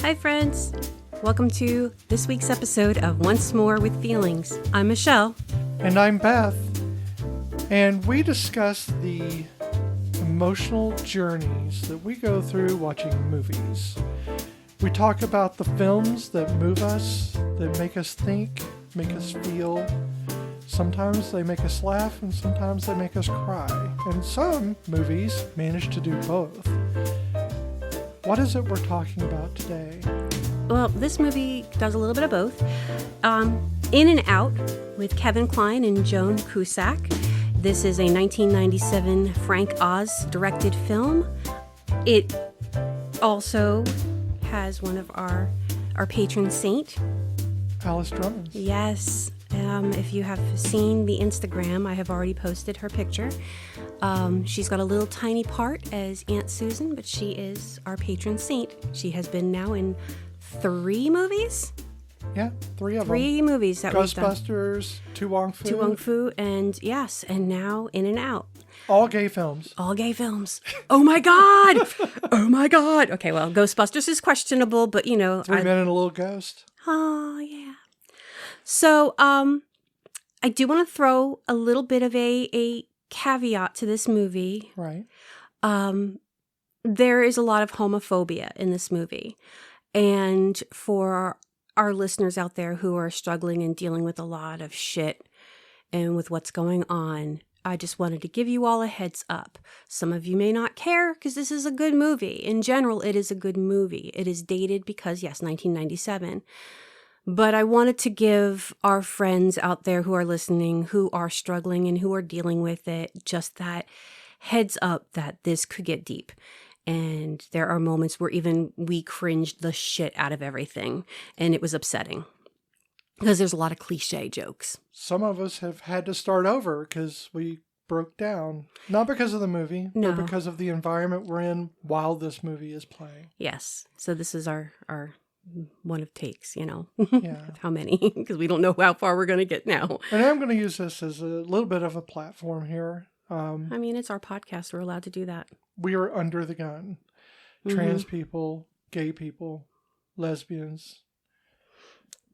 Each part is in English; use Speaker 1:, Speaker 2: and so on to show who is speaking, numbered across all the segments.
Speaker 1: Hi, friends. Welcome to this week's episode of Once More with Feelings. I'm Michelle.
Speaker 2: And I'm Beth. And we discuss the emotional journeys that we go through watching movies. We talk about the films that move us, that make us think, make us feel. Sometimes they make us laugh, and sometimes they make us cry. And some movies manage to do both. What is it we're talking about today?
Speaker 1: Well, this movie does a little bit of both. In and Out with Kevin Kline and Joan Cusack. This is a 1997 Frank Oz directed film. It also has one of our patron saint,
Speaker 2: Alice Drummond.
Speaker 1: Yes. If you have seen the Instagram, I have already posted her picture. She's got a little tiny part as Aunt Susan, but she is our patron saint. She has been now in 3 movies?
Speaker 2: Yeah, 3 of them.
Speaker 1: 3 movies that we've done.
Speaker 2: Ghostbusters, Tu Wong Fu.
Speaker 1: And yes, and now In and Out.
Speaker 2: All gay films.
Speaker 1: All gay films. Oh my God! Oh my God! Okay, well, Ghostbusters is questionable, but you know.
Speaker 2: 3 Men and a Little Ghost.
Speaker 1: Oh, yeah. So, I do want to throw a little bit of a caveat to this movie.
Speaker 2: Right.
Speaker 1: There is a lot of homophobia in this movie. And for our listeners out there who are struggling and dealing with a lot of shit and with what's going on, I just wanted to give you all a heads up. Some of you may not care because this is a good movie. In general, it is a good movie. It is dated because, yes, 1997. But I wanted to give our friends out there who are listening, who are struggling and who are dealing with it, just that heads up that this could get deep. And there are moments where even we cringed the shit out of everything. And it was upsetting because there's a lot of cliche jokes.
Speaker 2: Some of us have had to start over because we broke down. Not because of the movie,
Speaker 1: No.
Speaker 2: but because of the environment we're in while this movie is playing.
Speaker 1: Yes. So this is our one of takes, you know.
Speaker 2: Yeah.
Speaker 1: How many? Because we don't know how far we're going to get now.
Speaker 2: And I'm going to use this as a little bit of a platform here.
Speaker 1: I mean, it's our podcast. We're allowed to do that.
Speaker 2: We are under the gun. Trans people, gay people, lesbians.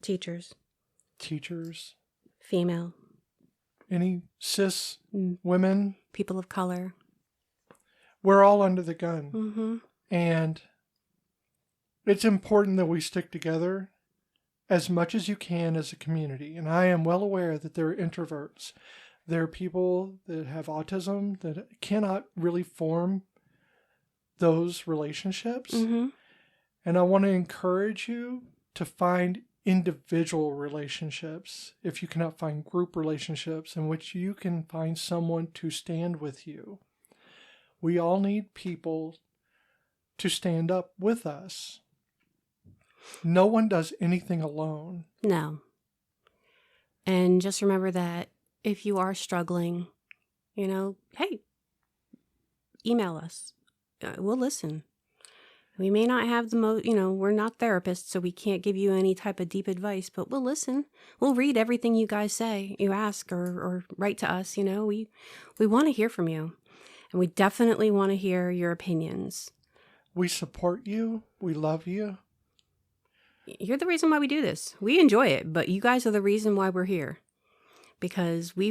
Speaker 1: Teachers. Female.
Speaker 2: Any cis women.
Speaker 1: People of color.
Speaker 2: We're all under the gun.
Speaker 1: Mm-hmm.
Speaker 2: And it's important that we stick together as much as you can as a community. And I am well aware that there are introverts. There are people that have autism that cannot really form those relationships.
Speaker 1: Mm-hmm.
Speaker 2: And I want to encourage you to find individual relationships if you cannot find group relationships in which you can find someone to stand with you. We all need people to stand up with us. No one does anything alone.
Speaker 1: No. And just remember that if you are struggling, you know, hey, email us. We'll listen. We may not have the most, you know, we're not therapists, so we can't give you any type of deep advice, but we'll listen. We'll read everything you guys say, you ask or write to us, you know. We want to hear from you. And we definitely want to hear your opinions.
Speaker 2: We support you. We love you.
Speaker 1: You're the reason why we do this. We enjoy it, but you guys are the reason why we're here. Because we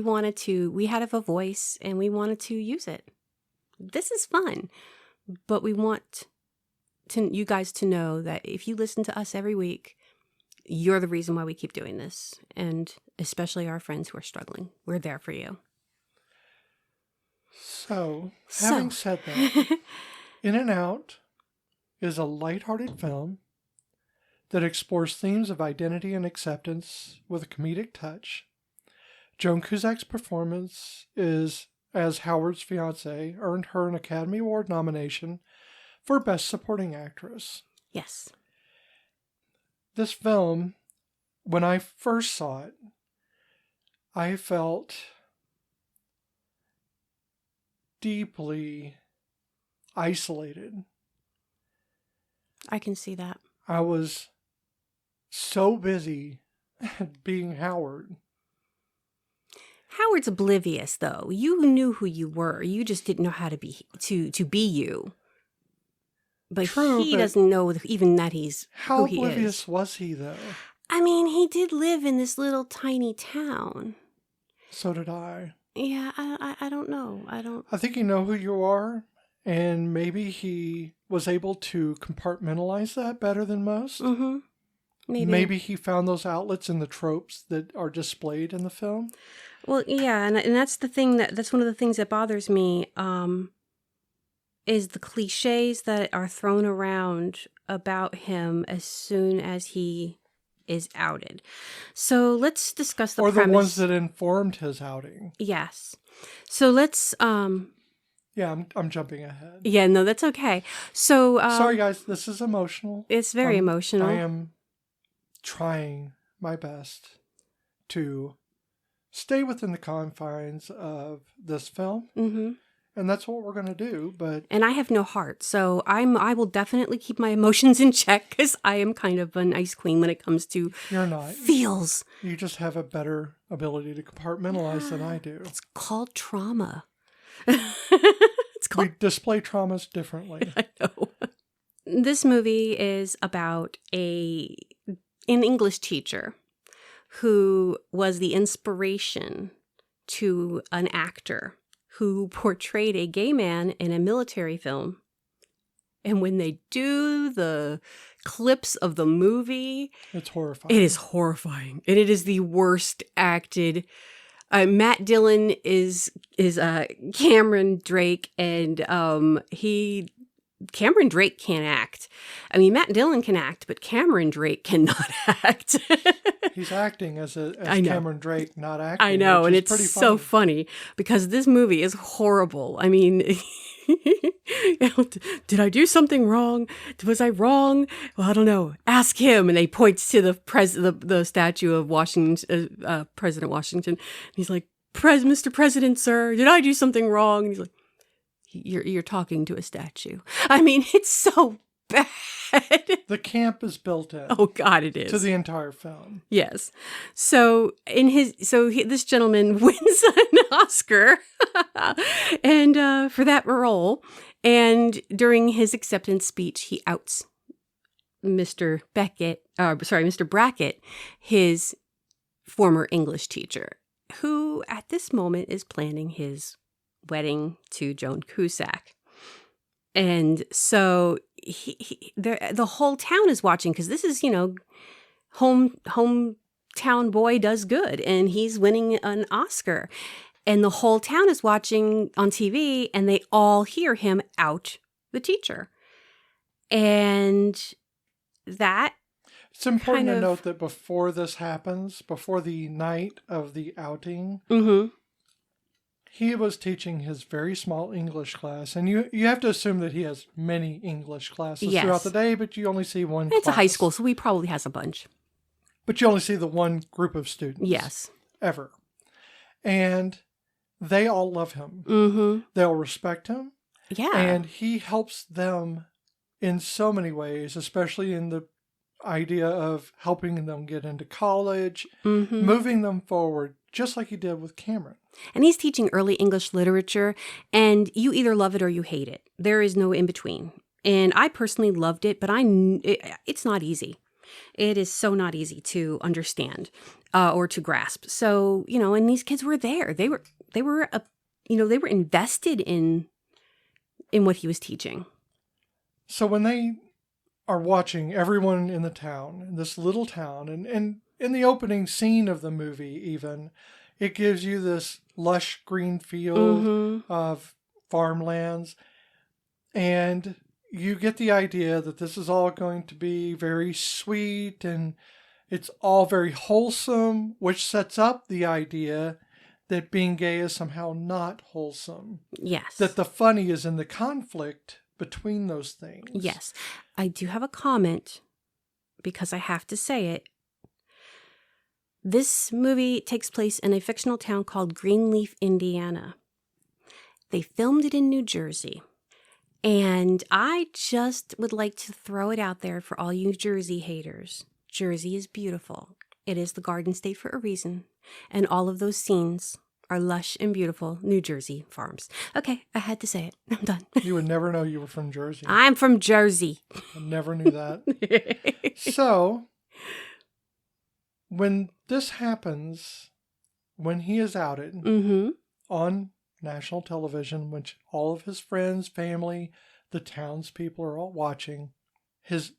Speaker 1: had a voice and we wanted to use it. This is fun, but we want you guys to know that if you listen to us every week, you're the reason why we keep doing this. And especially our friends who are struggling. We're there for you.
Speaker 2: So having said that, In and Out is a lighthearted film that explores themes of identity and acceptance with a comedic touch. Joan Cusack's performance as Howard's fiancée earned her an Academy Award nomination for Best Supporting Actress.
Speaker 1: Yes.
Speaker 2: This film, when I first saw it, I felt deeply isolated.
Speaker 1: I can see that.
Speaker 2: I was so busy being Howard.
Speaker 1: Howard's oblivious, though. You knew who you were. You just didn't know how to be you. But
Speaker 2: True,
Speaker 1: he
Speaker 2: but
Speaker 1: doesn't know even that he's
Speaker 2: how
Speaker 1: who he
Speaker 2: oblivious
Speaker 1: is.
Speaker 2: was he, though?
Speaker 1: I mean, he did live in this little tiny town.
Speaker 2: So did I.
Speaker 1: Yeah, I don't know.
Speaker 2: I think you know who you are, and maybe he was able to compartmentalize that better than most.
Speaker 1: Mm-hmm.
Speaker 2: Maybe he found those outlets in the tropes that are displayed in the film.
Speaker 1: Well, yeah, and that's the thing that's one of the things that bothers me. Is the cliches that are thrown around about him as soon as he is outed. So let's discuss the
Speaker 2: or
Speaker 1: premise.
Speaker 2: the ones that informed his outing.
Speaker 1: Yes. So let's
Speaker 2: Yeah, I'm jumping ahead.
Speaker 1: yeah, no, that's okay. So
Speaker 2: Sorry guys, this is emotional.
Speaker 1: It's very emotional.
Speaker 2: I am trying my best to stay within the confines of this film.
Speaker 1: Mm-hmm.
Speaker 2: And that's what we're going to do,
Speaker 1: and I have no heart, so I will definitely keep my emotions in check because I am kind of an ice queen when it comes to
Speaker 2: you're not.
Speaker 1: Feels.
Speaker 2: You just have a better ability to compartmentalize than I do.
Speaker 1: It's called trauma.
Speaker 2: We display traumas differently.
Speaker 1: I know. This movie is about an English teacher who was the inspiration to an actor who portrayed a gay man in a military film. And when they do the clips of the movie,
Speaker 2: it's horrifying.
Speaker 1: It is horrifying. And it is the worst acted. Matt Dillon is Cameron Drake, and Cameron Drake can't act. I mean, Matt Dillon can act, but Cameron Drake cannot act.
Speaker 2: He's acting as Cameron Drake, not acting.
Speaker 1: I know, and it's
Speaker 2: pretty
Speaker 1: so funny because this movie is horrible. I mean, did I do something wrong? Was I wrong? Well, I don't know. Ask him. And they points to the statue of Washington, President Washington. And he's like, Mr. President, sir, did I do something wrong? And he's like, you're talking to a statue. I mean, it's so bad.
Speaker 2: The camp is built in.
Speaker 1: Oh God, it is.
Speaker 2: To the entire film.
Speaker 1: Yes. So this gentleman wins an Oscar and for that role. And during his acceptance speech, he outs Mr. Brackett, his former English teacher, who at this moment is planning his wedding to Joan Cusack. And so the whole town is watching because this is, hometown boy does good and he's winning an Oscar. And the whole town is watching on TV and they all hear him out the teacher. And that
Speaker 2: it's important to note that before this happens, before the night of the outing,
Speaker 1: mm-hmm.
Speaker 2: he was teaching his very small English class. And you have to assume that he has many English classes throughout the day, but you only see one
Speaker 1: It's
Speaker 2: class.
Speaker 1: a high school, so he probably has a bunch.
Speaker 2: But you only see the one group of students.
Speaker 1: Yes.
Speaker 2: Ever. And they all love him.
Speaker 1: Mm-hmm.
Speaker 2: They'll respect him.
Speaker 1: Yeah.
Speaker 2: And he helps them in so many ways, especially in the idea of helping them get into college,
Speaker 1: mm-hmm.
Speaker 2: moving them forward, just like he did with Cameron.
Speaker 1: And he's teaching early English literature, and you either love it or you hate it. There is no in between. And I personally loved it, but it's not easy. It is so not easy to understand or to grasp. So, and these kids were there. They were invested in what he was teaching.
Speaker 2: So when they are watching everyone in the town, in this little town, and in the opening scene of the movie even, it gives you this lush green field
Speaker 1: mm-hmm.
Speaker 2: of farmlands. And you get the idea that this is all going to be very sweet and it's all very wholesome, which sets up the idea that being gay is somehow not wholesome.
Speaker 1: Yes.
Speaker 2: That the funny is in the conflict between those things.
Speaker 1: Yes. I do have a comment because I have to say it. This movie takes place in a fictional town called Greenleaf, Indiana. They filmed it in New Jersey. And I just would like to throw it out there for all you Jersey haters. Jersey is beautiful. It is the Garden State for a reason. And all of those scenes our lush and beautiful New Jersey farms. Okay, I had to say it. I'm done.
Speaker 2: You would never know you were from Jersey.
Speaker 1: I'm from Jersey.
Speaker 2: I never knew that. So, when this happens, when he is outed on national television, which all of his friends, family, the townspeople are all watching, his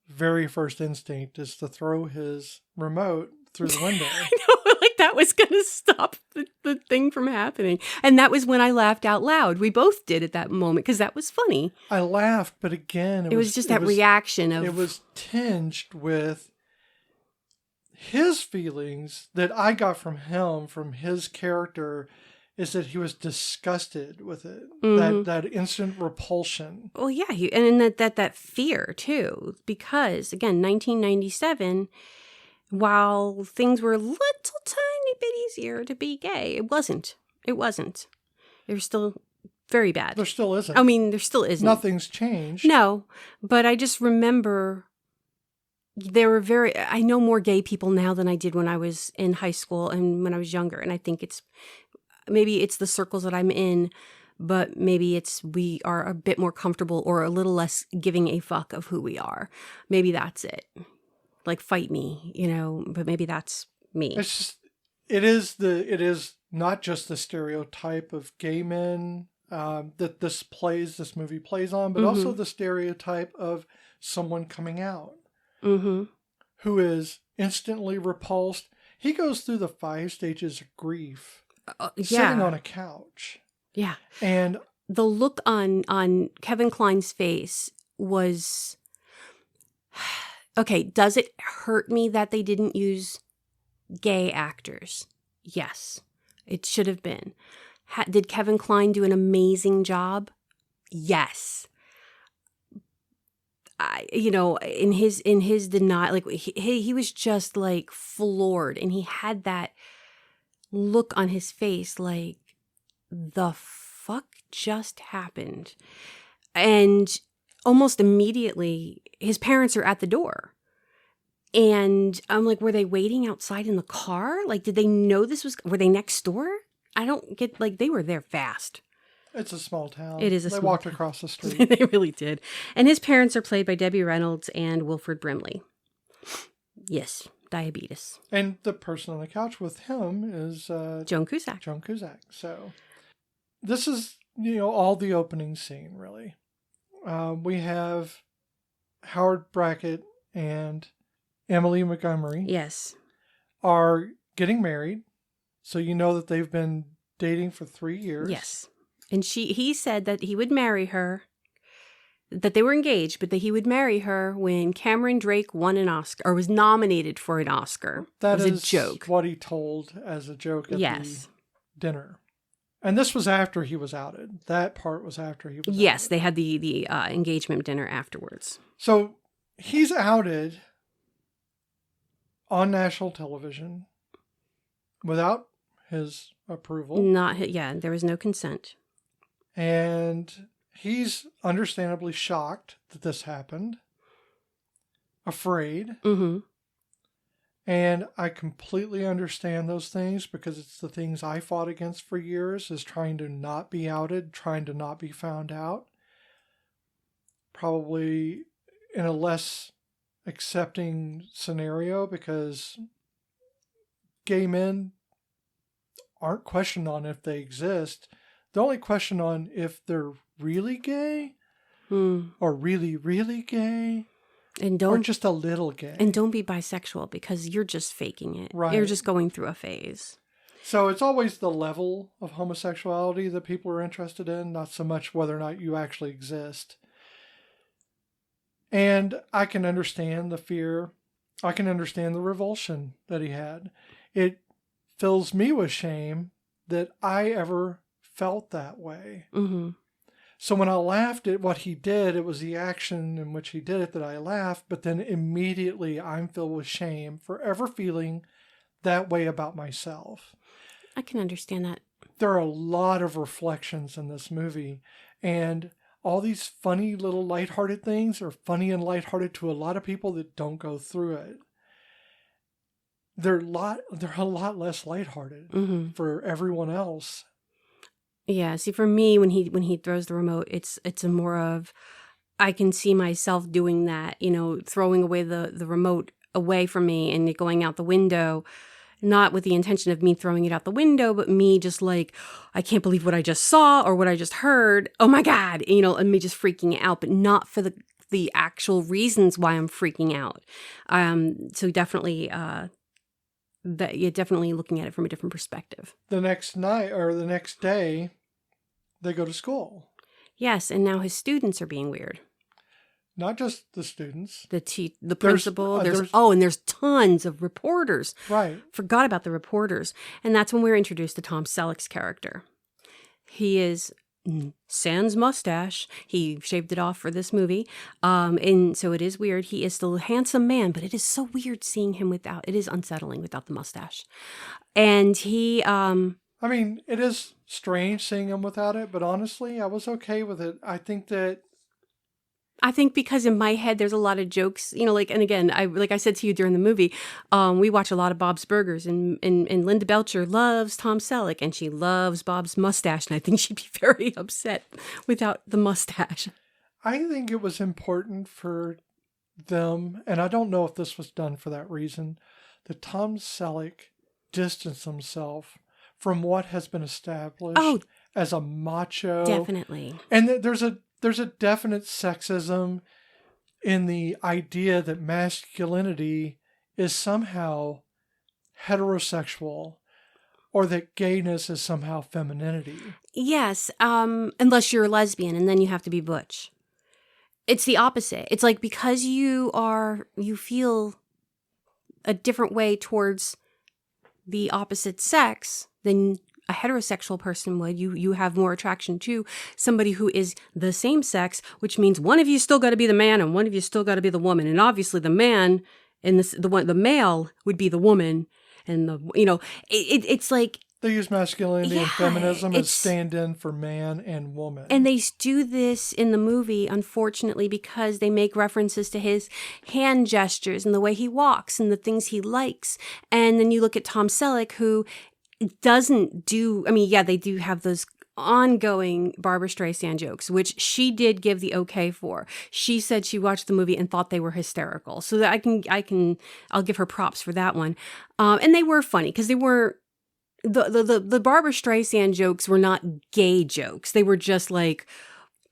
Speaker 2: very first instinct is to throw his remote through the window.
Speaker 1: I know, like that was going to stop the thing from happening. And that was when I laughed out loud. We both did at that moment because that was funny.
Speaker 2: I laughed, but again,
Speaker 1: it was just that reaction of...
Speaker 2: It was tinged with his feelings that I got from him, from his character, is that he was disgusted with it. That instant repulsion.
Speaker 1: Well, yeah, and that fear too, because again, 1997, while things were a little tiny bit easier to be gay, it wasn't. It was still very bad.
Speaker 2: There still isn't.
Speaker 1: I mean, there still isn't.
Speaker 2: Nothing's changed.
Speaker 1: No, but I just remember I know more gay people now than I did when I was in high school and when I was younger, and I think maybe it's the circles that I'm in, but maybe we are a bit more comfortable or a little less giving a fuck of who we are. Maybe that's it. Like, fight me, but maybe that's me.
Speaker 2: It's just, it is not just the stereotype of gay men that this movie plays on, but also the stereotype of someone coming out who is instantly repulsed. He goes through the 5 stages of grief. Sitting on a couch.
Speaker 1: Yeah.
Speaker 2: And
Speaker 1: the look on Kevin Kline's face was... Okay, does it hurt me that they didn't use gay actors? Yes, it should have been. Did Kevin Kline do an amazing job? Yes. In his denial, like he was just like floored, and he had that look on his face like, the fuck just happened? And almost immediately his parents are at the door, and I'm like, were they waiting outside in the car? Like, did they know were they next door? I don't get, like, they were there fast.
Speaker 2: It's a small town.
Speaker 1: It is a
Speaker 2: small town.
Speaker 1: They
Speaker 2: walked across the street.
Speaker 1: They really did. And his parents are played by Debbie Reynolds and Wilford Brimley. Yes. Diabetes.
Speaker 2: And the person on the couch with him is
Speaker 1: Joan Cusack.
Speaker 2: So this is, all the opening scene, really. We have Howard Brackett and Emily Montgomery.
Speaker 1: Yes.
Speaker 2: Are getting married. So you know that they've been dating for 3 years.
Speaker 1: Yes. And he said that he would marry her, that they were engaged, but that he would marry her when Cameron Drake won an Oscar, or was nominated for an Oscar.
Speaker 2: That
Speaker 1: is
Speaker 2: a joke. What he told as a joke at the dinner. And this was after he was outed. That part was after he was outed.
Speaker 1: Yes, they had the engagement dinner afterwards.
Speaker 2: So he's outed on national television without his approval.
Speaker 1: There was no consent.
Speaker 2: And he's understandably shocked that this happened, afraid. And I completely understand those things, because it's the things I fought against for years, is trying to not be outed, trying to not be found out. Probably in a less accepting scenario, because gay men aren't questioned on if they exist. They're only questioned on if they're really gay or really, really gay. Or just a little gay.
Speaker 1: And don't be bisexual, because you're just faking it.
Speaker 2: Right.
Speaker 1: You're just going through a phase.
Speaker 2: So it's always the level of homosexuality that people are interested in, not so much whether or not you actually exist. And I can understand the fear. I can understand the revulsion that he had. It fills me with shame that I ever felt that way. So when I laughed at what he did, it was the action in which he did it that I laughed, but then immediately I'm filled with shame for ever feeling that way about myself.
Speaker 1: I can understand that.
Speaker 2: There are a lot of reflections in this movie, and all these funny little lighthearted things are funny and lighthearted to a lot of people that don't go through it. they're a lot less lighthearted for everyone else.
Speaker 1: Yeah. See, for me, when he throws the remote, it's a more of, I can see myself doing that, throwing away the remote away from me and it going out the window, not with the intention of me throwing it out the window, but me just like, I can't believe what I just saw or what I just heard. Oh my God, and me just freaking out, but not for the actual reasons why I'm freaking out. So definitely, that you're definitely looking at it from a different perspective.
Speaker 2: The next night or the next day, they go to school.
Speaker 1: Yes, and now his students are being weird.
Speaker 2: Not just the students.
Speaker 1: The principal. And there's tons of reporters.
Speaker 2: Right.
Speaker 1: Forgot about the reporters. And that's when we're introduced to Tom Selleck's character. He is sans mustache. He shaved it off for this movie. And so it is weird. He is still a handsome man, but it is so weird seeing him it is unsettling without the mustache. And he,
Speaker 2: it is strange seeing him without it, but honestly, I was okay with it. I think
Speaker 1: because in my head, there's a lot of jokes, and again, like I said to you during the movie, we watch a lot of Bob's Burgers and Linda Belcher loves Tom Selleck and she loves Bob's mustache. And I think she'd be very upset without the mustache.
Speaker 2: I think it was important for them, and I don't know if this was done for that reason, that Tom Selleck distanced himself from what has been established as a macho.
Speaker 1: Definitely.
Speaker 2: And there's a definite sexism in the idea that masculinity is somehow heterosexual or that gayness is somehow femininity.
Speaker 1: Yes, unless you're a lesbian and then you have to be butch. It's the opposite. It's like because you feel a different way towards the opposite sex than a heterosexual person would, you have more attraction to somebody who is the same sex, which means one of you still got to be the man and one of you still got to be the woman. And obviously the man and the male would be the woman, and it's like
Speaker 2: they use masculinity and feminism as stand-in for man and woman.
Speaker 1: And they do this in the movie, unfortunately, because they make references to his hand gestures and the way he walks and the things he likes. And then you look at Tom Selleck, who doesn't do, they do have those ongoing Barbra Streisand jokes, which she did give the okay for. She said she watched the movie and thought they were hysterical. So that I'll give her props for that one. And they were funny because they were, the Barbra Streisand jokes were not gay jokes. They were just like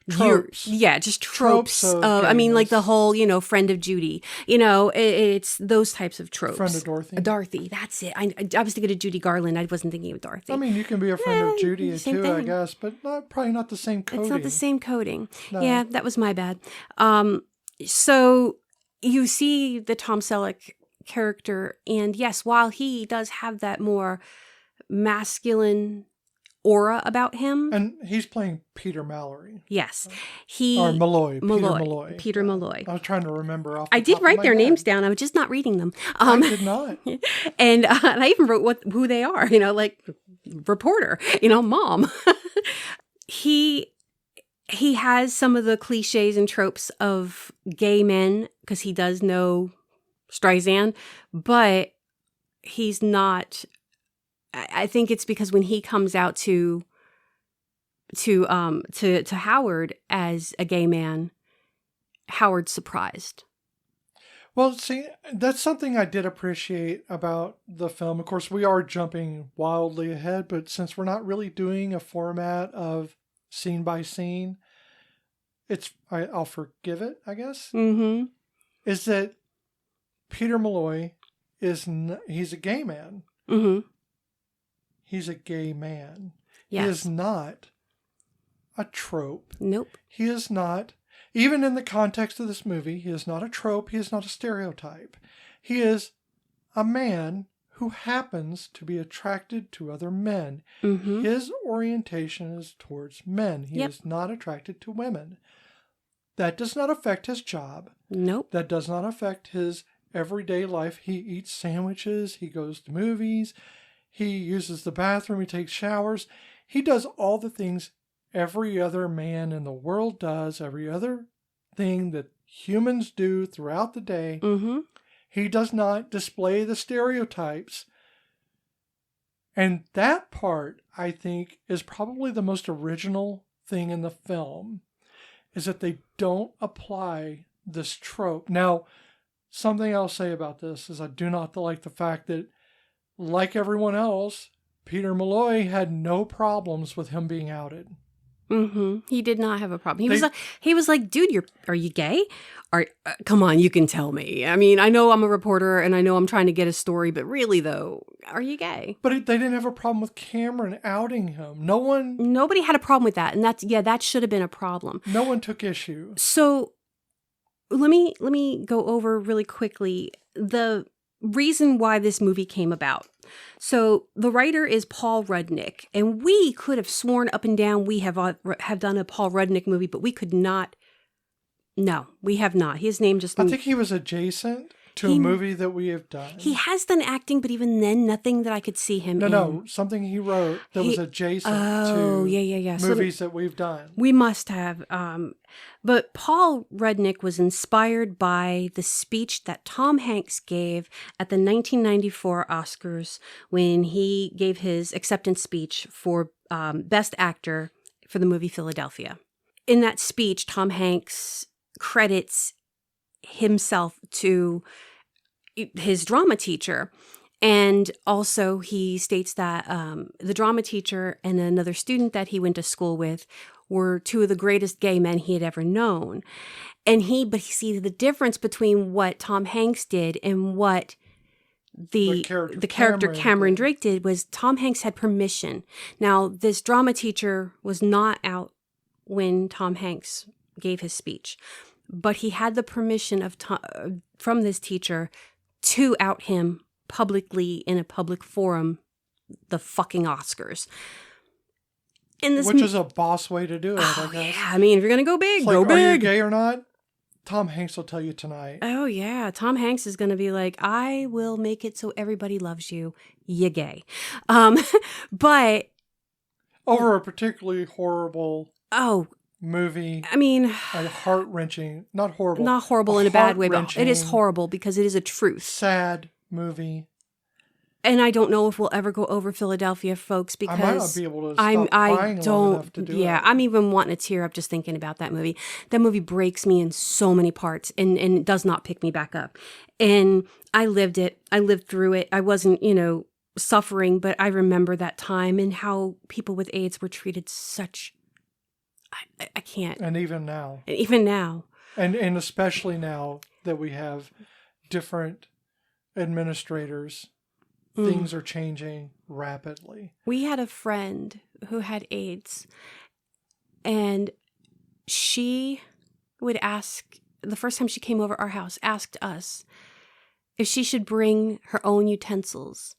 Speaker 2: tropes.
Speaker 1: Just tropes of like the whole, friend of Judy. It's those types of tropes.
Speaker 2: Friend of Dorothy.
Speaker 1: Dorothy, that's it. I was thinking of Judy Garland. I wasn't thinking of Dorothy.
Speaker 2: You can be a friend of Judy too, thing. I guess, but probably not the same coding.
Speaker 1: It's not the same coding.
Speaker 2: No.
Speaker 1: Yeah, that was my bad. So you see the Tom Selleck character, and yes, while he does have that more masculine aura about him.
Speaker 2: And he's playing Peter Mallory.
Speaker 1: Yes.
Speaker 2: Or Malloy.
Speaker 1: Peter Malloy.
Speaker 2: I was trying to remember off
Speaker 1: I did write their names down. I was just not reading them.
Speaker 2: I did not.
Speaker 1: And I even wrote who they are, like reporter, mom. He has some of the cliches and tropes of gay men because he does know Streisand, but he's not. I think it's because when he comes out to Howard as a gay man, Howard's surprised.
Speaker 2: Well, see, that's something I did appreciate about the film. Of course, we are jumping wildly ahead, but since we're not really doing a format of scene by scene, I'll forgive it, I guess.
Speaker 1: Mm-hmm.
Speaker 2: Is that Peter Malloy he's a gay man.
Speaker 1: Mm-hmm.
Speaker 2: He's a gay man.
Speaker 1: Yes.
Speaker 2: He is not a trope.
Speaker 1: Nope.
Speaker 2: He is not, even in the context of this movie, he is not a trope. He is not a stereotype. He is a man who happens to be attracted to other men.
Speaker 1: Mm-hmm.
Speaker 2: His orientation is towards men. He is not attracted to women. That does not affect his job.
Speaker 1: Nope.
Speaker 2: That does not affect his everyday life. He eats sandwiches. He goes to movies. He uses the bathroom. He takes showers. He does all the things every other man in the world does, every other thing that humans do throughout the day.
Speaker 1: Mm-hmm.
Speaker 2: He does not display the stereotypes. And that part, I think, is probably the most original thing in the film, is that they don't apply this trope. Now, something I'll say about this is I do not like the fact that, like everyone else, Peter Malloy had no problems with him being outed.
Speaker 1: Mm-hmm. He did not have a problem. He was like, dude, are you gay? Come on, you can tell me. I mean, I know I'm a reporter and I know I'm trying to get a story, but really though, are you gay?
Speaker 2: But they didn't have a problem with Cameron outing him.
Speaker 1: Nobody had a problem with that, and that should have been a problem.
Speaker 2: No one took issue.
Speaker 1: So let me go over really quickly the reason why this movie came about. So the writer is Paul Rudnick, and we could have sworn up and down we have done a Paul Rudnick movie, but we could not. No, we have not. His name just...
Speaker 2: I think he was adjacent to a movie that we have done.
Speaker 1: He has done acting, but even then, nothing that I could see him in.
Speaker 2: No, something he wrote that was adjacent to movies that we've done.
Speaker 1: We must have. But Paul Rudnick was inspired by the speech that Tom Hanks gave at the 1994 Oscars when he gave his acceptance speech for Best Actor for the movie Philadelphia. In that speech, Tom Hanks credits himself to his drama teacher. And also he states that the drama teacher and another student that he went to school with were two of the greatest gay men he had ever known. But he sees the difference between what Tom Hanks did and what the character Cameron Drake did was Tom Hanks had permission. Now, this drama teacher was not out when Tom Hanks gave his speech, but he had the permission from this teacher to out him publicly in a public forum, the fucking Oscars.
Speaker 2: Which is a boss way to do it, I guess.
Speaker 1: Yeah, I mean, if you're going to go big, go big.
Speaker 2: Are you gay or not? Tom Hanks will tell you tonight.
Speaker 1: Oh, yeah. Tom Hanks is going to be like, I will make it so everybody loves you. You're gay. But...
Speaker 2: over a particularly horrible...
Speaker 1: Oh,
Speaker 2: movie.
Speaker 1: I mean,
Speaker 2: heart-wrenching, not horrible
Speaker 1: in a bad way, but it is horrible because it is a truth.
Speaker 2: Sad movie.
Speaker 1: And I don't know if we'll ever go over Philadelphia, folks, because
Speaker 2: I might not be able to stop crying long enough to do it.
Speaker 1: Yeah, I'm even wanting to tear up just thinking about that movie. That movie breaks me in so many parts and does not pick me back up. And I lived it. I lived through it. I wasn't, suffering, but I remember that time and how people with AIDS were treated such... I can't.
Speaker 2: And even now.
Speaker 1: And
Speaker 2: especially now that we have different administrators, things are changing rapidly.
Speaker 1: We had a friend who had AIDS, and she would ask, the first time she came over our house, asked us if she should bring her own utensils.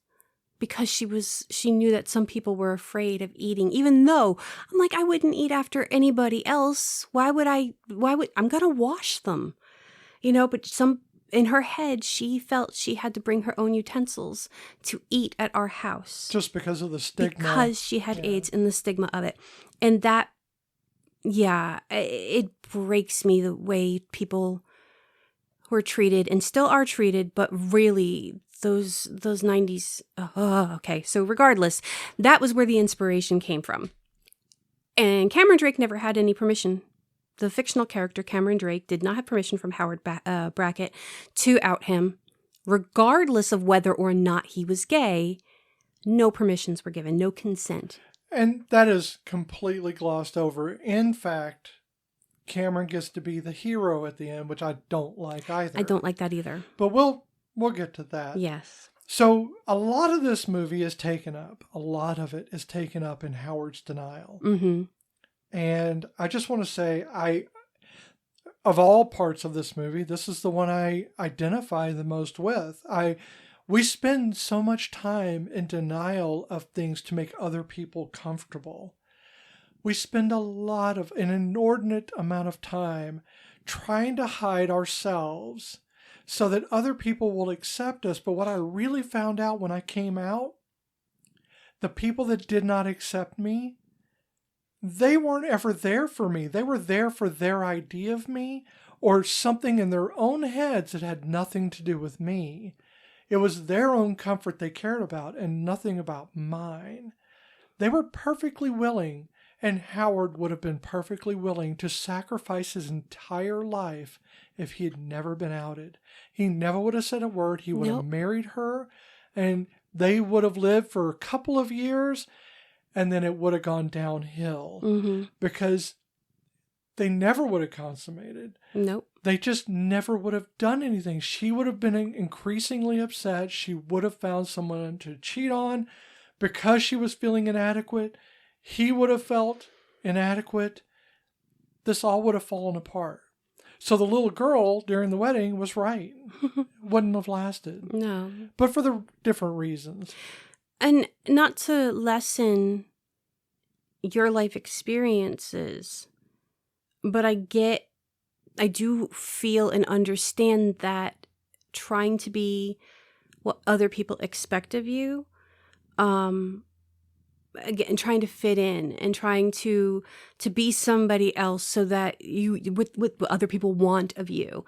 Speaker 1: Because she knew that some people were afraid of eating, even though I'm like, I wouldn't eat after anybody else. I'm going to wash them, but in her head, she felt she had to bring her own utensils to eat at our house.
Speaker 2: Just because of the stigma.
Speaker 1: Because she had AIDS and the stigma of it. And that, it breaks me the way people were treated and still are treated, but really those 90s. Okay. So regardless, that was where the inspiration came from. And Cameron Drake never had any permission. The fictional character Cameron Drake did not have permission from Howard Brackett to out him, regardless of whether or not he was gay. No permissions were given, no consent.
Speaker 2: And that is completely glossed over. In fact, Cameron gets to be the hero at the end, which I don't like either.
Speaker 1: I don't like that either.
Speaker 2: But we'll get to that.
Speaker 1: Yes.
Speaker 2: So a lot of this movie is taken up. A lot of it is taken up in Howard's denial.
Speaker 1: Mm-hmm.
Speaker 2: And I just want to say, of all parts of this movie, this is the one I identify the most with. We spend so much time in denial of things to make other people comfortable. We spend an inordinate amount of time trying to hide ourselves so that other people will accept us. But what I really found out when I came out, the people that did not accept me, they weren't ever there for me. They were there for their idea of me or something in their own heads that had nothing to do with me. It was their own comfort they cared about and nothing about mine. They were perfectly willing, and Howard would have been perfectly willing to sacrifice his entire life if he had never been outed. He never would have said a word. He would have married her, and they would have lived for a couple of years, and then it would have gone downhill because they never would have consummated.
Speaker 1: Nope.
Speaker 2: They just never would have done anything. She would have been increasingly upset. She would have found someone to cheat on because she was feeling inadequate. He would have felt inadequate. This all would have fallen apart. So the little girl during the wedding was right. Wouldn't have lasted.
Speaker 1: No.
Speaker 2: But for the different reasons.
Speaker 1: And not to lessen your life experiences, but I do feel and understand that trying to be what other people expect of you, again, trying to fit in and trying to be somebody else so that you, with what other people want of you,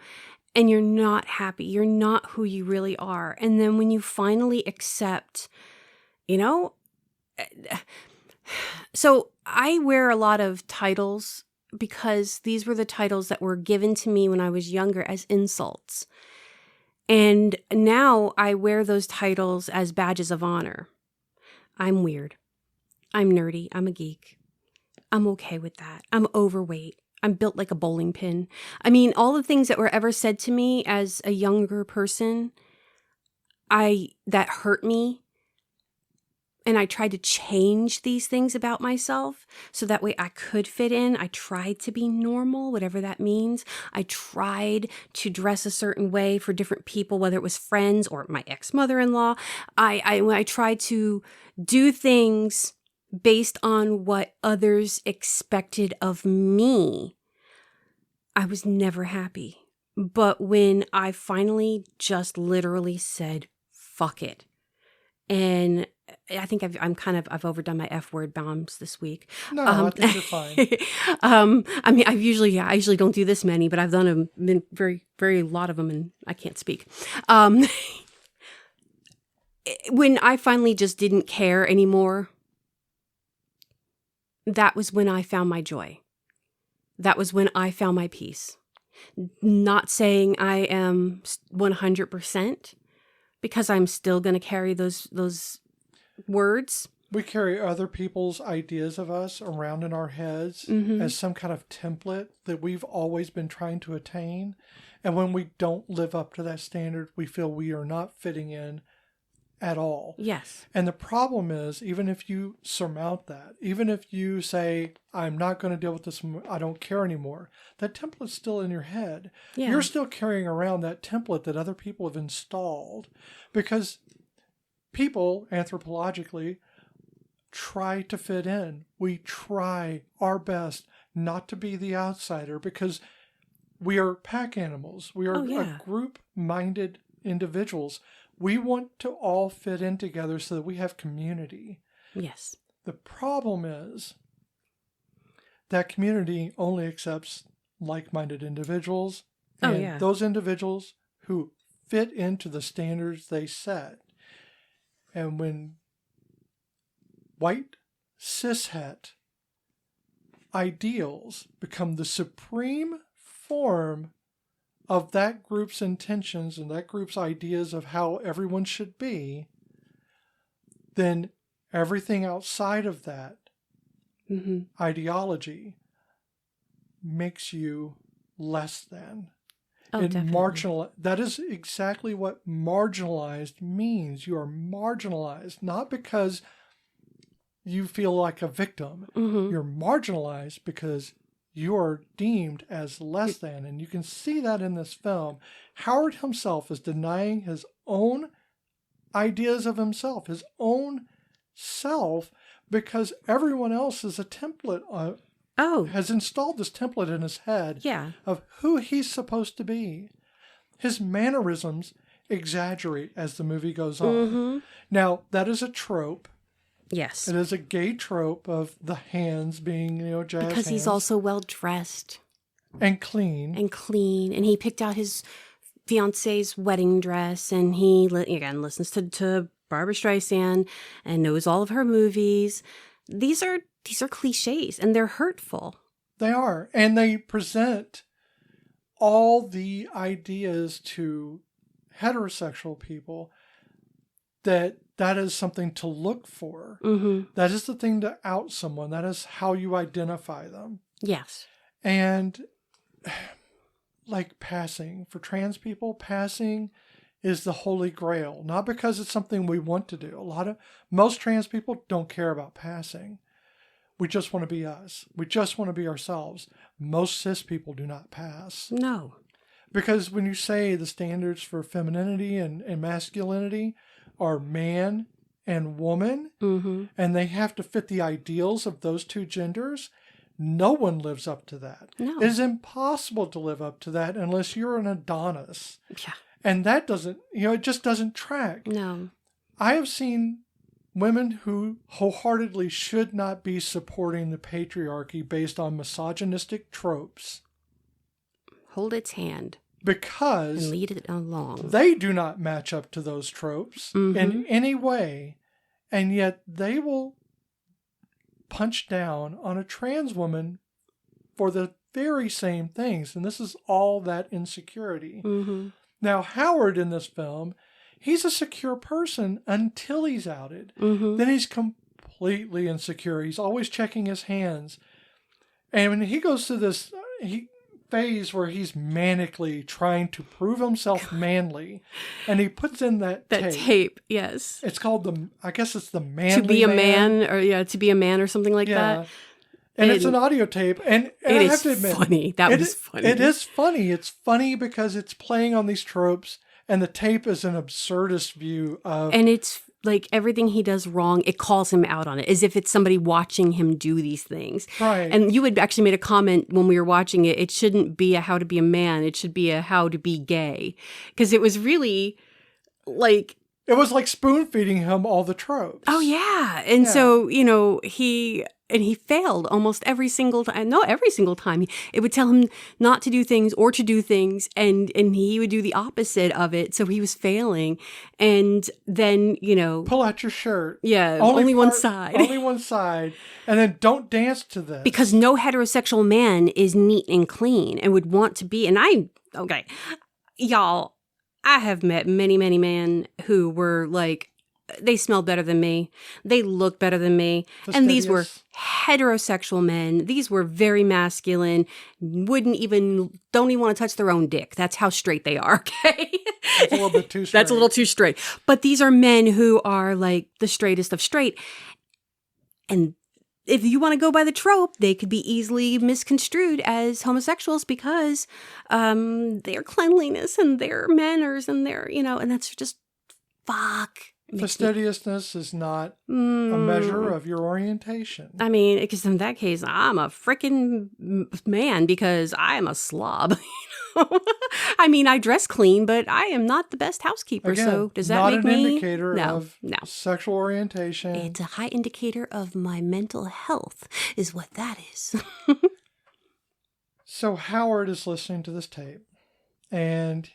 Speaker 1: and you're not happy, you're not who you really are. And then when you finally accept, so I wear a lot of titles because these were the titles that were given to me when I was younger as insults. And now I wear those titles as badges of honor. I'm weird. I'm nerdy. I'm a geek. I'm okay with that. I'm overweight. I'm built like a bowling pin. I mean, all the things that were ever said to me as a younger person, that hurt me. And I tried to change these things about myself so that way I could fit in. I tried to be normal, whatever that means. I tried to dress a certain way for different people, whether it was friends or my ex-mother-in-law. I tried to do things based on what others expected of me. I was never happy. But when I finally just literally said, fuck it. And I think I've overdone my F word bombs this week.
Speaker 2: No, I think you're fine.
Speaker 1: I mean, I usually don't do this many, but I've done a very, very lot of them, and I can't speak. When I finally just didn't care anymore, that was when I found my joy. That was when I found my peace. Not saying I am 100%, because I'm still going to carry those words.
Speaker 2: We carry other people's ideas of us around in our heads as some kind of template that we've always been trying to attain. And when we don't live up to that standard, we feel we are not fitting in at all.
Speaker 1: Yes.
Speaker 2: And the problem is, even if you surmount that, even if you say, I'm not going to deal with this, I don't care anymore, that template's still in your head. Yeah. You're still carrying around that template that other people have installed, because people, anthropologically, try to fit in. We try our best not to be the outsider because we are pack animals. We are a group-minded individuals. We want to all fit in together so that we have community.
Speaker 1: Yes.
Speaker 2: The problem is that community only accepts like-minded individuals. And those individuals who fit into the standards they set. And when white cishet ideals become the supreme form of that group's intentions and that group's ideas of how everyone should be, then everything outside of that ideology makes you less than. That is exactly what marginalized means. You are marginalized, not because you feel like a victim. You're marginalized because you are deemed as less than. And you can see that in this film. Howard himself is denying his own ideas of himself, his own self, because everyone else is a template, has installed this template in his head of who he's supposed to be. His mannerisms exaggerate as the movie goes on. Now, that is a trope.
Speaker 1: Yes.
Speaker 2: It is a gay trope of the hands being, jazz hands.
Speaker 1: Because he's also well dressed.
Speaker 2: And clean.
Speaker 1: And he picked out his fiance's wedding dress, and he, again, listens to Barbara Streisand and knows all of her movies. These are cliches, and they're hurtful.
Speaker 2: They are. And they present all the ideas to heterosexual people that is something to look for.
Speaker 1: Mm-hmm.
Speaker 2: That is the thing to out someone. That is how you identify them.
Speaker 1: Yes.
Speaker 2: And like passing, for trans people, passing is the holy grail. Not because it's something we want to do. Most trans people don't care about passing. We just want to be us. We just want to be ourselves. Most cis people do not pass.
Speaker 1: No.
Speaker 2: Because when you say the standards for femininity and masculinity are man and woman,
Speaker 1: mm-hmm.
Speaker 2: and they have to fit the ideals of those two genders, no one lives up to that.
Speaker 1: No.
Speaker 2: It is impossible to live up to that unless you're an Adonis.
Speaker 1: Yeah.
Speaker 2: And that doesn't, it just doesn't track.
Speaker 1: No.
Speaker 2: I have seen women who wholeheartedly should not be supporting the patriarchy based on misogynistic tropes.
Speaker 1: Hold its hand.
Speaker 2: Because
Speaker 1: and lead it along.
Speaker 2: They do not match up to those tropes
Speaker 1: mm-hmm.
Speaker 2: in any way. And yet they will punch down on a trans woman for the very same things. And this is all that insecurity.
Speaker 1: Mm-hmm.
Speaker 2: Now, Howard in this film, he's a secure person until he's outed.
Speaker 1: Mm-hmm.
Speaker 2: Then he's completely insecure. He's always checking his hands. And when he goes through this phase where he's manically trying to prove himself manly, and he puts in that
Speaker 1: tape. Yes.
Speaker 2: It's called I guess it's the manly
Speaker 1: To be a man, to be a man or something like that.
Speaker 2: And it's an audio tape, and I have to admit,
Speaker 1: funny. That was funny.
Speaker 2: It is funny. It's funny because it's playing on these tropes, and the tape is an absurdist view of...
Speaker 1: And it's like everything he does wrong, it calls him out on it, as if it's somebody watching him do these things.
Speaker 2: Right.
Speaker 1: And you had actually made a comment when we were watching it, it shouldn't be a how to be a man, it should be a how to be gay. Because it was really like...
Speaker 2: It was like spoon-feeding him all the tropes.
Speaker 1: Oh, yeah. And so, he failed almost every single time. No, every single time. It would tell him not to do things or to do things, and he would do the opposite of it. So he was failing. And then,
Speaker 2: pull out your shirt.
Speaker 1: Yeah, only one side.
Speaker 2: Only one side. And then don't dance to this.
Speaker 1: Because no heterosexual man is neat and clean and would want to be. And y'all, I have met many, many men who were like, they smelled better than me. They looked better than me.
Speaker 2: Fastidious.
Speaker 1: And these were heterosexual men. These were very masculine. Don't even want to touch their own dick. That's how straight they are, okay?
Speaker 2: That's a little bit too straight.
Speaker 1: That's a little too straight. But these are men who are like the straightest of straight. And if you want to go by the trope, they could be easily misconstrued as homosexuals because their cleanliness and their manners and their, and that's just fuck.
Speaker 2: Fastidiousness is not a measure of your orientation.
Speaker 1: I mean, because in that case, I'm a freaking man because I am a slob. I mean, I dress clean, but I am not the best housekeeper.
Speaker 2: Again,
Speaker 1: so does that make me?
Speaker 2: Not an indicator of sexual orientation.
Speaker 1: It's a high indicator of my mental health, is what that is.
Speaker 2: So Howard is listening to this tape, and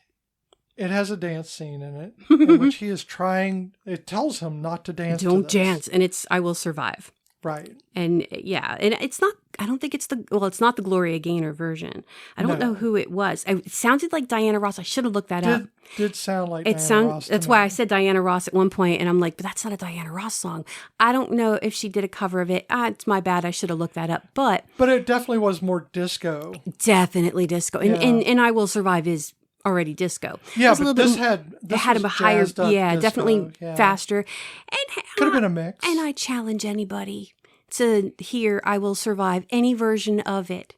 Speaker 2: it has a dance scene in it, in which he is trying. It tells him not to dance.
Speaker 1: Don't dance, and it's I Will Survive.
Speaker 2: Right.
Speaker 1: And and it's not. I don't think it's it's not the Gloria Gaynor version. I don't know who it was. It sounded like Diana Ross. I should have looked that up.
Speaker 2: Did sound like Diana Ross.
Speaker 1: That's why I said Diana Ross at one point, and I'm like, but that's not a Diana Ross song. I don't know if she did a cover of it. It's my bad. I should have looked that up. But
Speaker 2: it definitely was more disco.
Speaker 1: Definitely disco. And I Will Survive is already disco.
Speaker 2: Yeah, but this had
Speaker 1: a higher, definitely faster. And
Speaker 2: could have been a mix.
Speaker 1: And I challenge anybody to hear I Will Survive, any version of it,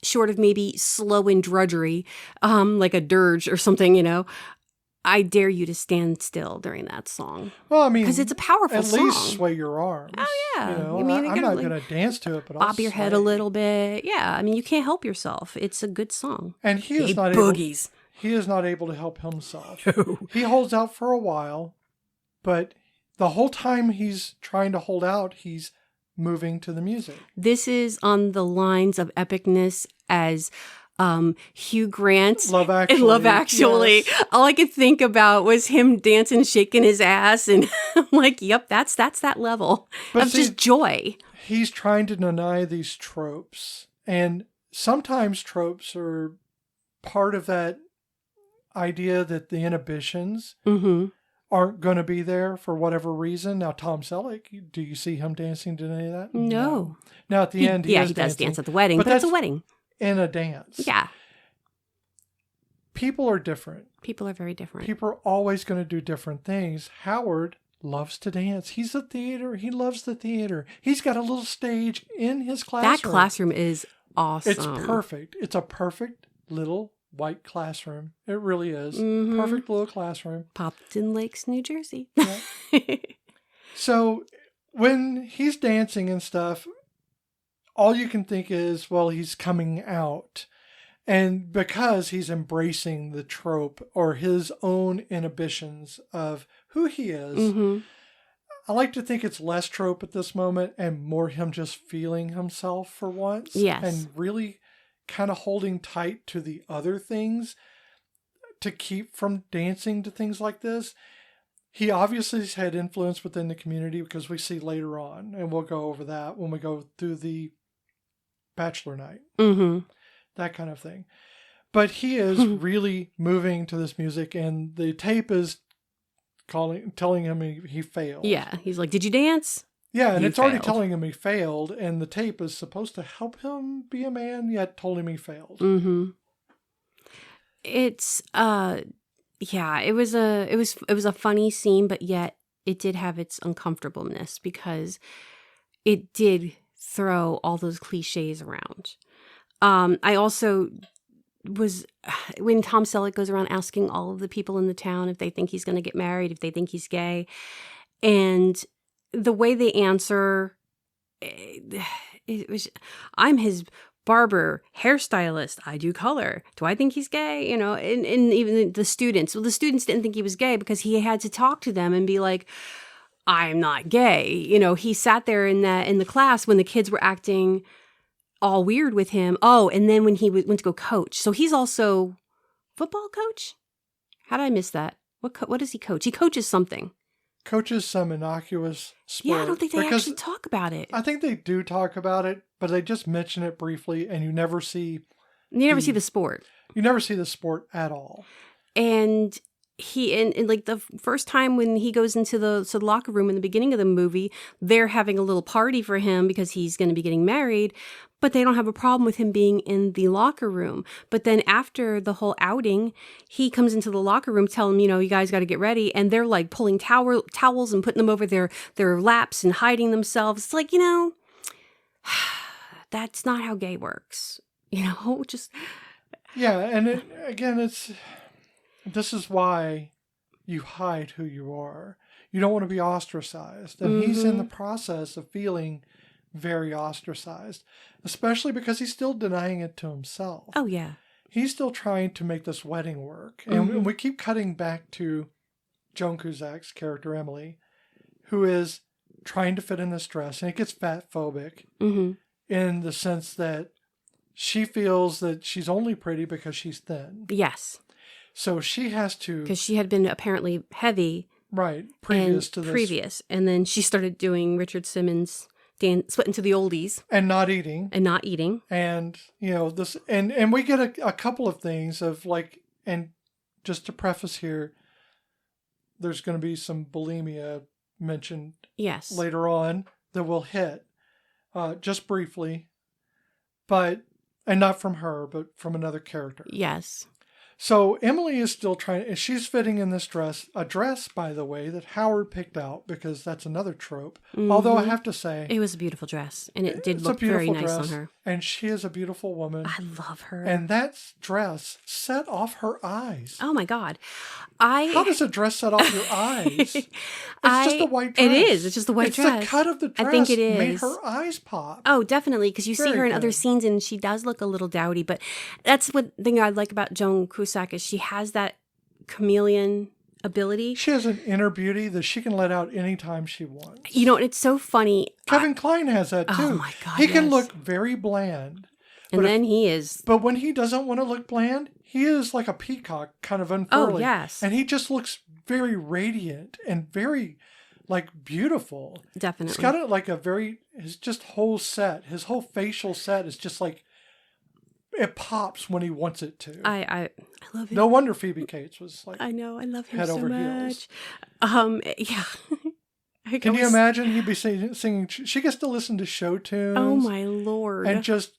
Speaker 1: short of maybe slow and drudgery, like a dirge or something, I dare you to stand still during that song.
Speaker 2: Well, I mean,
Speaker 1: because it's a powerful song.
Speaker 2: At least sway your arms.
Speaker 1: Oh, yeah.
Speaker 2: I'm not going to dance to it, but I'll
Speaker 1: bob your head a little bit. Yeah, I mean, you can't help yourself. It's a good song.
Speaker 2: And he is not
Speaker 1: boogies.
Speaker 2: He is not able to help himself. He holds out for a while, but the whole time he's trying to hold out, he's moving to the music.
Speaker 1: This is on the lines of epicness as Hugh Grant
Speaker 2: Love Actually.
Speaker 1: in Love Actually.
Speaker 2: Yes.
Speaker 1: All I could think about was him dancing, shaking his ass, and I'm like, yep, that's that level of just joy.
Speaker 2: He's trying to deny these tropes, and sometimes tropes are part of that idea that the inhibitions aren't going to be there for whatever reason. Now, Tom Selleck, do you see him dancing to any of that?
Speaker 1: No.
Speaker 2: Now, at the end, he
Speaker 1: does dance at the wedding, but it's a wedding.
Speaker 2: In a dance.
Speaker 1: Yeah.
Speaker 2: People are different.
Speaker 1: People are very different.
Speaker 2: People are always going to do different things. Howard loves to dance. He's a theater. He loves the theater. He's got a little stage in his classroom.
Speaker 1: That classroom is awesome.
Speaker 2: It's perfect. It's a perfect little white classroom. It really is. Perfect little classroom.
Speaker 1: Popton Lakes, New Jersey.
Speaker 2: Yeah. So when he's dancing and stuff, all you can think is, well, he's coming out. And because he's embracing the trope or his own inhibitions of who he is, I like to think it's less trope at this moment and more him just feeling himself for once.
Speaker 1: Yes.
Speaker 2: And really kind of holding tight to the other things to keep from dancing to things like this. He obviously has had influence within the community because we see later on, and we'll go over that when we go through the bachelor night, that kind of thing. But he is really moving to this music, and the tape is telling him he failed.
Speaker 1: Yeah, he's like, "Did you dance?"
Speaker 2: Yeah, and
Speaker 1: You
Speaker 2: it's already
Speaker 1: failed.
Speaker 2: telling him he failed, and the tape is supposed to help him be a man, yet told him he failed.
Speaker 1: It's yeah, it was a funny scene, but yet it did have its uncomfortableness because it did throw all those cliches around. I also was, when Tom Selleck goes around asking all of the people in the town if they think he's going to get married, if they think he's gay, and the way they answer, it was, I'm his barber, hairstylist, I do color. Do I think he's gay? You know, and even the students. Well, the students didn't think he was gay because he had to talk to them and be like, I'm not gay. You know, he sat there in the class when the kids were acting all weird with him. Oh, and then when he went to go coach. So he's also football coach? How did I miss that? What does he coach? He coaches something.
Speaker 2: Coaches some innocuous sport.
Speaker 1: Yeah, I don't think they actually talk about it.
Speaker 2: I think they do talk about it, but they just mention it briefly, and you never see...
Speaker 1: You never see the sport.
Speaker 2: You never see the sport at all.
Speaker 1: And and like the first time when he goes into the locker room in the beginning of the movie, they're having a little party for him because he's going to be getting married, but they don't have a problem with him being in the locker room. But then after the whole outing, he comes into the locker room telling them, you know, you guys got to get ready. And they're like pulling towels and putting them over their laps and hiding themselves. It's like, you know, that's not how gay works. You know, just...
Speaker 2: Yeah, and this is why you hide who you are. You don't want to be ostracized. And he's in the process of feeling very ostracized, especially because he's still denying it to himself.
Speaker 1: Oh, yeah.
Speaker 2: He's still trying to make this wedding work. And we keep cutting back to Joan Cusack's character, Emily, who is trying to fit in this dress. And it gets fat phobic in the sense that she feels that she's only pretty because she's thin.
Speaker 1: Yes.
Speaker 2: So she has to...
Speaker 1: Because she had been apparently heavy.
Speaker 2: Right. Previous to this.
Speaker 1: And then she started doing Richard Simmons' split into the oldies.
Speaker 2: And not eating.
Speaker 1: And,
Speaker 2: you know, this... And we get a couple of things of like... And just to preface here, there's going to be some bulimia mentioned later on that we'll hit just briefly. But... And not from her, but from another character.
Speaker 1: Yes.
Speaker 2: So Emily is still trying, she's fitting in this dress, a dress, by the way, that Howard picked out because that's another trope. Although I have to say...
Speaker 1: It was a beautiful dress, and it did look very nice on her.
Speaker 2: And she is a beautiful woman.
Speaker 1: I love her.
Speaker 2: And that dress set off her eyes.
Speaker 1: Oh my God.
Speaker 2: How does a dress set off your eyes? It's just a white dress.
Speaker 1: It is. It's just a white dress.
Speaker 2: The cut of the dress
Speaker 1: I think it is.
Speaker 2: made her eyes pop.
Speaker 1: Oh, definitely, because you see her in other scenes, and she does look a little dowdy. But that's one thing I like about Joan Cusack is she has that chameleon ability.
Speaker 2: She has an inner beauty that she can let out anytime she wants.
Speaker 1: You know, and it's so funny.
Speaker 2: Kevin Kline has that too.
Speaker 1: Oh my God,
Speaker 2: he can
Speaker 1: yes.
Speaker 2: look very bland.
Speaker 1: And then he is.
Speaker 2: But when he doesn't want to look bland, he is like a peacock kind of unfurling.
Speaker 1: Oh, yes.
Speaker 2: And he just looks very radiant and very like beautiful.
Speaker 1: Definitely.
Speaker 2: He's got it like his just whole set, his whole facial set is just like, it pops when he wants it to.
Speaker 1: I love him.
Speaker 2: No wonder Phoebe Cates was like,
Speaker 1: I know, I love him
Speaker 2: head
Speaker 1: so
Speaker 2: over
Speaker 1: much.
Speaker 2: heels.
Speaker 1: Yeah.
Speaker 2: Can you imagine he'd be singing? She gets to listen to show tunes.
Speaker 1: Oh my Lord!
Speaker 2: And just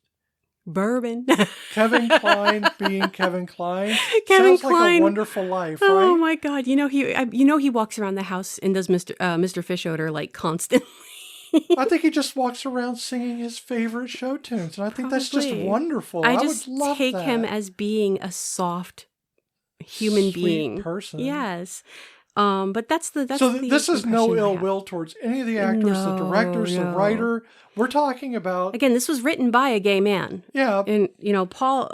Speaker 1: bourbon.
Speaker 2: Kevin Kline being Kevin Kline.
Speaker 1: Kevin
Speaker 2: Sounds
Speaker 1: Kline.
Speaker 2: like a wonderful life, right?
Speaker 1: Oh my God! He walks around the house and does Mr. Fish Odor like constantly.
Speaker 2: I think he just walks around singing his favorite show tunes, and I think that's just wonderful.
Speaker 1: I just
Speaker 2: would love
Speaker 1: take
Speaker 2: that.
Speaker 1: him as being a soft human
Speaker 2: Sweet
Speaker 1: being,
Speaker 2: person.
Speaker 1: Yes. But that's the
Speaker 2: this is no ill will towards any of the actors, the
Speaker 1: No,
Speaker 2: directors, the
Speaker 1: no.
Speaker 2: writer. We're talking about
Speaker 1: Again, this was written by a gay man.
Speaker 2: yeah.
Speaker 1: And Paul.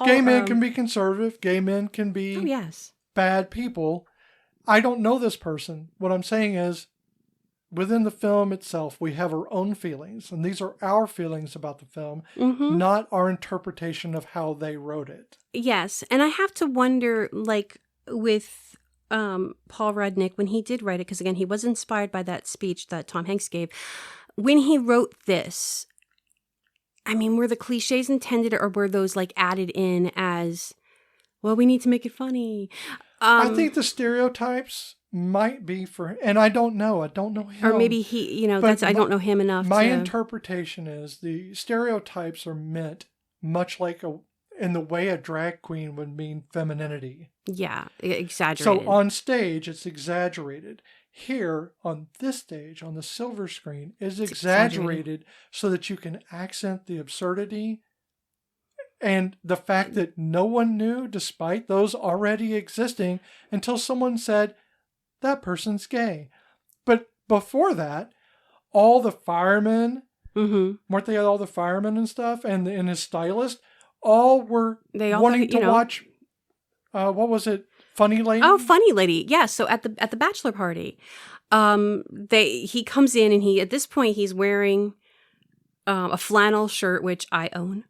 Speaker 2: Gay men can be conservative. Gay men can be
Speaker 1: Oh yes.
Speaker 2: bad people. I don't know this person. What I'm saying is, within the film itself, we have our own feelings, and these are our feelings about the film, not our interpretation of how they wrote it.
Speaker 1: Yes, and I have to wonder, like with Paul Rudnick when he did write it, because again, he was inspired by that speech that Tom Hanks gave when he wrote this. I mean, were the cliches intended, or were those like added in as, well, we need to make it funny?
Speaker 2: I think the stereotypes might be for, and I don't know him.
Speaker 1: Or maybe he, I don't know him enough.
Speaker 2: My interpretation is the stereotypes are meant much like in the way a drag queen would mean femininity.
Speaker 1: Yeah, exaggerated.
Speaker 2: So on stage, it's exaggerated. Here, on this stage, on the silver screen, it's exaggerated so that you can accent the absurdity and the fact that no one knew, despite those already existing, until someone said, that person's gay. But before that, all the firemen, weren't they all the firemen and stuff, and his stylist, all were wanting to watch, what was it, Funny Lady?
Speaker 1: Oh, Funny Lady. Yeah, so at the bachelor party, he comes in and at this point he's wearing a flannel shirt, which I own.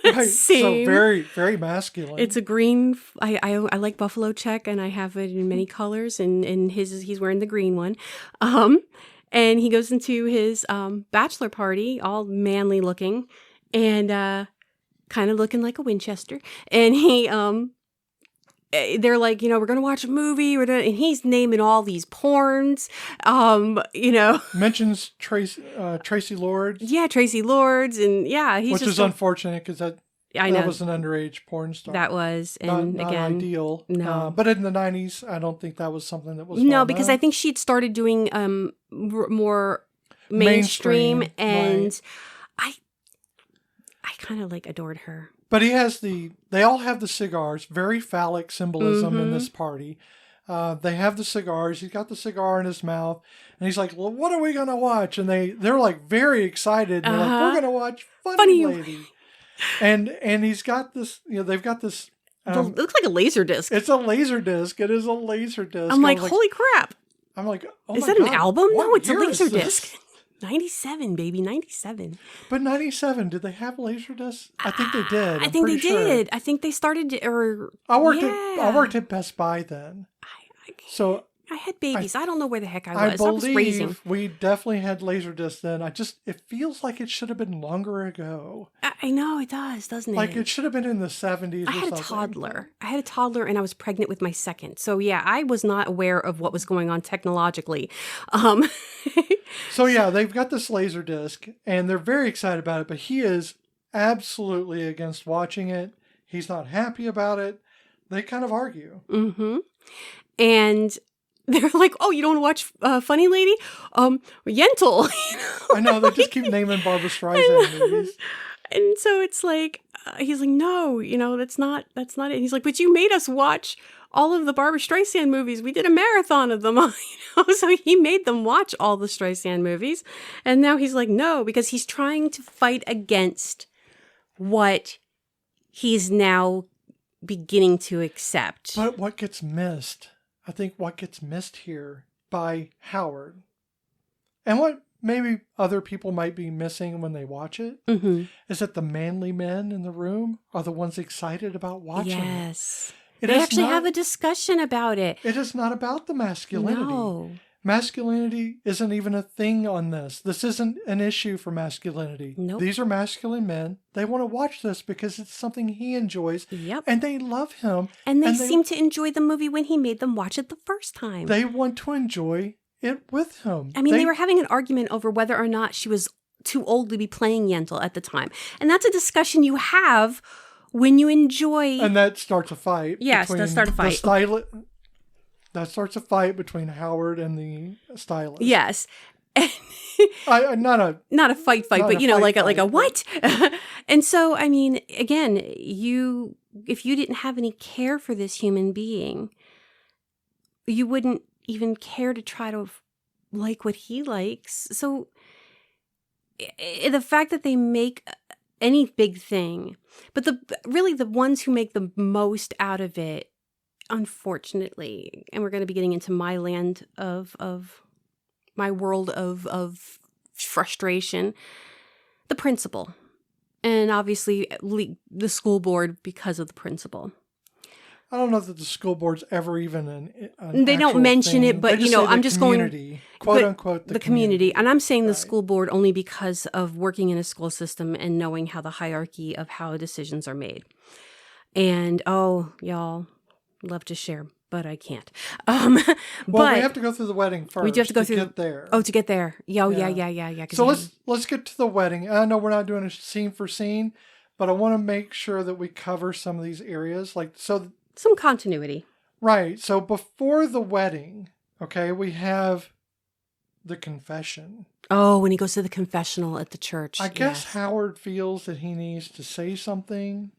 Speaker 2: Right. So very, very masculine.
Speaker 1: It's a green. I like buffalo check, and I have it in many colors. And he's wearing the green one. And he goes into his bachelor party, all manly looking, and kind of looking like a Winchester. And they're like, we're going to watch a movie. And he's naming all these porns,
Speaker 2: Mentions Tracy Lords.
Speaker 1: Yeah, Tracy Lords. And yeah,
Speaker 2: which is unfortunate because that was an underage porn star.
Speaker 1: That was. And
Speaker 2: not
Speaker 1: again,
Speaker 2: ideal.
Speaker 1: No.
Speaker 2: But in the 90s, I don't think that was something that was
Speaker 1: No, because I think she'd started doing more mainstream. And
Speaker 2: right.
Speaker 1: I kind of like adored her.
Speaker 2: But they all have the cigars, very phallic symbolism in this party. They have the cigars. He's got the cigar in his mouth. And he's like, well, what are we going to watch? And they're like very excited. And they're like, we're going to watch Funny Lady. And he's got this, they've got this.
Speaker 1: It looks like a laser disc.
Speaker 2: It's a laser disc. It is a laser disc.
Speaker 1: I'm like, holy crap.
Speaker 2: I'm like, oh
Speaker 1: is
Speaker 2: my
Speaker 1: that
Speaker 2: God,
Speaker 1: an album? No, it's a laser
Speaker 2: disc.
Speaker 1: 97, baby, 97.
Speaker 2: But 97, did they have laser discs? I think they did.
Speaker 1: I think they did. I think they started,
Speaker 2: I worked at Best Buy then. So
Speaker 1: I had babies. I don't know where the heck I was. I was raising.
Speaker 2: I believe we definitely had Laserdisc then. It feels like it should have been longer ago.
Speaker 1: I know it does, doesn't it?
Speaker 2: Like it should have been in the 70s.
Speaker 1: I had a toddler and I was pregnant with my second. So yeah, I was not aware of what was going on technologically.
Speaker 2: So yeah, they've got this Laserdisc and they're very excited about it, but he is absolutely against watching it. He's not happy about it. They kind of argue.
Speaker 1: Mm-hmm. And they're like, oh, you don't want to watch Funny Lady? Yentl.
Speaker 2: I know, they just keep naming Barbra Streisand movies.
Speaker 1: And so it's like, he's like, no, that's not it. He's like, but you made us watch all of the Barbra Streisand movies. We did a marathon of them, So he made them watch all the Streisand movies. And now he's like, no, because he's trying to fight against what he's now beginning to accept.
Speaker 2: But what gets missed I think what gets missed here by Howard, and what maybe other people might be missing when they watch it, is that the manly men in the room are the ones excited about watching it.
Speaker 1: Yes.
Speaker 2: It
Speaker 1: They
Speaker 2: is
Speaker 1: actually
Speaker 2: not-
Speaker 1: have a discussion about it.
Speaker 2: It is not about the masculinity.
Speaker 1: No.
Speaker 2: Masculinity isn't even a thing on this. This isn't an issue for masculinity.
Speaker 1: Nope.
Speaker 2: These are masculine men. They want to watch this because it's something he enjoys.
Speaker 1: Yep.
Speaker 2: And they love him.
Speaker 1: And they seem to enjoy the movie when he made them watch it the first time.
Speaker 2: They want to enjoy it with him.
Speaker 1: I mean, they were having an argument over whether or not she was too old to be playing Yentl at the time. And that's a discussion you have when you enjoy...
Speaker 2: And that starts a fight.
Speaker 1: Yes, that starts a fight.
Speaker 2: That starts a fight between Howard and the stylist.
Speaker 1: Yes.
Speaker 2: Not
Speaker 1: a fight, but you know, like a what? And so, I mean, again, if you didn't have any care for this human being, you wouldn't even care to try to like what he likes. So the fact that they make any big thing, but really the ones who make the most out of it, unfortunately, and we're going to be getting into my land of my world of frustration, the principal, and obviously the school board because of the principal.
Speaker 2: I don't know that the school board's ever even
Speaker 1: they don't mention
Speaker 2: thing.
Speaker 1: it, but
Speaker 2: you
Speaker 1: know, I'm just
Speaker 2: going quote unquote
Speaker 1: the community. And I'm saying the
Speaker 2: right.
Speaker 1: school board only because of working in a school system and knowing how the hierarchy of how decisions are made. And y'all love to share, but I can't.
Speaker 2: Well, we have to go through the wedding first.
Speaker 1: We do have to go through
Speaker 2: get there.
Speaker 1: Oh, to get there. Yeah.
Speaker 2: So let's get to the wedding. I know we're not doing a scene for scene, but I want to make sure that we cover some of these areas,
Speaker 1: some continuity.
Speaker 2: Right. So before the wedding, okay, we have the confession.
Speaker 1: Oh, when he goes to the confessional at the church.
Speaker 2: I guess Howard feels that he needs to say something,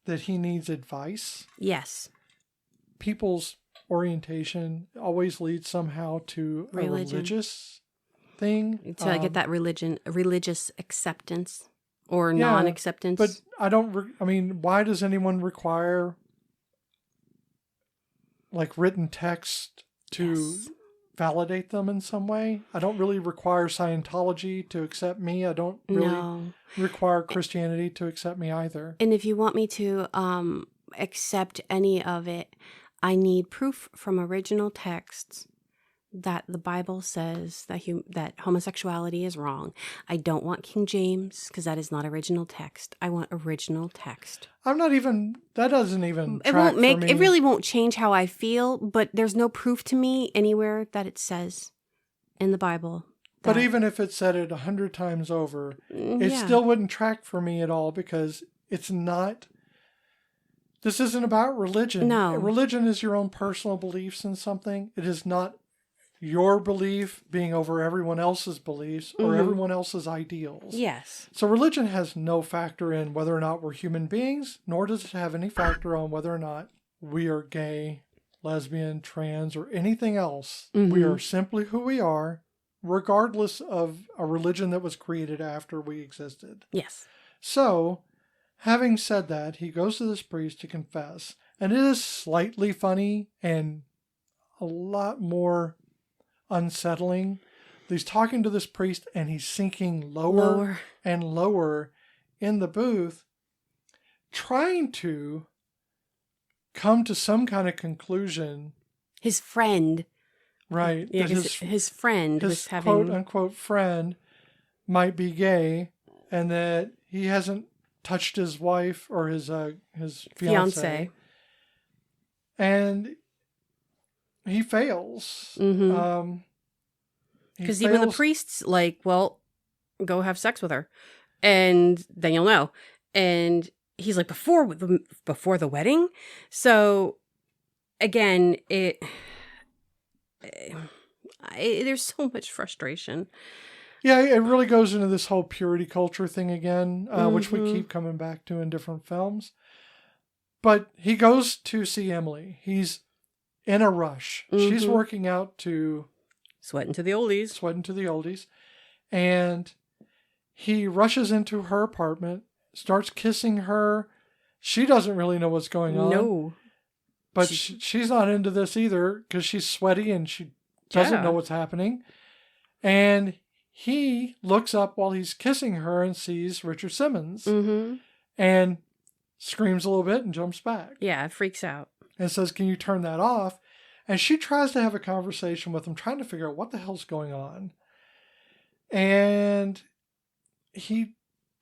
Speaker 2: that he needs advice.
Speaker 1: Yes.
Speaker 2: People's orientation always leads somehow to a religious thing.
Speaker 1: To get that religious acceptance or non-acceptance.
Speaker 2: But why does anyone require written text to validate them in some way? I don't really require Scientology to accept me. I don't really require Christianity to accept me either.
Speaker 1: And if you want me to accept any of it, I need proof from original texts that the Bible says that homosexuality is wrong. I don't want King James because that is not original text. I want original text.
Speaker 2: That doesn't even
Speaker 1: It won't make, it really won't change how I feel, but there's no proof to me anywhere that it says in the Bible.
Speaker 2: But even if it said it 100 times over, it still wouldn't track for me at all because it's not... This isn't about religion.
Speaker 1: No.
Speaker 2: Religion is your own personal beliefs in something. It is not your belief being over everyone else's beliefs or everyone else's ideals.
Speaker 1: Yes.
Speaker 2: So religion has no factor in whether or not we're human beings, nor does it have any factor on whether or not we are gay, lesbian, trans, or anything else. We are simply who we are, regardless of a religion that was created after we existed.
Speaker 1: Yes.
Speaker 2: So, having said that, he goes to this priest to confess, and it is slightly funny and a lot more unsettling. He's talking to this priest and he's sinking lower and lower in the booth, trying to come to some kind of conclusion.
Speaker 1: His friend.
Speaker 2: Right.
Speaker 1: Yeah, his friend was having...
Speaker 2: quote-unquote friend might be gay and that he hasn't touched his wife or his fiance. And he fails.
Speaker 1: Because even the priest's like, well, go have sex with her, and then you'll know. And he's like, before the wedding. So again, there's so much frustration.
Speaker 2: Yeah, it really goes into this whole purity culture thing again, which we keep coming back to in different films. But he goes to see Emily. He's in a rush. She's working out to...
Speaker 1: Sweating to the oldies. And he rushes into her apartment, starts kissing her. She doesn't really know what's going on. No.
Speaker 2: But she's not into this either because she's sweaty and she doesn't know what's happening. And he looks up while he's kissing her and sees Richard Simmons and screams a little bit and jumps back.
Speaker 1: Yeah, freaks out.
Speaker 2: And says, can you turn that off? And she tries to have a conversation with him, trying to figure out what the hell's going on. And he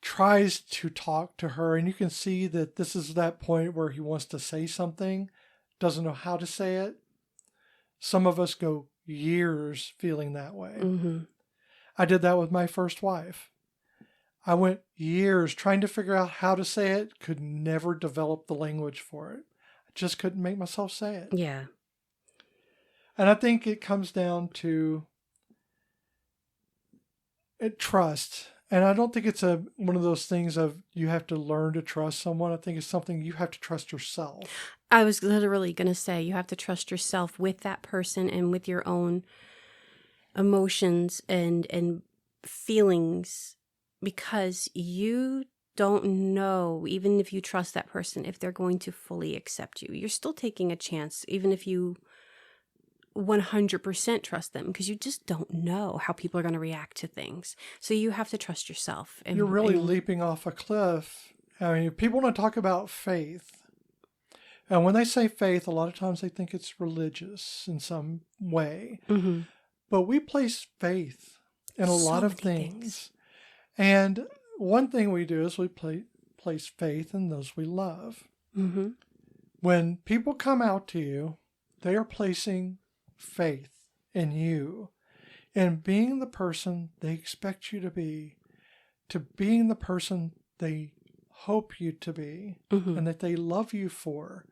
Speaker 2: tries to talk to her, and you can see that this is that point where he wants to say something, doesn't know how to say it. Some of us go years feeling that way. I did that with my first wife. I went years trying to figure out how to say it, could never develop the language for it. I just couldn't make myself say it.
Speaker 1: Yeah.
Speaker 2: And I think it comes down to trust. And I don't think it's one of those things of you have to learn to trust someone. I think it's something you have to trust yourself.
Speaker 1: I was literally going to say you have to trust yourself with that person and with your own emotions and feelings, because you don't know, even if you trust that person, if they're going to fully accept you. You're still taking a chance, even if you 100% trust them, because you just don't know how people are going to react to things. So you have to trust yourself.
Speaker 2: You're really leaping off a cliff. I mean, people want to talk about faith. And when they say faith, a lot of times they think it's religious in some way. But we place faith in a lot of things. And one thing we do is we place faith in those we love. When people come out to you, they are placing faith in you and being the person they expect you to being the person they hope you to be, and that they love you for.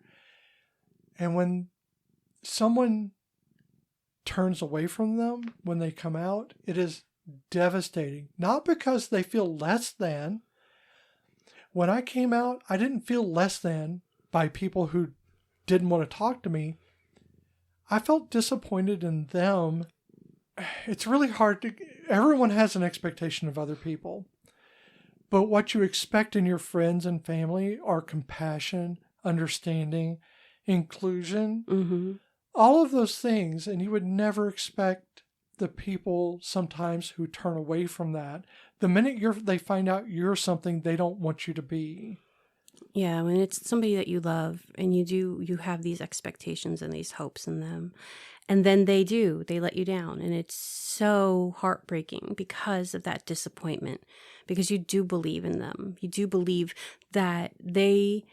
Speaker 2: And when someone turns away from them when they come out, it is devastating. Not because they feel less than. When I came out, I didn't feel less than by people who didn't want to talk to me. I felt disappointed in them. It's really hard everyone has an expectation of other people. But what you expect in your friends and family are compassion, understanding, inclusion, all of those things. And you would never expect the people sometimes who turn away from that. The minute they find out you're something they don't want you to be.
Speaker 1: Yeah, when it's somebody that you love and you have these expectations and these hopes in them, and then they let you down, and it's so heartbreaking because of that disappointment, because you do believe in them. You do believe that they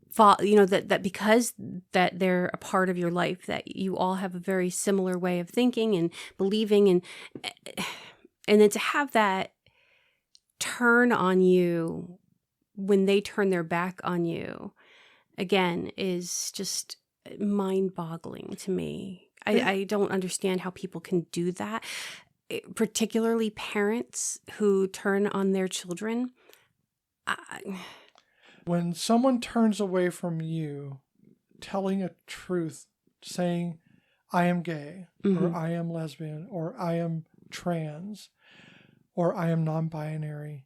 Speaker 1: fall, that because that they're a part of your life, that you all have a very similar way of thinking and believing, and then to have that turn on you when they turn their back on you, again, is just mind-boggling to me. I don't understand how people can do that, particularly parents who turn on their children.
Speaker 2: When someone turns away from you, telling a truth, saying, I am gay, or I am lesbian, or I am trans, or I am non-binary,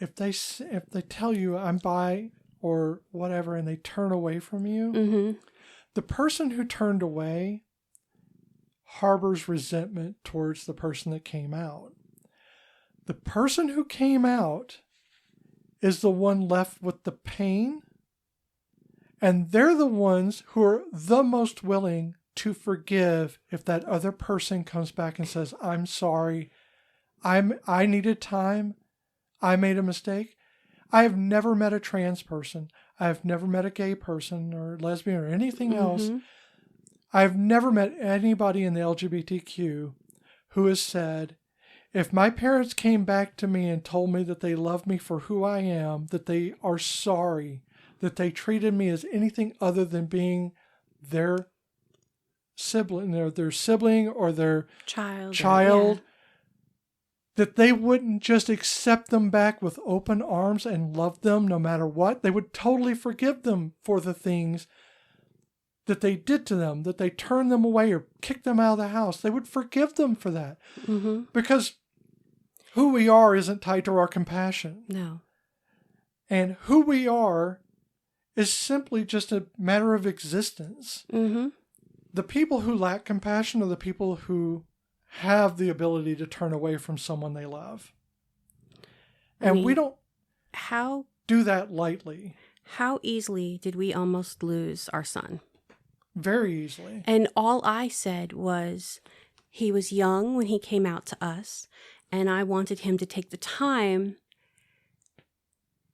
Speaker 2: if they tell you I'm bi or whatever and they turn away from you, the person who turned away harbors resentment towards the person that came out. The person who came out is the one left with the pain, and they're the ones who are the most willing to forgive if that other person comes back and says, I'm sorry, I needed time, I made a mistake. I have never met a trans person. I have never met a gay person or lesbian or anything else. I've never met anybody in the LGBTQ who has said, if my parents came back to me and told me that they love me for who I am, that they are sorry, that they treated me as anything other than being their sibling, their sibling or their child, that they wouldn't just accept them back with open arms and love them no matter what. They would totally forgive them for the things that they did to them, that they turned them away or kicked them out of the house. They would forgive them for that. Because who we are isn't tied to our compassion.
Speaker 1: No.
Speaker 2: And who we are is simply just a matter of existence.
Speaker 1: Mm-hmm.
Speaker 2: The people who lack compassion are the people who have the ability to turn away from someone they love. And we don't do that lightly.
Speaker 1: How easily did we almost lose our son?
Speaker 2: Very easily.
Speaker 1: And all I said was, he was young when he came out to us, and I wanted him to take the time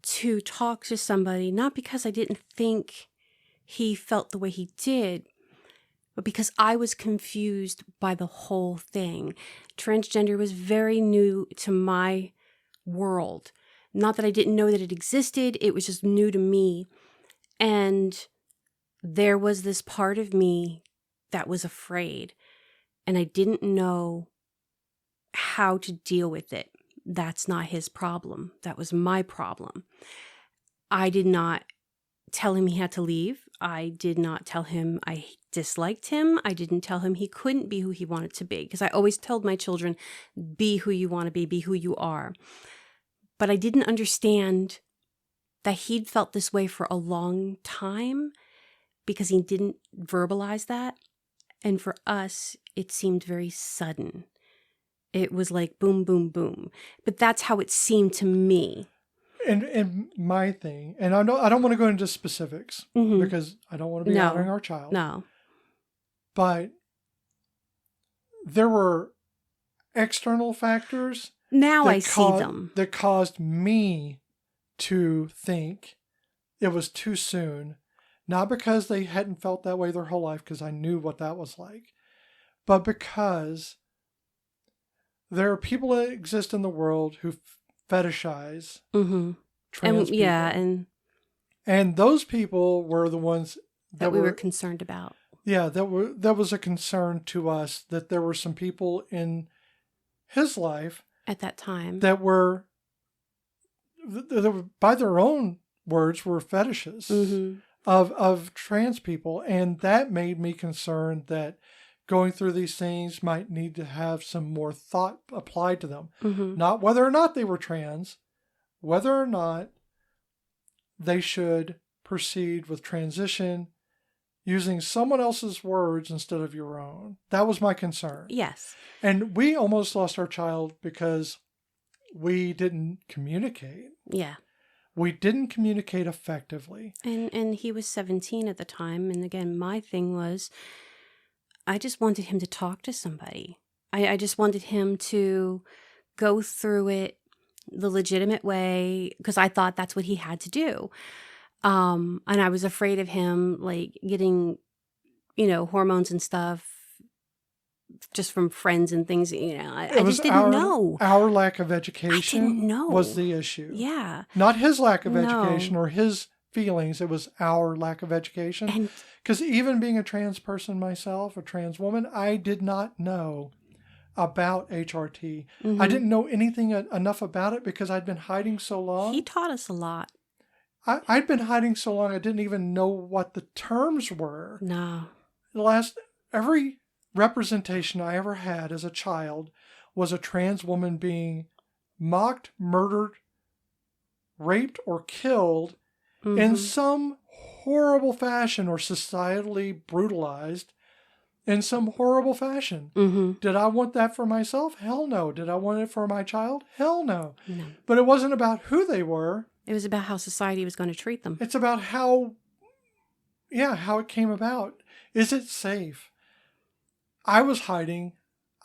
Speaker 1: to talk to somebody, not because I didn't think he felt the way he did, but because I was confused by the whole thing. Transgender was very new to my world. Not that I didn't know that it existed, it was just new to me. And there was this part of me that was afraid, and I didn't know how to deal with it. That's not his problem. That was my problem. I did not tell him he had to leave. I did not tell him I disliked him. I didn't tell him he couldn't be who he wanted to be, because I always told my children, be who you want to be who you are. But I didn't understand that he'd felt this way for a long time because he didn't verbalize that. And for us, it seemed very sudden. It was like boom, boom, boom. But that's how it seemed to me.
Speaker 2: And my thing, and I don't want to go into specifics because I don't want to be honoring our child.
Speaker 1: No.
Speaker 2: But there were external factors.
Speaker 1: Now I see them.
Speaker 2: That caused me to think it was too soon. Not because they hadn't felt that way their whole life, because I knew what that was like, but because there are people that exist in the world who fetishize trans people. And those people were the ones
Speaker 1: that we were concerned about.
Speaker 2: Yeah, that was a concern to us, that there were some people in his life
Speaker 1: at that time
Speaker 2: that were by their own words, were fetishes of trans people. And that made me concerned that going through these things might need to have some more thought applied to them. Not whether or not they were trans, whether or not they should proceed with transition using someone else's words instead of your own. That was my concern.
Speaker 1: Yes.
Speaker 2: And we almost lost our child because we didn't communicate.
Speaker 1: Yeah.
Speaker 2: We didn't communicate effectively.
Speaker 1: And he was 17 at the time. And again, my thing was, I just wanted him to talk to somebody. I just wanted him to go through it the legitimate way, because I thought that's what he had to do. And I was afraid of him, like, getting, hormones and stuff just from friends and things. I just didn't know.
Speaker 2: Our lack of education
Speaker 1: I didn't know.
Speaker 2: Was the issue.
Speaker 1: Yeah.
Speaker 2: Not his lack of education or his feelings. It was our lack of education. Because even being a trans person myself, a trans woman, I did not know about HRT. I didn't know anything enough about it because I'd been hiding so long.
Speaker 1: He taught us a lot.
Speaker 2: I'd been hiding so long I didn't even know what the terms were.
Speaker 1: No.
Speaker 2: Every representation I ever had as a child was a trans woman being mocked, murdered, raped, or killed in some horrible fashion, or societally brutalized in some horrible fashion. Did I want that for myself? Hell no. Did I want it for my child? Hell no. But it wasn't about who they were.
Speaker 1: It was about how society was going to treat them.
Speaker 2: It's about how it came about. Is it safe? I was hiding.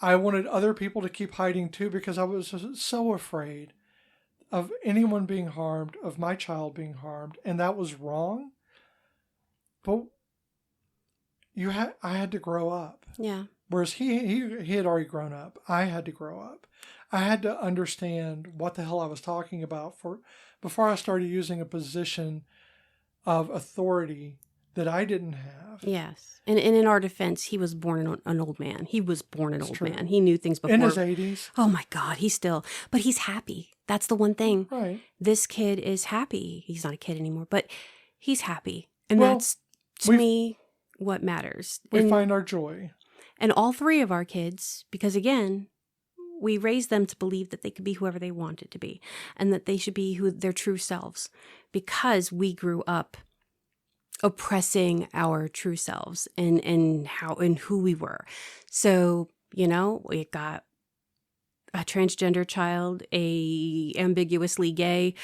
Speaker 2: I wanted other people to keep hiding too, because I was so afraid of anyone being harmed, of my child being harmed, and that was wrong. But I had to grow up.
Speaker 1: Yeah.
Speaker 2: Whereas he had already grown up. I had to grow up. I had to understand what the hell I was talking about before I started using a position of authority that I didn't have.
Speaker 1: Yes. And in our defense, he was born an old man. He was born an old man. He knew things before.
Speaker 2: In his 80s.
Speaker 1: Oh my God, but he's happy. That's the one thing.
Speaker 2: Right.
Speaker 1: This kid is happy. He's not a kid anymore, but he's happy. And that's, to me, what matters.
Speaker 2: We find our joy.
Speaker 1: And all three of our kids, because again, we raised them to believe that they could be whoever they wanted to be, and that they should be their true selves, because we grew up oppressing our true selves and how and who we were. So, we got a transgender child, a ambiguously gay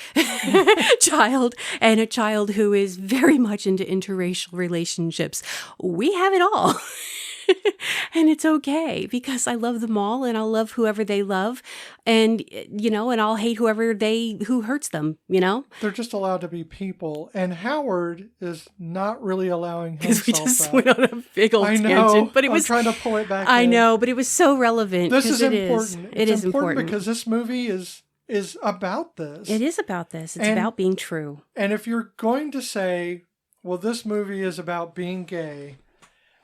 Speaker 1: child, and a child who is very much into interracial relationships. We have it all. And it's okay because I love them all and I'll love whoever they love and, and I'll hate who hurts them,
Speaker 2: They're just allowed to be people. And Howard is not really allowing himself
Speaker 1: we just
Speaker 2: that.
Speaker 1: went on a big old tangent. But
Speaker 2: I'm trying to pull it back
Speaker 1: I
Speaker 2: in.
Speaker 1: know, but it was so relevant.
Speaker 2: This is
Speaker 1: it
Speaker 2: important.
Speaker 1: It is
Speaker 2: important because this movie is about this.
Speaker 1: It is about this. It's about being true.
Speaker 2: And if you're going to say, well, this movie is about being gay,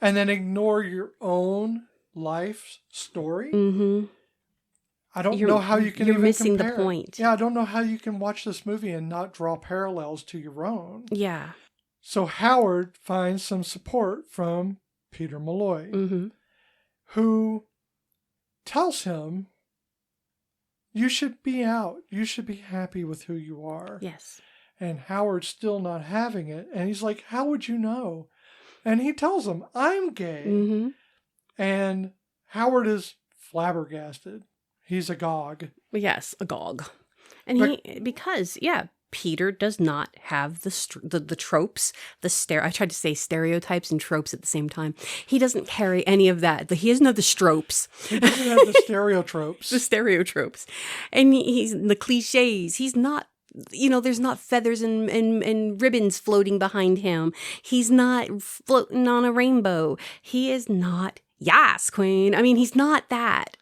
Speaker 2: and then ignore your own life story, I don't know how you can even
Speaker 1: missing
Speaker 2: compare.
Speaker 1: the point.
Speaker 2: Yeah, I don't know how you can watch this movie and not draw parallels to your own.
Speaker 1: Yeah.
Speaker 2: So Howard finds some support from Peter Malloy, who tells him, you should be out. You should be happy with who you are.
Speaker 1: Yes.
Speaker 2: And Howard's still not having it. And he's like, how would you know? And he tells him, I'm gay. And Howard is flabbergasted. He's agog.
Speaker 1: Yes, agog. And because Peter does not have the tropes, I tried to say stereotypes and tropes at the same time. He doesn't carry any of that. He doesn't have the stropes.
Speaker 2: He doesn't have the stereotropes.
Speaker 1: The stereotropes. And he's the clichés. He's not, there's not feathers and ribbons floating behind him. He's not floating on a rainbow. He is not, yes, queen. I mean, he's not that.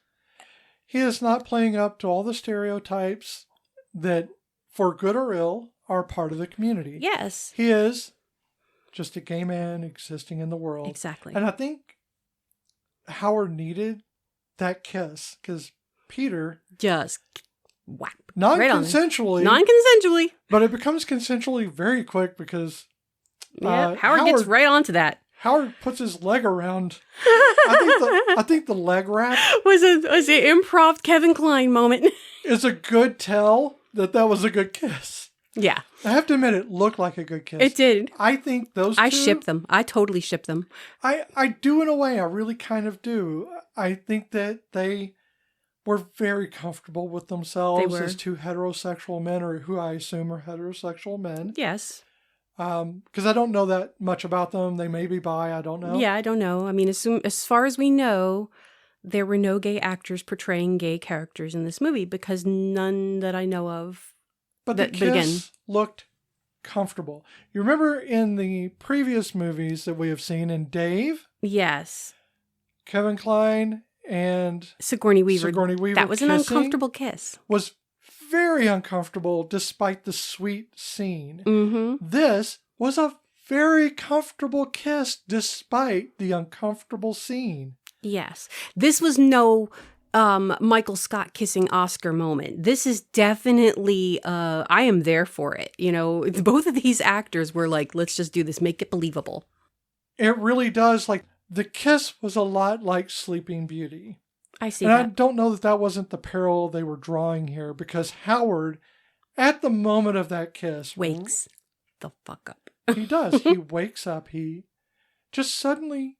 Speaker 2: He is not playing up to all the stereotypes that, for good or ill, are part of the community.
Speaker 1: Yes.
Speaker 2: He is just a gay man existing in the world.
Speaker 1: Exactly.
Speaker 2: And I think Howard needed that kiss because Peter
Speaker 1: just whack.
Speaker 2: Non-consensually.
Speaker 1: Non-consensually.
Speaker 2: But it becomes consensually very quick because
Speaker 1: Howard gets right onto that.
Speaker 2: Howard puts his leg around. I think the leg wrap
Speaker 1: was an improv Kevin Kline moment.
Speaker 2: Is a good tell that was a good kiss.
Speaker 1: Yeah.
Speaker 2: I have to admit, it looked like a good kiss.
Speaker 1: It did.
Speaker 2: I think those two...
Speaker 1: I ship them. I totally ship them.
Speaker 2: I do in a way. I really kind of do. I think that they were very comfortable with themselves as two heterosexual men, or who I assume are heterosexual men.
Speaker 1: Yes.
Speaker 2: Because I don't know that much about them. They may be bi. I don't know.
Speaker 1: Yeah, I don't know. I mean, as far as we know, there were no gay actors portraying gay characters in this movie because none that I know of.
Speaker 2: But the kiss looked comfortable. You remember in the previous movies that we have seen in Dave?
Speaker 1: Yes.
Speaker 2: Kevin Kline and
Speaker 1: Sigourney Weaver. That was an uncomfortable kiss.
Speaker 2: Was very uncomfortable despite the sweet scene.
Speaker 1: Mm-hmm.
Speaker 2: This was a very comfortable kiss despite the uncomfortable scene.
Speaker 1: Yes. This was no Michael Scott kissing Oscar moment. This is definitely, I am there for it. Both of these actors were like, let's just do this, make it believable.
Speaker 2: It really does. Like, the kiss was a lot like Sleeping Beauty.
Speaker 1: I see
Speaker 2: and
Speaker 1: that.
Speaker 2: I don't know that wasn't the parallel they were drawing here, because Howard, at the moment of that kiss...
Speaker 1: wakes the fuck up.
Speaker 2: He does. He wakes up. He just suddenly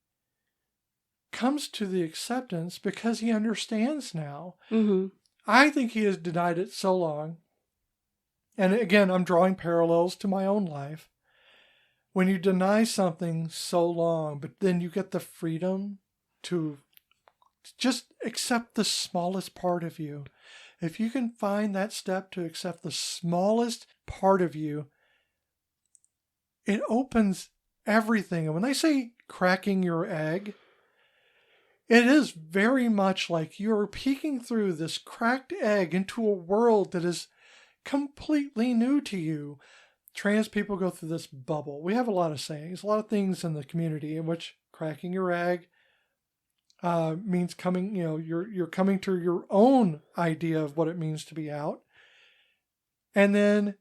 Speaker 2: comes to the acceptance because he understands now.
Speaker 1: Mm-hmm.
Speaker 2: I think he has denied it so long. And again, I'm drawing parallels to my own life. When you deny something so long, but then you get the freedom to just accept the smallest part of you. If you can find that step to accept the smallest part of you, it opens everything. And when they say cracking your egg, it is very much like you're peeking through this cracked egg into a world that is completely new to you. Trans people go through this bubble. We have a lot of sayings, a lot of things in the community in which cracking your egg means coming, you're coming to your own idea of what it means to be out. And then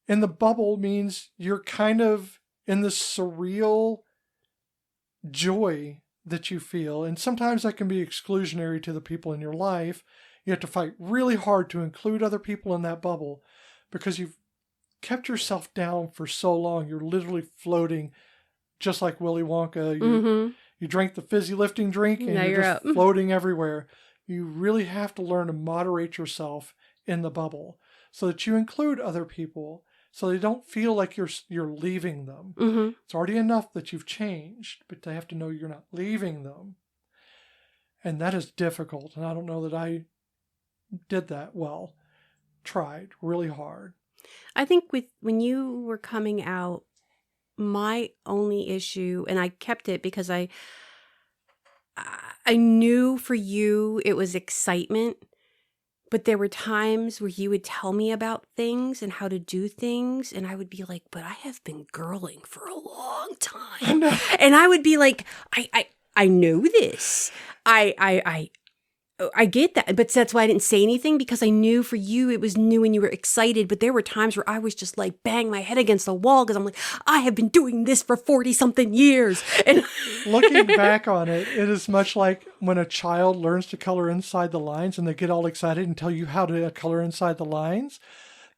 Speaker 2: in the bubble means you're kind of in this surreal joy that you feel. And sometimes that can be exclusionary to the people in your life. You have to fight really hard to include other people in that bubble because you've kept yourself down for so long. You're literally floating just like Willy Wonka. You drink the fizzy lifting drink and you're just floating everywhere. You really have to learn to moderate yourself in the bubble so that you include other people so they don't feel like you're leaving them. It's already enough that you've changed, but they have to know you're not leaving them. And that is difficult. And I don't know that I did that well. Tried really hard.
Speaker 1: I think when you were coming out, my only issue, and I kept it because I knew for you it was excitement, but there were times where you would tell me about things and how to do things, and I would be like, but I have been girling for a long time. And I would be like, I know this. I get that, but that's why I didn't say anything, because I knew for you it was new and you were excited. But there were times where I was just like bang my head against the wall because I'm like, I have been doing this for 40 something years. And
Speaker 2: looking back on it, it is much like when a child learns to color inside the lines and they get all excited and tell you how to color inside the lines.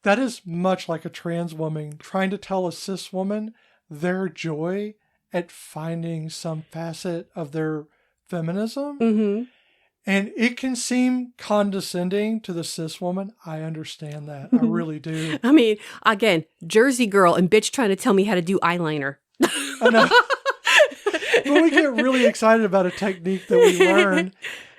Speaker 2: That is much like a trans woman trying to tell a cis woman their joy at finding some facet of their feminism. And it can seem condescending to the cis woman. I understand that. I really do.
Speaker 1: I mean, again, Jersey girl and bitch trying to tell me how to do eyeliner.
Speaker 2: I know. But we get really excited about a technique that we learn.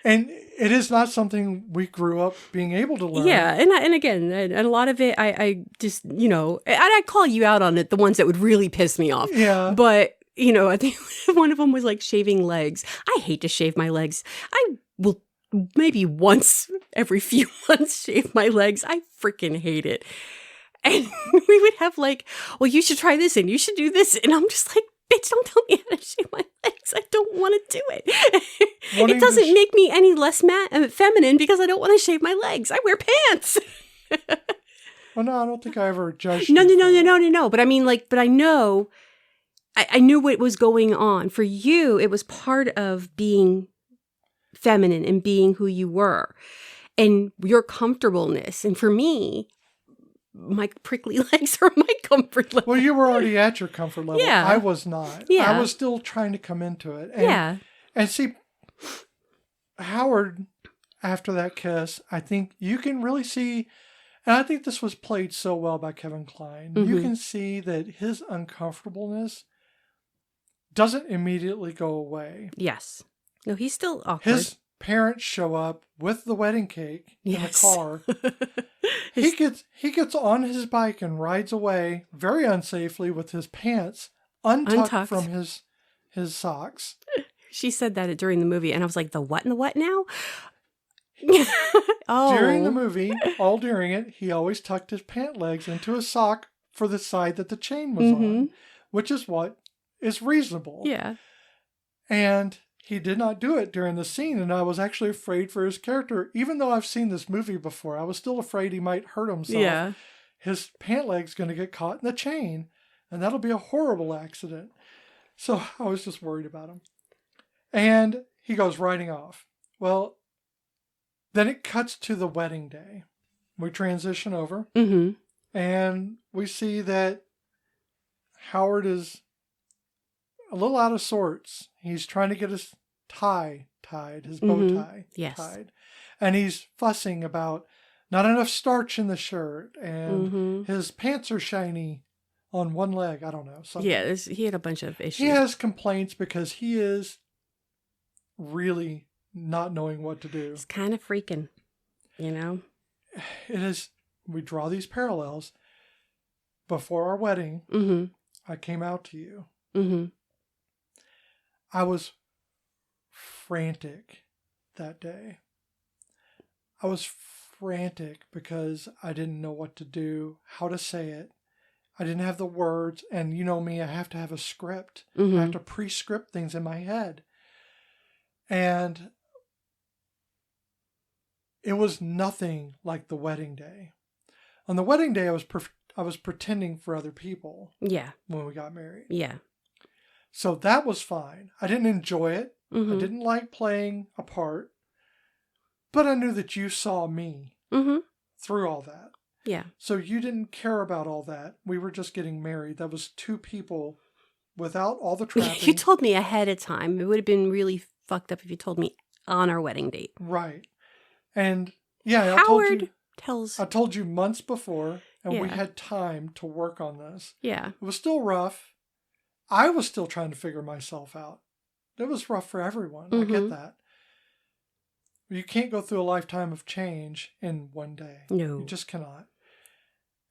Speaker 2: And it is not something we grew up being able to learn.
Speaker 1: Yeah. And again, a lot of it, I just, I'd call you out on it, the ones that would really piss me off.
Speaker 2: Yeah.
Speaker 1: But, I think one of them was like shaving legs. I hate to shave my legs. I will maybe once every few months shave my legs. I freaking hate it. And we would have like, well, you should try this and you should do this. And I'm just like, bitch, don't tell me how to shave my legs. I don't want to do it. It doesn't make me any less feminine because I don't want to shave my legs. I wear pants.
Speaker 2: Well, no, I don't think I ever judged.
Speaker 1: No. But I mean, but I know, I knew what was going on. For you, it was part of being feminine and being who you were and your comfortableness. And for me, my prickly legs are my comfort level.
Speaker 2: Well, you were already at your comfort level.
Speaker 1: Yeah.
Speaker 2: I was not.
Speaker 1: Yeah.
Speaker 2: I was still trying to come into it. And, And see, Howard, after that kiss, I think you can really see, and I think this was played so well by Kevin Kline, you can see that his uncomfortableness doesn't immediately go away.
Speaker 1: Yes. No, he's still awkward.
Speaker 2: His parents show up with the wedding cake in the car. He gets on his bike and rides away very unsafely with his pants untucked. From his socks.
Speaker 1: She said that during the movie, and I was like, the what and the what now?
Speaker 2: During the movie, all during it, he always tucked his pant legs into a sock for the side that the chain was on, which is what is reasonable.
Speaker 1: Yeah.
Speaker 2: And he did not do it during the scene, and I was actually afraid for his character. Even though I've seen this movie before, I was still afraid he might hurt himself.
Speaker 1: Yeah.
Speaker 2: His pant leg's going to get caught in the chain, and that'll be a horrible accident. So I was just worried about him. And he goes riding off. Well, then it cuts to the wedding day. We transition over, and we see that Howard is a little out of sorts. He's trying to get his tie tied, his bow tie tied. And he's fussing about not enough starch in the shirt, and his pants are shiny on one leg. I don't know. Something.
Speaker 1: Yeah, he had a bunch of issues.
Speaker 2: He has complaints because he is really not knowing what to do.
Speaker 1: He's kind of freaking,
Speaker 2: It is, we draw these parallels. Before our wedding, I came out to you. I was frantic that day. I was frantic because I didn't know what to do, how to say it. I didn't have the words, and you know me, I have to have a script. I have to pre-script things in my head. And it was nothing like the wedding day. On the wedding day, I was pretending for other people.
Speaker 1: Yeah.
Speaker 2: When we got married.
Speaker 1: Yeah.
Speaker 2: So that was fine. I didn't enjoy it. I didn't like playing a part. But I knew that you saw me through all that.
Speaker 1: Yeah.
Speaker 2: So you didn't care about all that. We were just getting married. That was two people without all the trappings.
Speaker 1: You told me ahead of time. It would have been really fucked up if you told me on our wedding date.
Speaker 2: Right. And yeah,
Speaker 1: Howard
Speaker 2: I told you months before, and we
Speaker 1: Yeah.
Speaker 2: had time to work on this.
Speaker 1: Yeah.
Speaker 2: It was still rough. I was still trying to figure myself out. It was rough for everyone. I get that. You can't go through a lifetime of change in one day.
Speaker 1: No.
Speaker 2: You just cannot.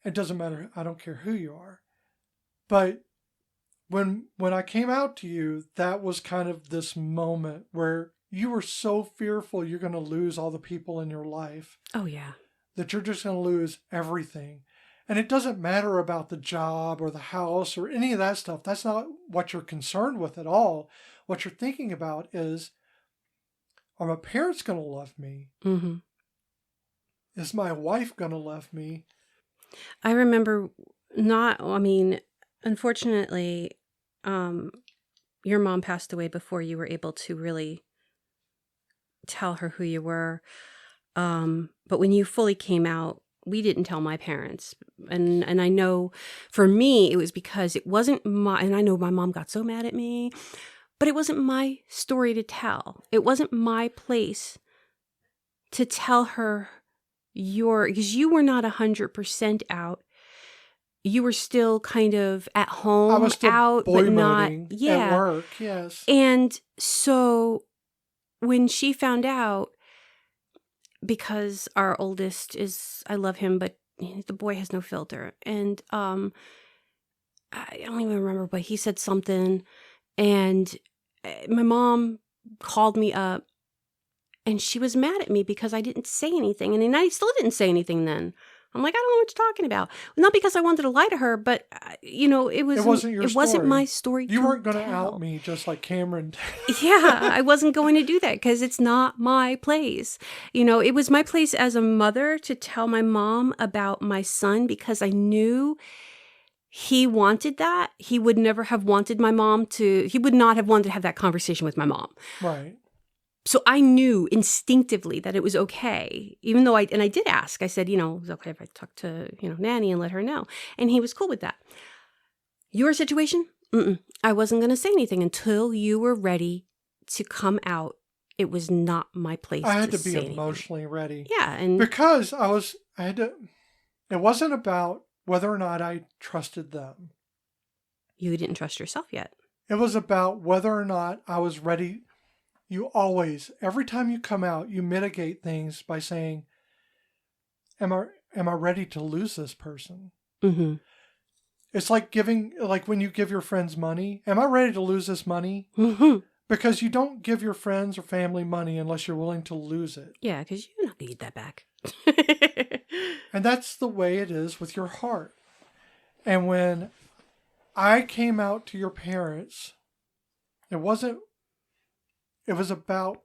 Speaker 2: It doesn't matter. I don't care who you are. But when I came out to you, that was kind of this moment where you were so fearful you're going to lose all the people in your life.
Speaker 1: Oh, yeah.
Speaker 2: That you're just going to lose everything. And it doesn't matter about the job or the house or any of that stuff. That's not what you're concerned with at all. What you're thinking about is, are my parents going to love me?
Speaker 1: Mm-hmm.
Speaker 2: Is my wife going to love me?
Speaker 1: I remember unfortunately, your mom passed away before you were able to really tell her who you were. But when you fully came out, we didn't tell my parents. And I know for me, it was because it wasn't and I know my mom got so mad at me, but it wasn't my story to tell. It wasn't my place to tell her because you were not 100% out. You were still kind of at home,
Speaker 2: I was still
Speaker 1: out,
Speaker 2: boy
Speaker 1: but not
Speaker 2: at work, yes.
Speaker 1: And so when she found out, because our oldest I love him, but the boy has no filter. And I don't even remember, but he said something, and my mom called me up, and she was mad at me because I didn't say anything. And then I still didn't say anything then. I'm like, I don't know what you're talking about. Not because I wanted to lie to her, but, it wasn't your story. It wasn't my story.
Speaker 2: You weren't going to out me just like Cameron.
Speaker 1: Yeah, I wasn't going to do that because it's not my place. It was my place as a mother to tell my mom about my son because I knew he wanted that. He would never have wanted he would not have wanted to have that conversation with my mom.
Speaker 2: Right.
Speaker 1: So I knew instinctively that it was okay, even though I did ask. I said, it was okay if I talked to, Nanny and let her know. And he was cool with that. Your situation? I wasn't going to say anything until you were ready to come out. It was not my place to say anything. I had to be
Speaker 2: emotionally ready.
Speaker 1: Yeah. And
Speaker 2: because it wasn't about whether or not I trusted them.
Speaker 1: You didn't trust yourself yet.
Speaker 2: It was about whether or not I was ready. You always, every time you come out, you mitigate things by saying, am I ready to lose this person?
Speaker 1: Mm-hmm.
Speaker 2: It's like when you give your friends money. Am I ready to lose this money?
Speaker 1: Mm-hmm.
Speaker 2: Because you don't give your friends or family money unless you're willing to lose it.
Speaker 1: Yeah, because you're not going to get that back.
Speaker 2: And that's the way it is with your heart. And when I came out to your parents, it was about,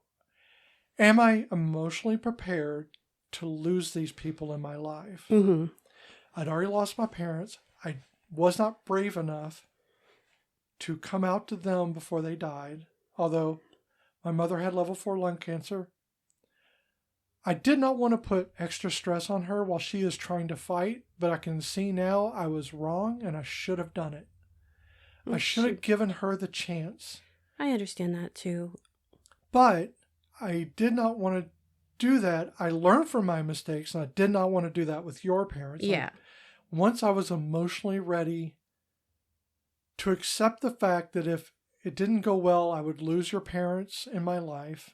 Speaker 2: am I emotionally prepared to lose these people in my life?
Speaker 1: Mm-hmm.
Speaker 2: I'd already lost my parents. I was not brave enough to come out to them before they died, although my mother had level 4 lung cancer. I did not want to put extra stress on her while she is trying to fight, but I can see now I was wrong and I should have done it. I should have given her the chance.
Speaker 1: I understand that too.
Speaker 2: But I did not want to do that. I learned from my mistakes, and I did not want to do that with your parents.
Speaker 1: Yeah.
Speaker 2: Once I was emotionally ready to accept the fact that if it didn't go well, I would lose your parents in my life,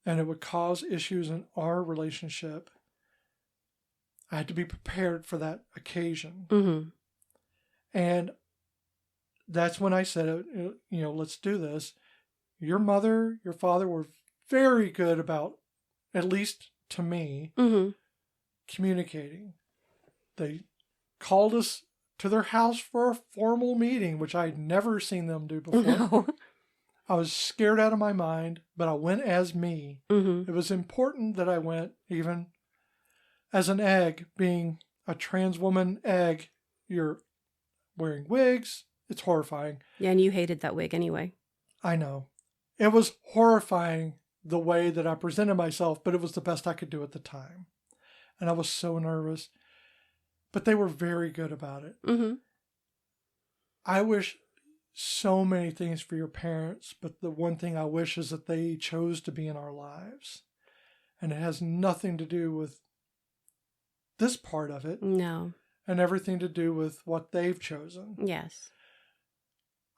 Speaker 2: and it would cause issues in our relationship, I had to be prepared for that occasion.
Speaker 1: Mm-hmm.
Speaker 2: And that's when I said, let's do this. Your mother, your father were very good about, at least to me, communicating. They called us to their house for a formal meeting, which I'd never seen them do before.
Speaker 1: No.
Speaker 2: I was scared out of my mind, but I went as me.
Speaker 1: Mm-hmm.
Speaker 2: It was important that I went, even as an egg, being a trans woman egg. You're wearing wigs. It's horrifying.
Speaker 1: Yeah, and you hated that wig anyway.
Speaker 2: I know. It was horrifying the way that I presented myself, but it was the best I could do at the time. and I was so nervous. But they were very good about it.
Speaker 1: Mm-hmm.
Speaker 2: I wish so many things for your parents, but the one thing I wish is that they chose to be in our lives. And it has nothing to do with this part of it.
Speaker 1: No.
Speaker 2: And everything to do with what they've chosen.
Speaker 1: Yes.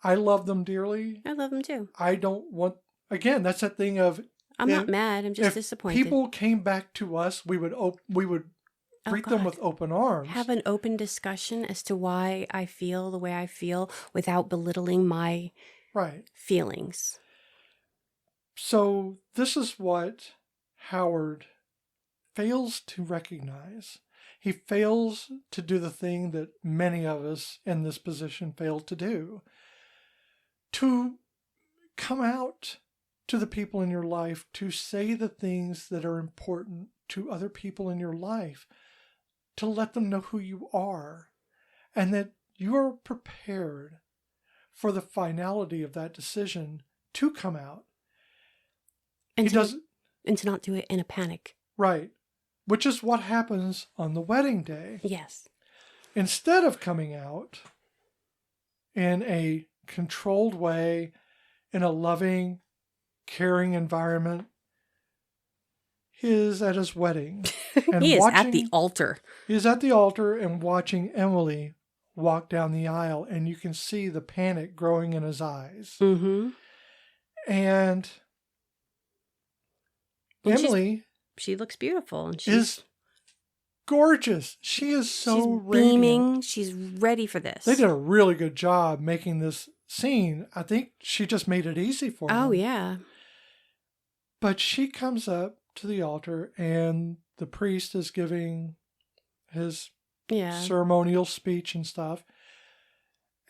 Speaker 2: I love them dearly.
Speaker 1: I love them too.
Speaker 2: I don't want, again, that's that thing of...
Speaker 1: I'm not mad. I'm just
Speaker 2: if
Speaker 1: disappointed.
Speaker 2: People came back to us, we would greet them with open arms.
Speaker 1: Have an open discussion as to why I feel the way I feel without belittling my feelings.
Speaker 2: So this is what Howard fails to recognize. He fails to do the thing that many of us in this position fail to do. To come out to the people in your life, to say the things that are important to other people in your life, to let them know who you are, and that you are prepared for the finality of that decision to come out.
Speaker 1: And to not do it in a panic.
Speaker 2: Right. Which is what happens on the wedding day.
Speaker 1: Yes.
Speaker 2: Instead of coming out in a controlled way, in a loving, caring environment, he is at his wedding. And
Speaker 1: He is at the altar.
Speaker 2: He is at the altar and watching Emily walk down the aisle, and you can see the panic growing in his eyes.
Speaker 1: Mm-hmm.
Speaker 2: And Emily...
Speaker 1: She looks beautiful. And
Speaker 2: is gorgeous. She is so
Speaker 1: she's beaming. She's ready for this.
Speaker 2: They did a really good job making this scene. I think she just made it easy for them.
Speaker 1: Oh, yeah.
Speaker 2: But she comes up to the altar and the priest is giving his ceremonial speech and stuff.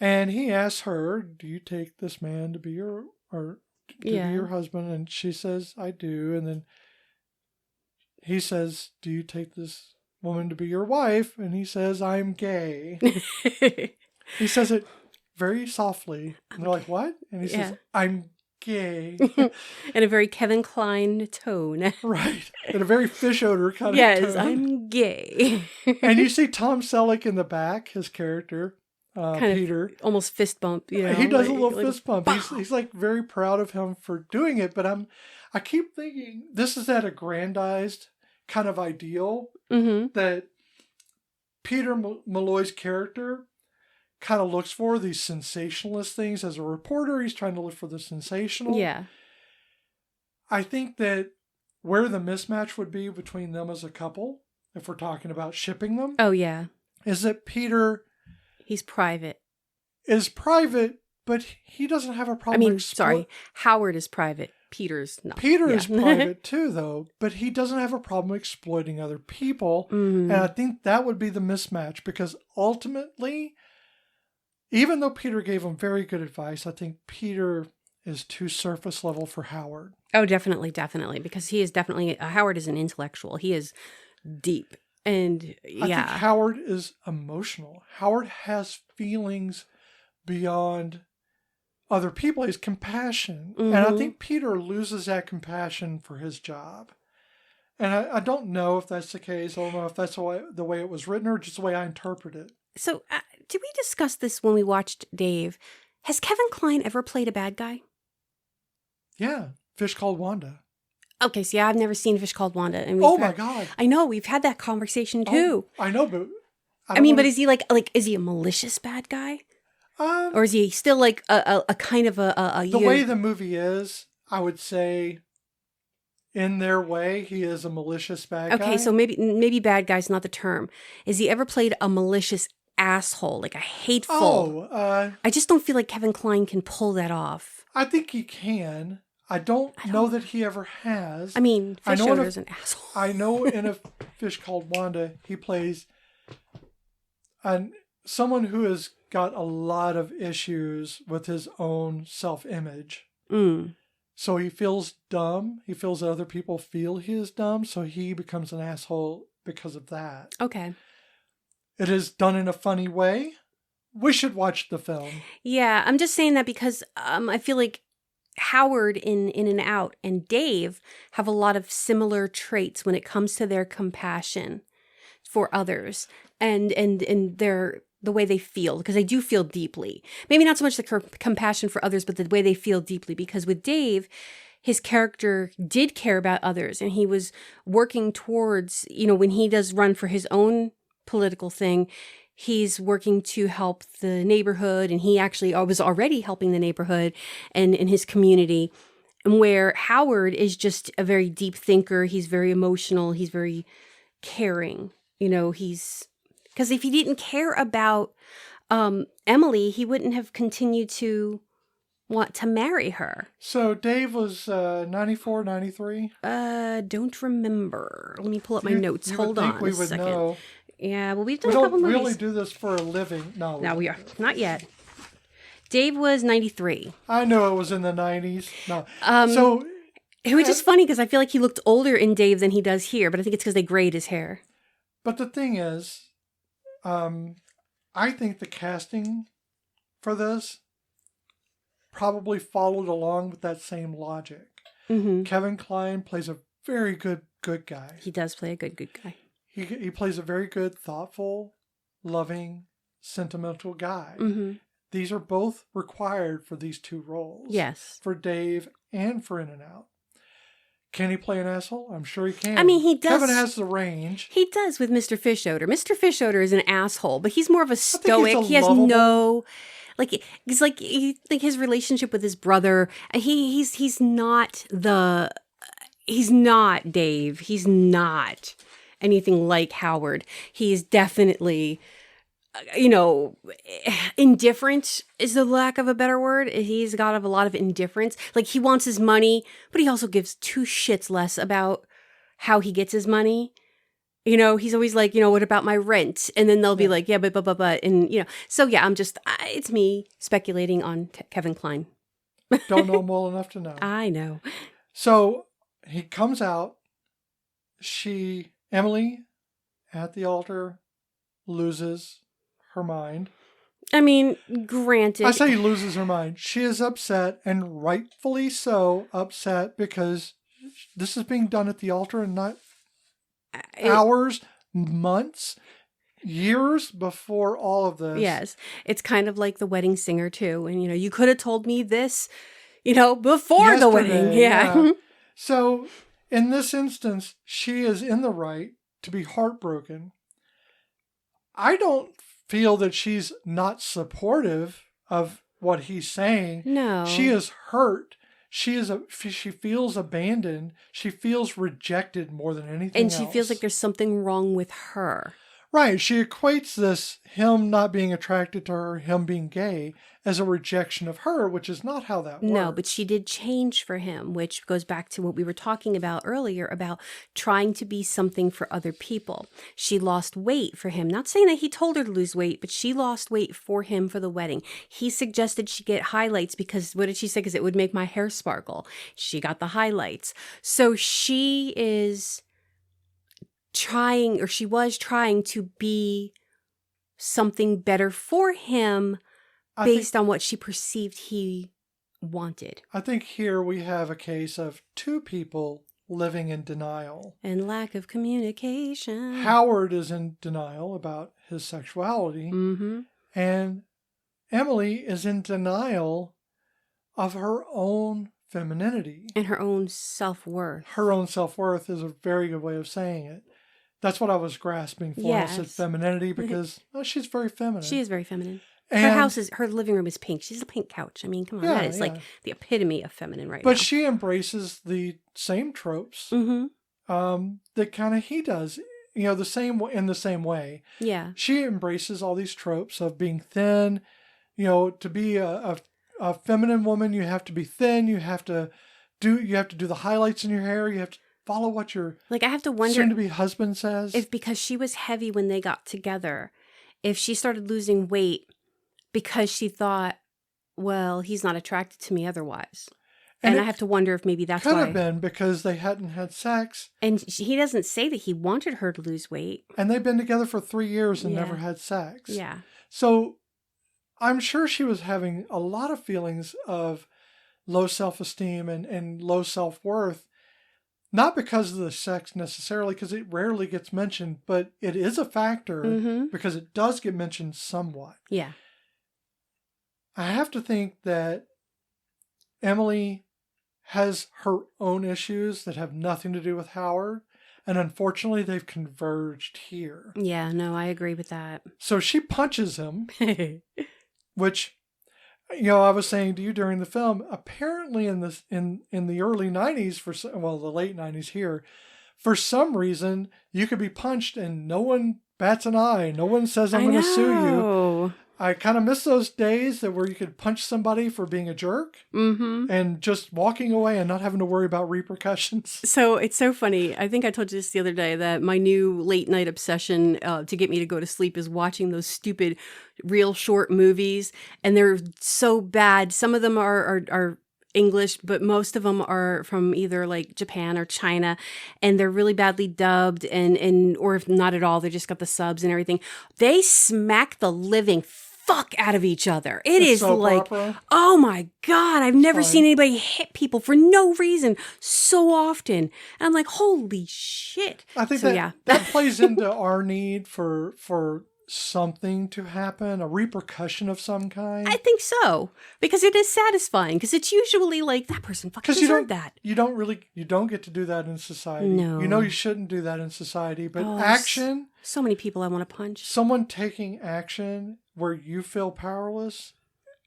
Speaker 2: And he asks her, do you take this man to be your husband? And she says, I do. And then he says, do you take this woman to be your wife? And he says, I'm gay. He says it very softly. And they're like, what? And he says, I'm gay.
Speaker 1: In a very Kevin Kline tone.
Speaker 2: Right. In a very fish odor kind of tone.
Speaker 1: Yes, I'm gay.
Speaker 2: And you see Tom Selleck in the back, his character, Peter.
Speaker 1: Almost fist bump. You know,
Speaker 2: he does a little fist bump. He's like very proud of him for doing it. But I keep thinking this is that aggrandized kind of ideal that Peter Malloy's character kind of looks for, these sensationalist things. As a reporter, he's trying to look for the sensational.
Speaker 1: Yeah.
Speaker 2: I think that where the mismatch would be between them as a couple, if we're talking about shipping them.
Speaker 1: Oh, yeah.
Speaker 2: Is that Peter...
Speaker 1: He's private.
Speaker 2: Is private, but he doesn't have a problem...
Speaker 1: Howard is private. Peter's not.
Speaker 2: Peter is private too, though, but he doesn't have a problem exploiting other people.
Speaker 1: Mm-hmm.
Speaker 2: And I think that would be the mismatch, because ultimately, even though Peter gave him very good advice, I think Peter is too surface level for Howard.
Speaker 1: Oh, definitely, because he is definitely... Howard is an intellectual. He is deep. And
Speaker 2: I think Howard is emotional. Howard has feelings beyond other people. He's compassion.
Speaker 1: Mm-hmm.
Speaker 2: And I think Peter loses that compassion for his job. And I don't know if that's the case. I don't know if that's the way it was written or just the way I interpret it.
Speaker 1: So, did we discuss this when we watched Dave? Has Kevin Kline ever played a bad guy?
Speaker 2: Yeah. Fish Called Wanda.
Speaker 1: Okay, see, I've never seen Fish Called Wanda. And
Speaker 2: my God.
Speaker 1: I know, we've had that conversation too.
Speaker 2: I know, but...
Speaker 1: but is he like, is he a malicious bad guy? Or is he still like a kind of a
Speaker 2: the way the movie is, I would say, in their way, he is a malicious bad guy.
Speaker 1: Okay, so maybe bad guy's not the term. Is he ever played a malicious asshole, like a hateful? I just don't feel like Kevin Kline can pull that off.
Speaker 2: I think he can. I don't know that he ever has.
Speaker 1: I mean, Fish Odour's an asshole.
Speaker 2: I know in A Fish Called Wanda, he plays someone who has got a lot of issues with his own self-image. So he feels dumb. He feels that other people feel he is dumb. So he becomes an asshole because of that.
Speaker 1: Okay.
Speaker 2: It is done in a funny way. We should watch the film.
Speaker 1: Yeah, I'm just saying that because I feel like Howard in and Out and Dave have a lot of similar traits when it comes to their compassion. for others and their the way they feel, because they do feel deeply. Maybe not so much the compassion for others, but the way they feel deeply. Because with Dave, his character did care about others, and he was working towards, when he does run for his own political thing, he's working to help the neighborhood, and he actually was already helping the neighborhood and in his community. And where Howard is just a very deep thinker, he's very emotional, he's very caring. Because if he didn't care about Emily, he wouldn't have continued to want to marry her.
Speaker 2: So Dave was 94, 93?
Speaker 1: Don't remember. Let me pull up my notes. Hold on
Speaker 2: we
Speaker 1: a
Speaker 2: would
Speaker 1: second.
Speaker 2: know.
Speaker 1: Yeah, well, we've done a couple movies.
Speaker 2: We don't really do this for a living. No,
Speaker 1: we are. Not yet. Dave was 93.
Speaker 2: I know it was in the 90s. No.
Speaker 1: Which is funny because I feel like he looked older in Dave than he does here, but I think it's because they grayed his hair.
Speaker 2: But the thing is, I think the casting for this probably followed along with that same logic. Mm-hmm. Kevin Kline plays a very good guy.
Speaker 1: He does play a good guy.
Speaker 2: He plays a very good, thoughtful, loving, sentimental guy.
Speaker 1: Mm-hmm.
Speaker 2: These are both required for these two roles.
Speaker 1: Yes.
Speaker 2: For Dave and for In-N-Out. Can he play an asshole? I'm sure he can.
Speaker 1: I mean, he does.
Speaker 2: Kevin has the range.
Speaker 1: He does with Mr. Fischoeder. Mr. Fischoeder is an asshole, but he's more of a stoic. He has
Speaker 2: lovable.
Speaker 1: no, he's like his relationship with his brother. He's not Dave. He's not anything like Howard. He's definitely, indifferent is the lack of a better word. He's got a lot of indifference. Like, he wants his money, but he also gives two shits less about how he gets his money. He's always like, what about my rent? And then they'll be like, yeah, but, and, so yeah, it's me speculating on Kevin Kline.
Speaker 2: Don't know him well enough to know.
Speaker 1: I know.
Speaker 2: So he comes out. Emily, at the altar, loses her mind.
Speaker 1: I mean, granted.
Speaker 2: I say he loses her mind. She is upset, and rightfully so upset, because this is being done at the altar and not hours, months, years before all of this.
Speaker 1: Yes. It's kind of like The Wedding Singer, too. And, you could have told me this, before the wedding. Yeah.
Speaker 2: So, in this instance, she is in the right to be heartbroken. I don't feel that she's not supportive of what he's saying.
Speaker 1: No.
Speaker 2: She is hurt. She feels abandoned. She feels rejected more than anything else.
Speaker 1: And she feels like there's something wrong with her.
Speaker 2: Right. She equates him not being attracted to her, him being gay, as a rejection of her, which is not how that works.
Speaker 1: No, but she did change for him, which goes back to what we were talking about earlier about trying to be something for other people. She lost weight for him. Not saying that he told her to lose weight, but she lost weight for him for the wedding. He suggested she get highlights because, what did she say? Because it would make my hair sparkle. She got the highlights. So she is she was trying to be something better for him based on what she perceived he wanted.
Speaker 2: I think here we have a case of two people living in denial.
Speaker 1: And lack of communication.
Speaker 2: Howard is in denial about his sexuality.
Speaker 1: Mm-hmm.
Speaker 2: And Emily is in denial of her own femininity.
Speaker 1: And her own self-worth.
Speaker 2: Her own self-worth is a very good way of saying it. That's what I was grasping for.
Speaker 1: Yes.
Speaker 2: I said femininity because she's very feminine.
Speaker 1: She is very feminine.
Speaker 2: And
Speaker 1: her living room is pink. She's a pink couch. I mean, come on, that is like the epitome of feminine now.
Speaker 2: But she embraces the same tropes that kind of he does. In the same way. Yeah. She embraces all these tropes of being thin. To be a feminine woman, you have to be thin. You have to do the highlights in your hair. You have to follow what your
Speaker 1: I have to wonder
Speaker 2: soon-to-be husband says.
Speaker 1: If because she was heavy when they got together, if she started losing weight because she thought, well, he's not attracted to me otherwise. And I have to wonder if maybe that's why.
Speaker 2: Could have been because they hadn't had sex.
Speaker 1: And he doesn't say that he wanted her to lose weight.
Speaker 2: And they've been together for 3 years and never had sex.
Speaker 1: Yeah.
Speaker 2: So I'm sure she was having a lot of feelings of low self-esteem and low self-worth. Not because of the sex necessarily, because it rarely gets mentioned, but it is a factor because it does get mentioned somewhat.
Speaker 1: Yeah.
Speaker 2: I have to think that Emily has her own issues that have nothing to do with Howard. And unfortunately, they've converged here.
Speaker 1: Yeah, no, I agree with that.
Speaker 2: So she punches him, which, I was saying to you during the film, apparently in the early 90s, the late 90s here, for some reason, you could be punched and no one bats an eye. No one says, I'm going to sue you. I kind of miss those days where you could punch somebody for being a jerk and just walking away and not having to worry about repercussions.
Speaker 1: So it's so funny. I think I told you this the other day that my new late night obsession to get me to go to sleep is watching those stupid real short movies. And they're so bad. Some of them are English, but most of them are from either like Japan or China, and they're really badly dubbed and or if not at all, they just got the subs and everything. They smack the living fuck out of each other. It is like, opera. Oh my God, I've never seen anybody hit people for no reason so often. And I'm like, holy shit.
Speaker 2: I think that plays into our need for something to happen, a repercussion of some kind.
Speaker 1: I think so, because it is satisfying, because it's usually like, that person fucking deserved that.
Speaker 2: You don't get to do that in society. No. You shouldn't do that in society, but action.
Speaker 1: So many people I want to punch.
Speaker 2: Someone taking action where you feel powerless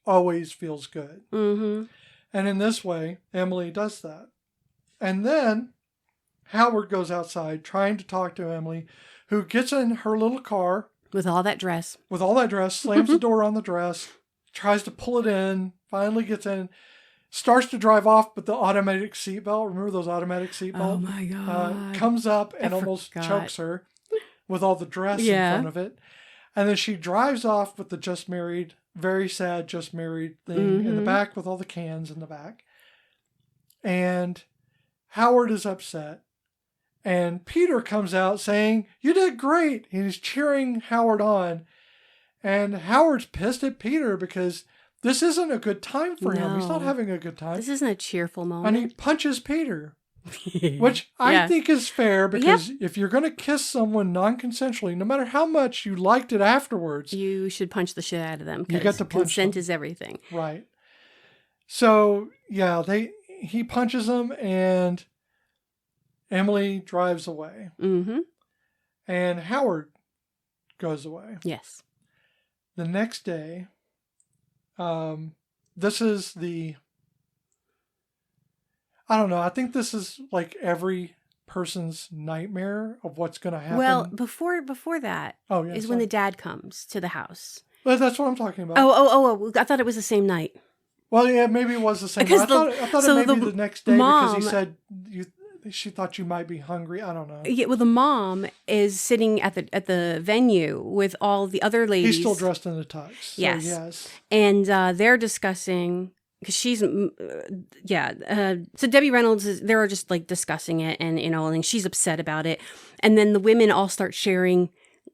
Speaker 2: always feels good. Mm-hmm. And in this way, Emily does that. And then Howard goes outside trying to talk to Emily, who gets in her little car. With all that dress, slams the door on the dress, tries to pull it in, finally gets in, starts to drive off, but the automatic seatbelt, remember those automatic seatbelts?
Speaker 1: Oh my God.
Speaker 2: Comes up and almost chokes her with all the dress in front of it. And then she drives off with the very sad just married thing in the back with all the cans in the back. And Howard is upset. And Peter comes out saying, you did great. He's cheering Howard on. And Howard's pissed at Peter because this isn't a good time for him. He's not having a good time.
Speaker 1: This isn't a cheerful moment.
Speaker 2: And he punches Peter, which I think is fair because if you're going to kiss someone non-consensually, no matter how much you liked it afterwards,
Speaker 1: you should punch the shit out of them.
Speaker 2: You got to punch
Speaker 1: consent
Speaker 2: them.
Speaker 1: Is everything.
Speaker 2: Right. So, he punches him and Emily drives away. Mm-hmm. And Howard goes away.
Speaker 1: Yes.
Speaker 2: The next day, this is I don't know, I think this is like every person's nightmare of what's going to happen.
Speaker 1: Well, before that is when the dad comes to the house.
Speaker 2: Well, that's what I'm talking about.
Speaker 1: Oh, I thought it was the same night.
Speaker 2: Well, yeah, maybe it was the same night. I thought it may be the next day because he said she thought you might be hungry. I don't know.
Speaker 1: Yeah, well, the mom is sitting at the venue with all the other ladies.
Speaker 2: He's still dressed in a tux.
Speaker 1: Yes.
Speaker 2: So yes.
Speaker 1: And they're discussing, because she's, so Debbie Reynolds, they're just like discussing it and she's upset about it. And then the women all start sharing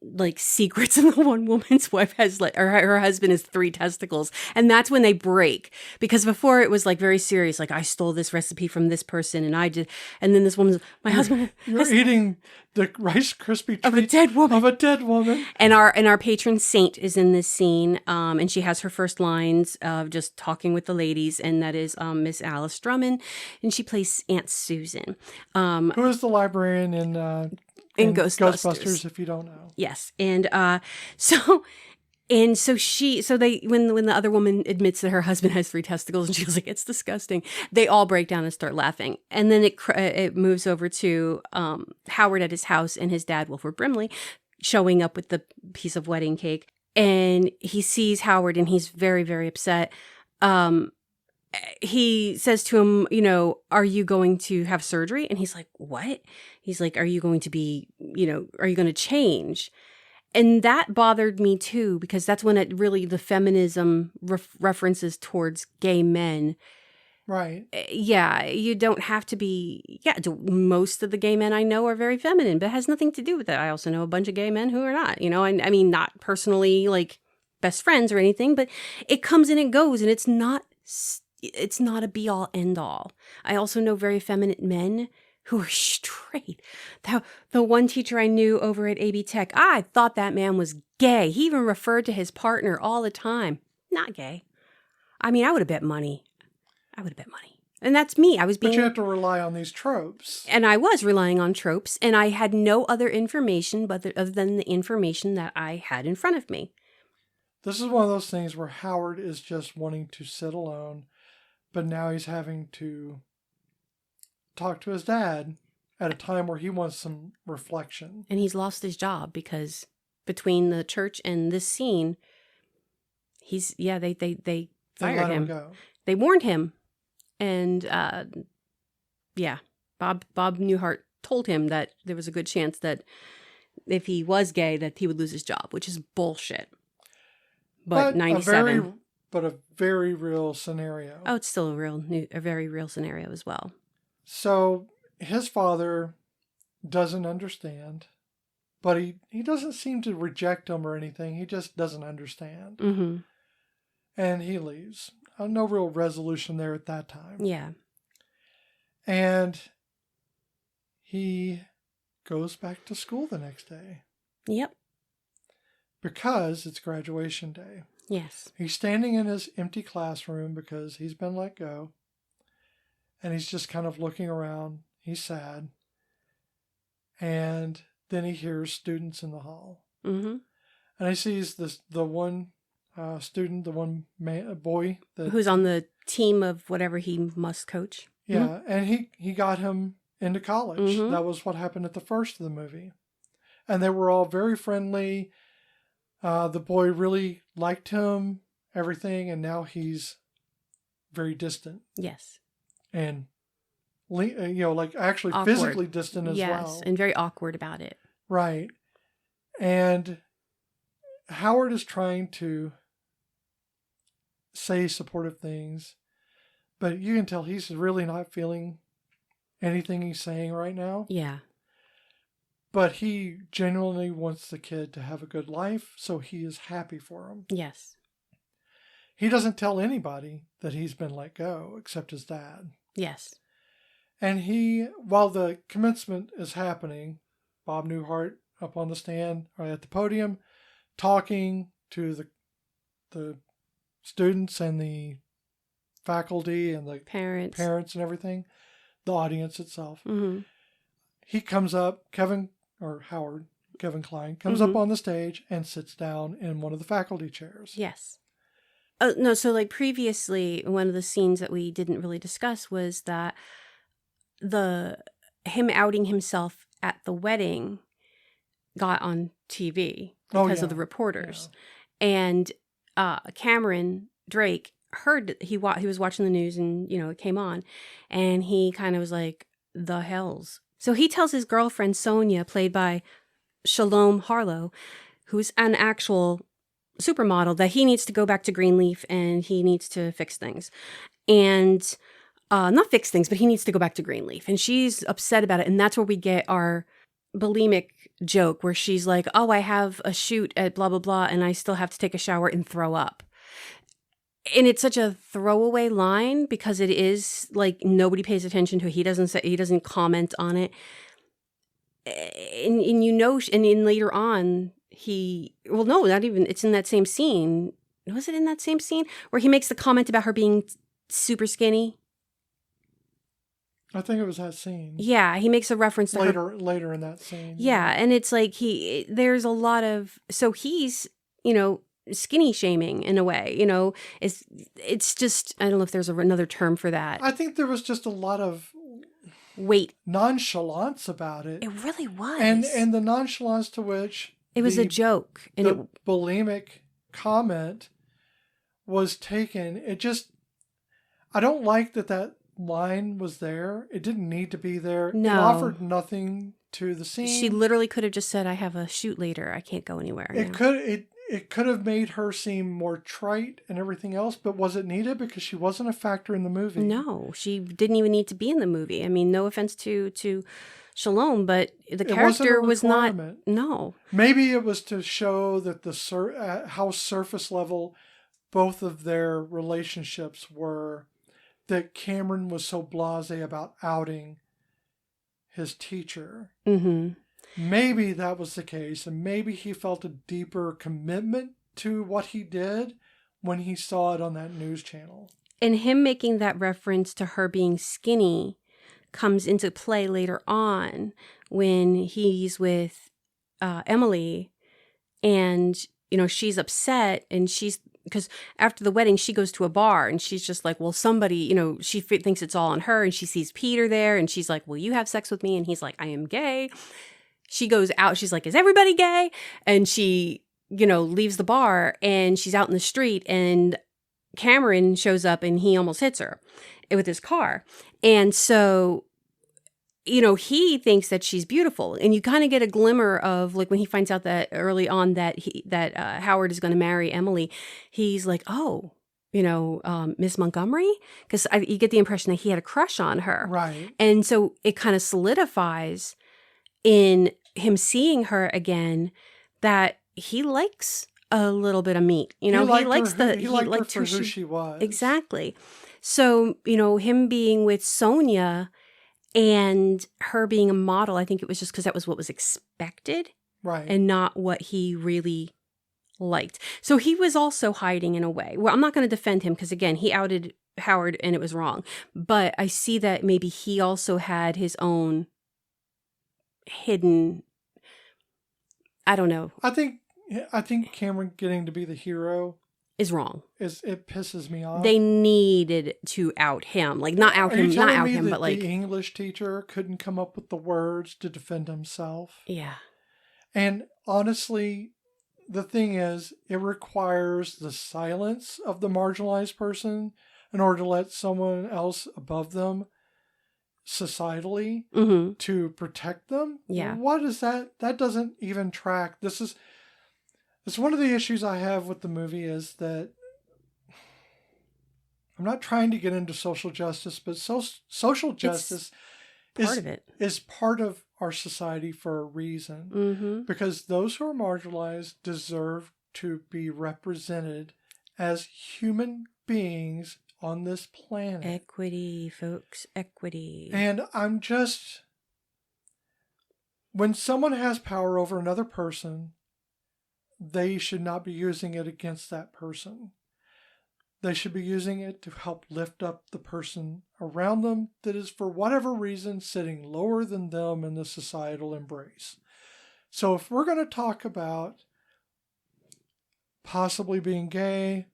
Speaker 1: like secrets, and the one woman's wife has like, or her husband has 3 testicles, and that's when they break, because before it was like very serious, like I stole this recipe from this person and I did, and then this woman's my husband
Speaker 2: you're eating the Rice Krispie treat
Speaker 1: of a dead
Speaker 2: woman,
Speaker 1: and our patron saint is in this scene, and she has her first lines of just talking with the ladies, and that is Miss Alice Drummond, and she plays Aunt Susan,
Speaker 2: who is the librarian in Ghostbusters, if you don't know.
Speaker 1: Yes. And so when the other woman admits that her husband has 3 testicles and she was like, it's disgusting, they all break down and start laughing. And then it moves over to Howard at his house and his dad, Wilford Brimley, showing up with the piece of wedding cake. And he sees Howard and he's very, very upset. He says to him, are you going to have surgery? And he's like, what? He's like, are you going to be, are you going to change? And that bothered me too, because that's when the feminism references towards gay men.
Speaker 2: Right.
Speaker 1: Yeah, you don't have to be, most of the gay men I know are very feminine, but it has nothing to do with that. I also know a bunch of gay men who are not, I mean, not personally like best friends or anything, but it comes and it goes, and it's not a be all end all. I also know very feminine men who are straight. The one teacher I knew over at AB Tech, I thought that man was gay. He even referred to his partner all the time. Not gay. I mean, I would have bet money. And that's me.
Speaker 2: But you have to rely on these tropes.
Speaker 1: And I was relying on tropes, and I had no other information other than the information that I had in front of me.
Speaker 2: This is one of those things where Howard is just wanting to sit alone, but now he's having to talk to his dad at a time where he wants some reflection.
Speaker 1: And he's lost his job because between the church and this scene, they fired him.
Speaker 2: Go.
Speaker 1: They warned him. And, Bob Newhart told him that there was a good chance that if he was gay, that he would lose his job, which is bullshit. But 97.
Speaker 2: A very real scenario.
Speaker 1: Oh, it's still a very real scenario as well.
Speaker 2: So his father doesn't understand, but he doesn't seem to reject him or anything. He just doesn't understand.
Speaker 1: Mm-hmm.
Speaker 2: And he leaves. No real resolution there at that time.
Speaker 1: Yeah.
Speaker 2: And he goes back to school the next day.
Speaker 1: Yep.
Speaker 2: Because it's graduation day.
Speaker 1: Yes.
Speaker 2: He's standing in his empty classroom because he's been let go. And he's just kind of looking around. He's sad. And then he hears students in the hall.
Speaker 1: Mm-hmm.
Speaker 2: And he sees the one student, the one boy
Speaker 1: who's on the team of whatever he must coach.
Speaker 2: Yeah,
Speaker 1: mm-hmm.
Speaker 2: And he got him into college.
Speaker 1: Mm-hmm.
Speaker 2: That was what happened at the first of the movie. And they were all very friendly. The boy really liked him, everything, and now he's very distant.
Speaker 1: Yes.
Speaker 2: And actually awkward. Physically distant as well.
Speaker 1: Yes, and very awkward about it.
Speaker 2: Right. And Howard is trying to say supportive things, but you can tell he's really not feeling anything he's saying right now.
Speaker 1: Yeah.
Speaker 2: But he genuinely wants the kid to have a good life, so he is happy for him.
Speaker 1: Yes.
Speaker 2: He doesn't tell anybody that he's been let go, except his dad.
Speaker 1: Yes.
Speaker 2: And while the commencement is happening, Bob Newhart up on the stand or at the podium, talking to the students and the faculty and the parents and everything, the audience itself.
Speaker 1: Mm-hmm.
Speaker 2: He comes up, Kevin Kline comes
Speaker 1: mm-hmm.
Speaker 2: up on the stage and sits down in one of the faculty chairs.
Speaker 1: Yes. No, so like previously, one of the scenes that we didn't really discuss was that him outing himself at the wedding got on TV because of the reporters. Yeah. And Cameron Drake heard he was watching the news and, it came on, and he kind of was like, the hells. So he tells his girlfriend, Sonia, played by Shalom Harlow, who's an actual supermodel, that he needs to go back to Greenleaf and he needs to fix things. And not fix things, but he needs to go back to Greenleaf. And she's upset about it. And that's where we get our bulimic joke where she's like, oh, I have a shoot at blah, blah, blah, and I still have to take a shower and throw up. And it's such a throwaway line because it is like nobody pays attention to it. He doesn't comment on it. And and later on, it's in that same scene. Was it in that same scene where he makes the comment about her being super skinny?
Speaker 2: I think it was that scene.
Speaker 1: Yeah, he makes a reference to her.
Speaker 2: Later in that scene.
Speaker 1: Yeah, and it's like there's a lot of, so he's, skinny shaming in a way, it's just, I don't know if there's another term for that.
Speaker 2: I think there was just a lot of
Speaker 1: weight,
Speaker 2: nonchalance about it.
Speaker 1: It really was.
Speaker 2: And the nonchalance to which
Speaker 1: it was a joke. And
Speaker 2: the bulimic comment was taken. I don't like that line was there. It didn't need to be there.
Speaker 1: No.
Speaker 2: It offered nothing to the scene.
Speaker 1: She literally could have just said, I have a shoot later. I can't go anywhere.
Speaker 2: It could have made her seem more trite and everything else, but was it needed? Because she wasn't a factor in the movie.
Speaker 1: No, she didn't even need to be in the movie. I mean, no offense to Shalom, but the character was not. No.
Speaker 2: Maybe it was to show that how surface level both of their relationships were, that Cameron was so blasé about outing his teacher.
Speaker 1: Mm-hmm.
Speaker 2: Maybe that was the case, and maybe he felt a deeper commitment to what he did when he saw it on that news channel.
Speaker 1: And him making that reference to her being skinny comes into play later on when he's with Emily, and she's upset, and because after the wedding she goes to a bar and she's just like, well, somebody, she thinks it's all on her, and she sees Peter there and she's like, will you have sex with me? And he's like, I am gay. She goes out, she's like, is everybody gay? And she leaves the bar and she's out in the street, and Cameron shows up and he almost hits her with his car. And so, he thinks that she's beautiful. And you kind of get a glimmer of, like, when he finds out that early on that Howard is going to marry Emily, he's like, oh, Miss Montgomery? Because you get the impression that he had a crush on her.
Speaker 2: Right.
Speaker 1: And so it kind of solidifies in him seeing her again that he likes a little bit of meat. He likes
Speaker 2: her for who she was.
Speaker 1: Exactly. So, him being with Sonia and her being a model, I think it was just because that was what was expected.
Speaker 2: Right.
Speaker 1: And not what he really liked. So he was also hiding in a way. Well, I'm not going to defend him because, again, he outed Howard and it was wrong. But I see that maybe he also had his own hidden, I don't know.
Speaker 2: I think Cameron getting to be the hero
Speaker 1: is wrong.
Speaker 2: It pisses me off.
Speaker 1: They needed to out him, like not out him, not out him, but like
Speaker 2: the English teacher couldn't come up with the words to defend himself.
Speaker 1: Yeah.
Speaker 2: And honestly, the thing is, it requires the silence of the marginalized person in order to let someone else above them societally to protect them.
Speaker 1: Yeah.
Speaker 2: What is that? That doesn't even track. It's one of the issues I have with the movie is that I'm not trying to get into social justice, but social justice is part of our society for a reason.
Speaker 1: Mm-hmm.
Speaker 2: Because those who are marginalized deserve to be represented as human beings on this planet.
Speaker 1: Equity, folks, equity.
Speaker 2: And when someone has power over another person, they should not be using it against that person. They should be using it to help lift up the person around them that is, for whatever reason, sitting lower than them in the societal embrace. So if we're going to talk about possibly being gay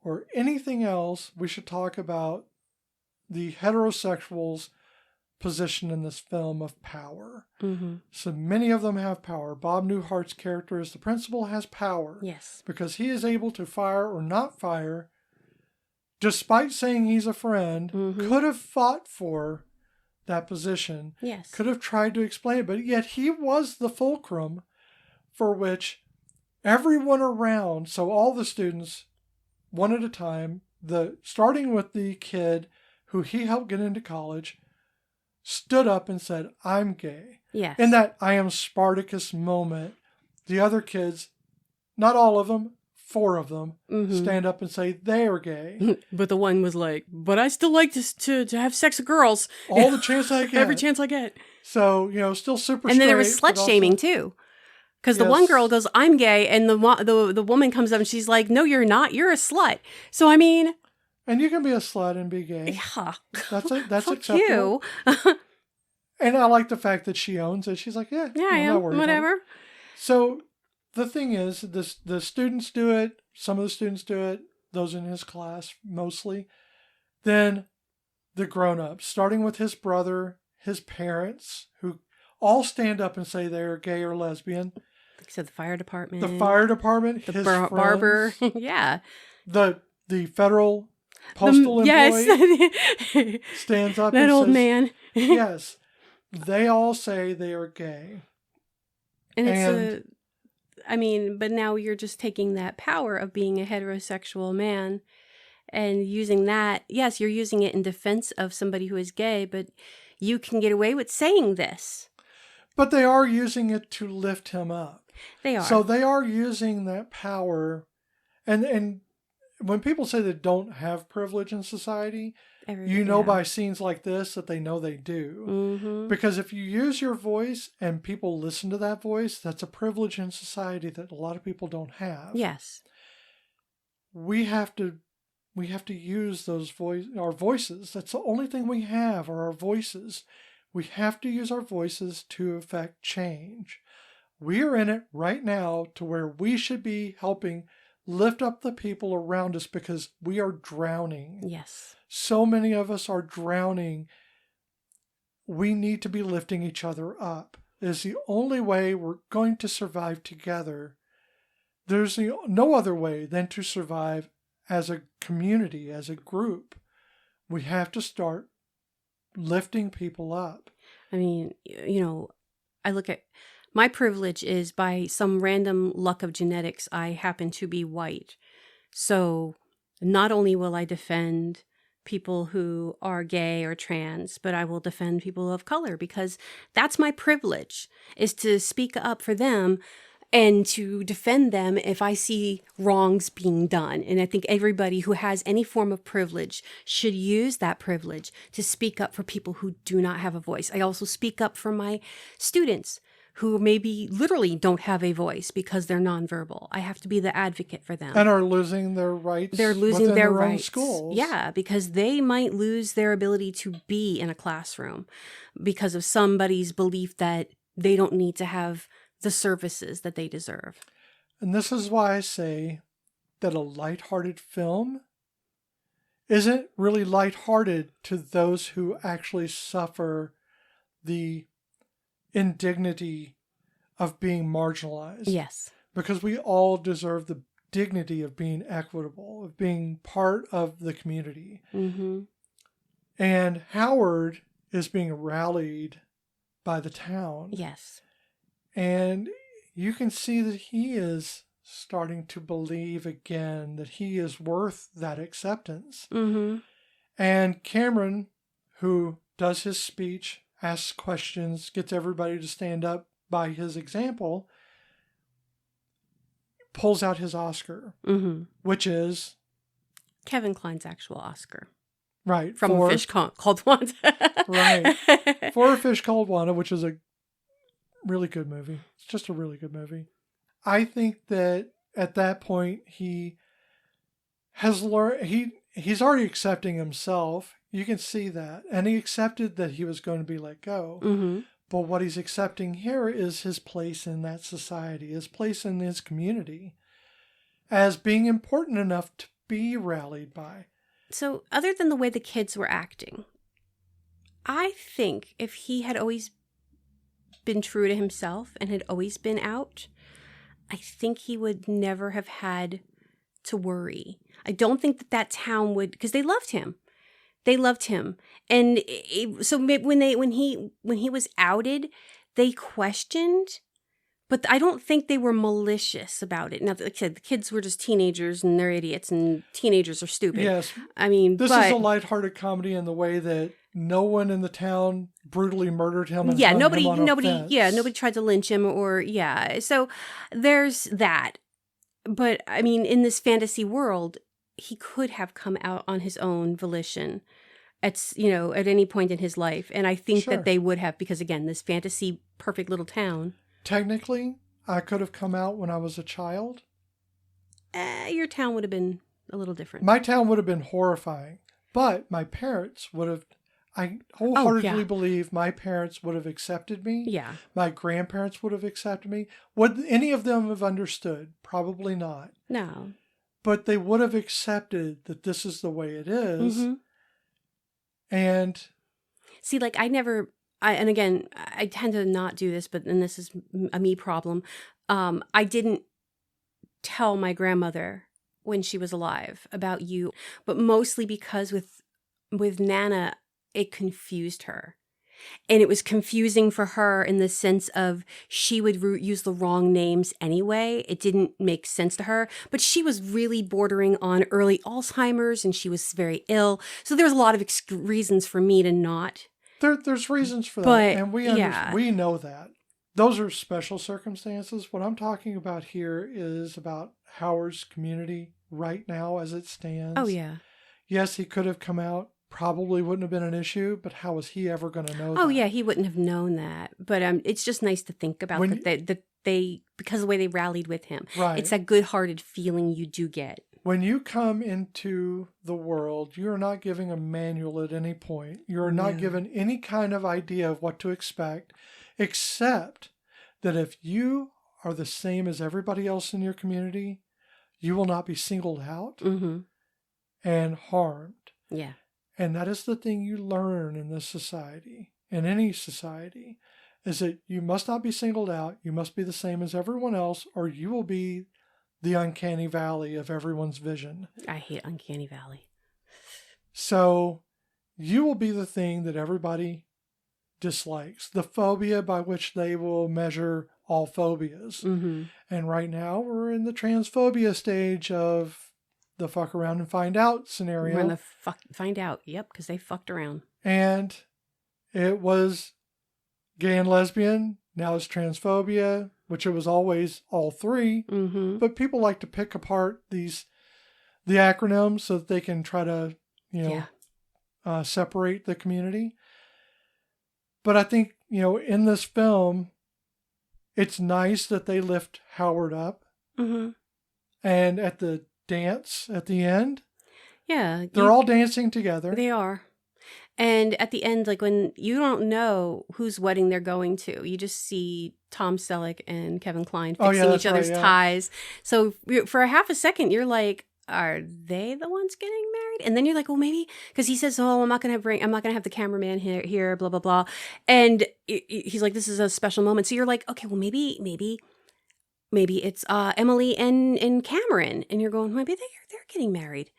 Speaker 2: or anything else, we should talk about the heterosexuals' position in this film of power.
Speaker 1: Mm-hmm.
Speaker 2: So many of them have power. Bob Newhart's character as the principal has power.
Speaker 1: Yes.
Speaker 2: Because he is able to fire or not fire, despite saying he's a friend, could have fought for that position.
Speaker 1: Yes.
Speaker 2: Could have tried to explain it, but yet he was the fulcrum for which everyone around, so all the students, one at a time, starting with the kid who he helped get into college, stood up and said, I'm gay.
Speaker 1: Yes.
Speaker 2: In that I am Spartacus moment, the other kids, not all of them, 4 of them, stand up and say they're gay.
Speaker 1: But the one was like, but I still like to have sex with girls.
Speaker 2: All the chance I get.
Speaker 1: Every chance I get.
Speaker 2: So, still super
Speaker 1: And then there was
Speaker 2: straight,
Speaker 1: slut shaming too. Because the one girl goes, I'm gay. And the woman comes up and she's like, no, you're not. You're a slut. So, I mean.
Speaker 2: And you can be a slut and be gay.
Speaker 1: Yeah.
Speaker 2: That's
Speaker 1: Fuck
Speaker 2: acceptable.
Speaker 1: You.
Speaker 2: And I like the fact that she owns it. She's like, yeah,
Speaker 1: I am. Whatever.
Speaker 2: So the thing is, the students do it. Some of the students do it. Those in his class, mostly. Then the grown-ups, starting with his brother, his parents, who all stand up and say they're gay or lesbian.
Speaker 1: So the fire department.
Speaker 2: The fire department.
Speaker 1: The
Speaker 2: his
Speaker 1: barber. Yeah.
Speaker 2: The federal postal employee
Speaker 1: yes.
Speaker 2: stands up
Speaker 1: that
Speaker 2: and
Speaker 1: old
Speaker 2: says,
Speaker 1: man.
Speaker 2: yes. They all say they are gay.
Speaker 1: And but now you're just taking that power of being a heterosexual man and using that. Yes, you're using it in defense of somebody who is gay, but you can get away with saying this.
Speaker 2: But they are using it to lift him up.
Speaker 1: They are.
Speaker 2: So they are using that power. And when people say they don't have privilege in society, By scenes like this that they know they do.
Speaker 1: Mm-hmm.
Speaker 2: Because if you use your voice and people listen to that voice, that's a privilege in society that a lot of people don't have.
Speaker 1: Yes.
Speaker 2: We have to use our voices. That's the only thing we have are our voices. We have to use our voices to affect change. We are in it right now to where we should be helping lift up the people around us because we are drowning.
Speaker 1: Yes.
Speaker 2: So many of us are drowning. We need to be lifting each other up. It is the only way we're going to survive together. There's no other way than to survive as a community, as a group. We have to start lifting people up.
Speaker 1: I mean, I look at my privilege is by some random luck of genetics, I happen to be white. So not only will I defend people who are gay or trans, but I will defend people of color because that's my privilege, is to speak up for them and to defend them if I see wrongs being done. And I think everybody who has any form of privilege should use that privilege to speak up for people who do not have a voice. I also speak up for my students who maybe literally don't have a voice because they're nonverbal. I have to be the advocate for them.
Speaker 2: And are losing their rights.
Speaker 1: They're losing their rights.
Speaker 2: Own schools.
Speaker 1: Yeah, because they might lose their ability to be in a classroom because of somebody's belief that they don't need to have the services that they deserve.
Speaker 2: And this is why I say that a lighthearted film isn't really lighthearted to those who actually suffer the indignity of being marginalized.
Speaker 1: Yes.
Speaker 2: Because we all deserve the dignity of being equitable, of being part of the community.
Speaker 1: Mm-hmm.
Speaker 2: And Howard is being rallied by the town.
Speaker 1: Yes.
Speaker 2: And you can see that he is starting to believe again that he is worth that acceptance.
Speaker 1: Mm-hmm.
Speaker 2: And Cameron, who does his speech, asks questions, gets everybody to stand up by his example, pulls out his Oscar,
Speaker 1: mm-hmm.
Speaker 2: which is
Speaker 1: Kevin Kline's actual Oscar.
Speaker 2: Right.
Speaker 1: From A Fish Called Wanda.
Speaker 2: Right. For A Fish Called Wanda, which is a really good movie. It's just a really good movie. I think that at that point he has learned, he's already accepting himself. You can see that. And he accepted that he was going to be let go.
Speaker 1: Mm-hmm.
Speaker 2: But what he's accepting here is his place in that society, his place in his community, as being important enough to be rallied by.
Speaker 1: So other than the way the kids were acting, I think if he had always been true to himself and had always been out, I think he would never have had to worry. I don't think that town would, because they loved him. They loved him. And so when he was outed, they questioned, but I don't think they were malicious about it. Now, like I said, the kids were just teenagers and they're idiots and teenagers are stupid.
Speaker 2: Yes.
Speaker 1: I mean,
Speaker 2: this is a lighthearted comedy in the way that no one in the town brutally murdered him. And nobody
Speaker 1: tried to lynch him So there's that. But I mean, in this fantasy world, he could have come out on his own volition at any point in his life. And I think that they would have, because again, this fantasy perfect little town.
Speaker 2: Technically, I could have come out when I was a child.
Speaker 1: Your town would have been a little different.
Speaker 2: My town would have been horrifying, but my parents would have, I wholeheartedly believe my parents would have accepted me.
Speaker 1: Yeah.
Speaker 2: My grandparents would have accepted me. Would any of them have understood? Probably not.
Speaker 1: No.
Speaker 2: But they would have accepted that this is the way it is.
Speaker 1: Mm-hmm.
Speaker 2: And
Speaker 1: see, like and again, I tend to not do this, and this is a me problem. I didn't tell my grandmother when she was alive about you, but mostly because with Nana, it confused her. And it was confusing for her in the sense of she would use the wrong names anyway. It didn't make sense to her. But she was really bordering on early Alzheimer's and she was very ill. So there was a lot of reasons for me to not.
Speaker 2: There's reasons for that. And we know that. Those are special circumstances. What I'm talking about here is about Howard's community right now as it stands.
Speaker 1: Oh, yeah.
Speaker 2: Yes, he could have come out. probably wouldn't have been an issue, but how was he ever going to know
Speaker 1: Oh
Speaker 2: that?
Speaker 1: yeah, he wouldn't have known that. But it's just nice to think about that they because of the way they rallied with him.
Speaker 2: Right.
Speaker 1: It's that good-hearted feeling you do get.
Speaker 2: When you come into the world, you're not giving a manual at any point. You're not given any kind of idea of what to expect, except that if you are the same as everybody else in your community, you will not be singled out and harmed.
Speaker 1: Yeah.
Speaker 2: And that is the thing you learn in this society, in any society, is that you must not be singled out. You must be the same as everyone else, or you will be the uncanny valley of everyone's vision.
Speaker 1: I hate uncanny valley.
Speaker 2: So you will be the thing that everybody dislikes, the phobia by which they will measure all phobias.
Speaker 1: Mm-hmm.
Speaker 2: And right now we're in the transphobia stage of the fuck around and find out scenario.
Speaker 1: We're in the find out. Yep, because they fucked around.
Speaker 2: And it was gay and lesbian. Now it's transphobia, which it was always all three.
Speaker 1: Mm-hmm.
Speaker 2: But people like to pick apart the acronyms so that they can try to, separate the community. But I think, in this film, it's nice that they lift Howard up.
Speaker 1: Mm-hmm.
Speaker 2: And at the dance at the end,
Speaker 1: they're
Speaker 2: all dancing together.
Speaker 1: They are. And at the end, like when you don't know whose wedding they're going to, you just see Tom Selleck and Kevin Kline fixing each other's ties. So for a half a second, you're like, are they the ones getting married? And then you're like, well, maybe, because he says, oh, I'm not going to have the cameraman here, blah, blah, blah. And he's like, this is a special moment. So you're like, okay, well, maybe it's Emily and Cameron. And you're going, maybe they're getting married.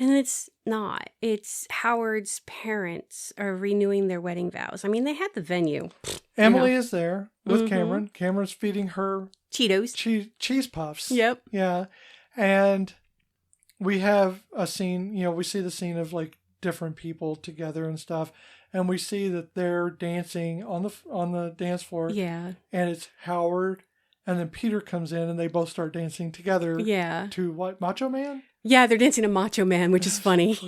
Speaker 1: And it's not. It's Howard's parents are renewing their wedding vows. I mean, they had the venue.
Speaker 2: Emily is there with Cameron. Cameron's feeding her
Speaker 1: Cheetos.
Speaker 2: Cheese puffs.
Speaker 1: Yep.
Speaker 2: Yeah. And we have a scene, we see the scene of like different people together and stuff. And we see that they're dancing on the dance floor.
Speaker 1: Yeah. And
Speaker 2: it's Howard. And then Peter comes in and they both start dancing together.
Speaker 1: Yeah.
Speaker 2: To what? Macho Man?
Speaker 1: Yeah, they're dancing to Macho Man, which is funny.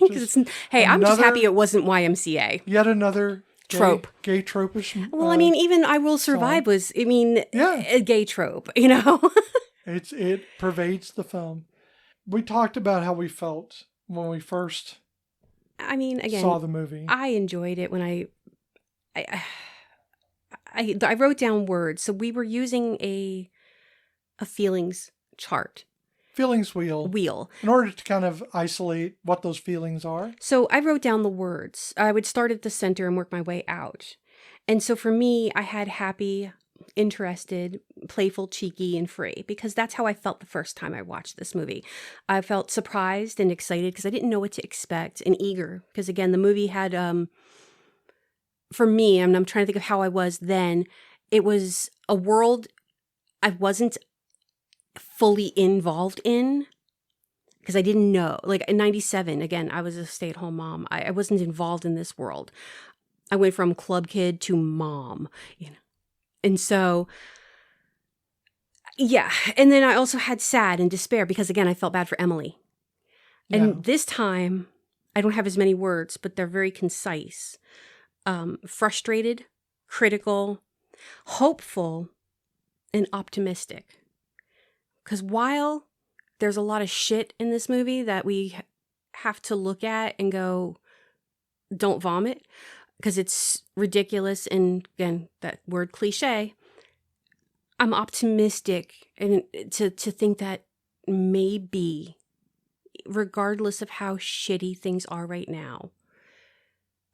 Speaker 1: I'm just happy it wasn't YMCA.
Speaker 2: Yet another
Speaker 1: trope.
Speaker 2: Gay trope-ish.
Speaker 1: Well, I mean, even I Will Survive was, a gay trope,
Speaker 2: It pervades the film. We talked about how we felt when we first saw the movie.
Speaker 1: I enjoyed it when I wrote down words. So we were using a feelings chart.
Speaker 2: Feelings wheel. In order to kind of isolate what those feelings are.
Speaker 1: So I wrote down the words. I would start at the center and work my way out. And so for me, I had happy, interested, playful, cheeky, and free, because that's how I felt the first time I watched this movie. I felt surprised and excited because I didn't know what to expect, and eager because, again, the movie had, for me, and I'm trying to think of how I was then, it was a world I wasn't fully involved in because I didn't know. Like in 97, again, I was a stay-at-home mom. I wasn't involved in this world. I went from club kid to mom, And so, yeah. And then I also had sad and despair because, again, I felt bad for Emily. And this time, I don't have as many words, but they're very concise. Frustrated, critical, hopeful, and optimistic. Because while there's a lot of shit in this movie that we have to look at and go, don't vomit, because it's ridiculous, and again, that word cliche, I'm optimistic and to think that maybe, regardless of how shitty things are right now,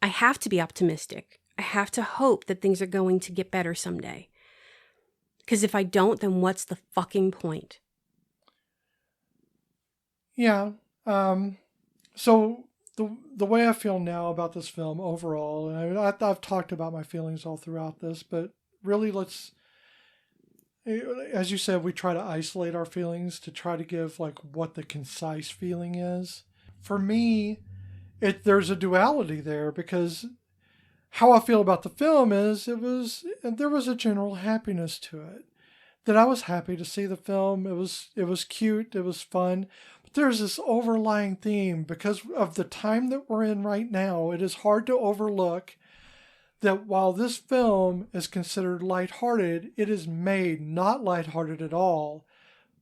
Speaker 1: I have to be optimistic. I have to hope that things are going to get better someday. Because if I don't, then what's the fucking point?
Speaker 2: Yeah. So the way I feel now about this film overall, and I've talked about my feelings all throughout this, but really as you said, we try to isolate our feelings to try to give like what the concise feeling is. For me, there's a duality there, because how I feel about the film is there was a general happiness to it. That I was happy to see the film. It was cute. It was fun. But there's this overlying theme because of the time that we're in right now. It is hard to overlook that while this film is considered lighthearted, it is made not lighthearted at all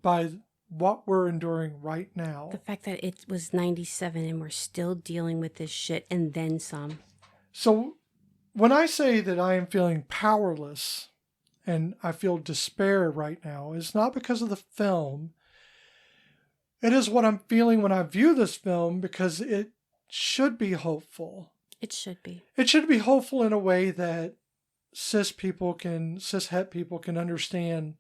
Speaker 2: by what we're enduring right now.
Speaker 1: The fact that it was 97 and we're still dealing with this shit and then some.
Speaker 2: So when I say that I am feeling powerless and I feel despair right now, it's not because of the film. It is what I'm feeling when I view this film because it should be hopeful.
Speaker 1: It should be.
Speaker 2: It should be hopeful in a way that cishet people can understand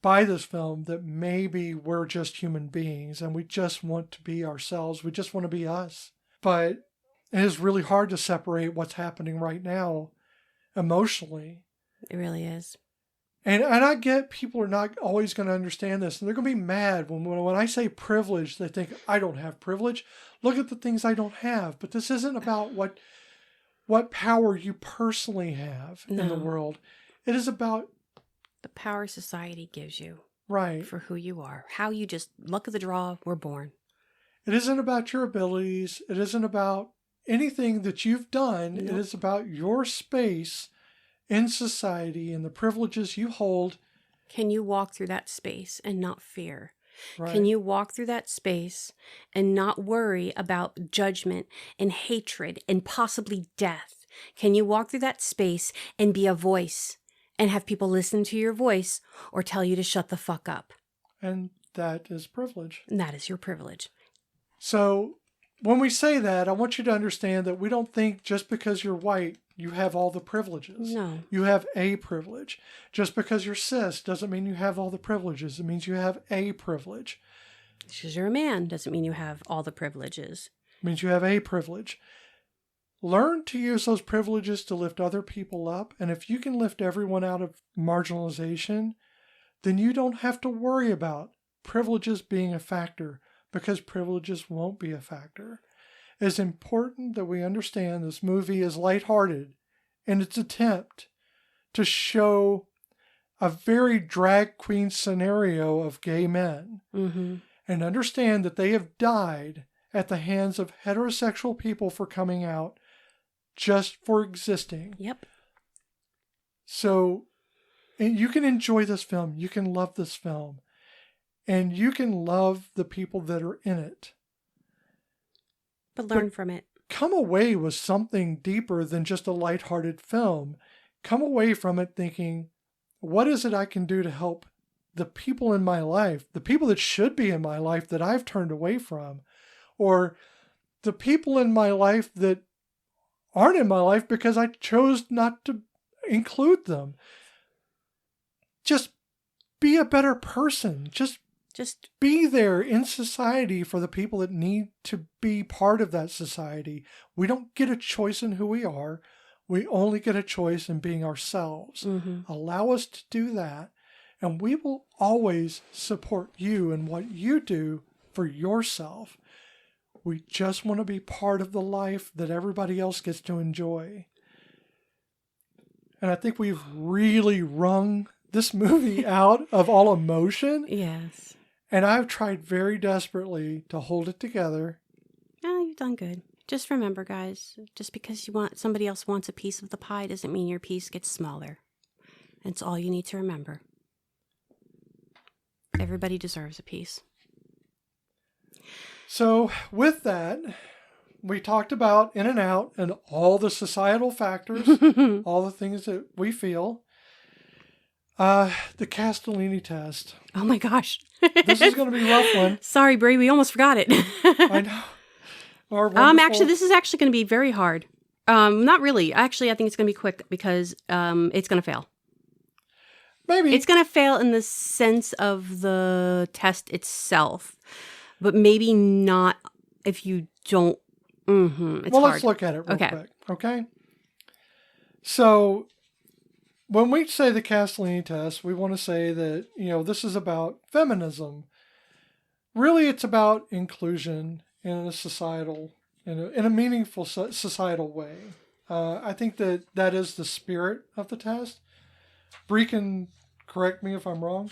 Speaker 2: by this film that maybe we're just human beings and we just want to be ourselves. We just want to be us. But it is really hard to separate what's happening right now emotionally.
Speaker 1: It really is.
Speaker 2: And I get people are not always going to understand this. And they're going to be mad when I say privilege, they think I don't have privilege. Look at the things I don't have. But this isn't about what power you personally have in the world. It is about
Speaker 1: the power society gives you.
Speaker 2: Right.
Speaker 1: For who you are. How you just, luck of the draw, were born. It
Speaker 2: isn't about your abilities. It isn't about anything that you've done.
Speaker 1: Nope.
Speaker 2: It is about your space in society and the privileges you hold.
Speaker 1: Can you walk through that space and not fear?
Speaker 2: Right.
Speaker 1: Can you walk through that space and not worry about judgment and hatred and possibly death? Can you walk through that space and be a voice and have people listen to your voice or tell you to shut the fuck up?
Speaker 2: And that is privilege.
Speaker 1: And that is your privilege.
Speaker 2: So when we say that, I want you to understand that we don't think just because you're white, you have all the privileges.
Speaker 1: No.
Speaker 2: You have a privilege. Just because you're cis doesn't mean you have all the privileges. It means you have a privilege.
Speaker 1: Just because you're a man doesn't mean you have all the privileges.
Speaker 2: It means you have a privilege. Learn to use those privileges to lift other people up. And if you can lift everyone out of marginalization, then you don't have to worry about privileges being a factor, because privileges won't be a factor. It's important that we understand this movie is lighthearted in its attempt to show a very drag queen scenario of gay men, and understand that they have died at the hands of heterosexual people for coming out, just for existing.
Speaker 1: Yep.
Speaker 2: So and you can enjoy this film. You can love this film. And you can love the people that are in it.
Speaker 1: But learn from it.
Speaker 2: Come away with something deeper than just a lighthearted film. Come away from it thinking, what is it I can do to help the people in my life, the people that should be in my life that I've turned away from, or the people in my life that aren't in my life because I chose not to include them. Just be a better person. Just be there in society for the people that need to be part of that society. We don't get a choice in who we are. We only get a choice in being ourselves. Allow us to do that, and we will always support you in what you do for yourself. We just want to be part of the life that everybody else gets to enjoy. And I think we've really wrung this movie out of all emotion.
Speaker 1: Yes.
Speaker 2: And I've tried very desperately to hold it together.
Speaker 1: Oh, you've done good. Just remember, guys, just because somebody else wants a piece of the pie doesn't mean your piece gets smaller. That's all you need to remember. Everybody deserves a piece.
Speaker 2: So with that, we talked about In and Out and all the societal factors, all the things that we feel. The Castellini test.
Speaker 1: Oh my gosh.
Speaker 2: This is going to be a rough one.
Speaker 1: Sorry, Brie, we almost forgot it.
Speaker 2: I know.
Speaker 1: Actually, this is actually going to be very hard. Not really. Actually, I think it's going to be quick because it's going to fail.
Speaker 2: Maybe.
Speaker 1: It's going to fail in the sense of the test itself, but maybe not if you don't. It's hard.
Speaker 2: Let's look at it real quick. Okay. So when we say the Castellini test, we want to say that, this is about feminism. Really, it's about inclusion in a meaningful societal way. I think that is the spirit of the test. Bree can correct me if I'm wrong.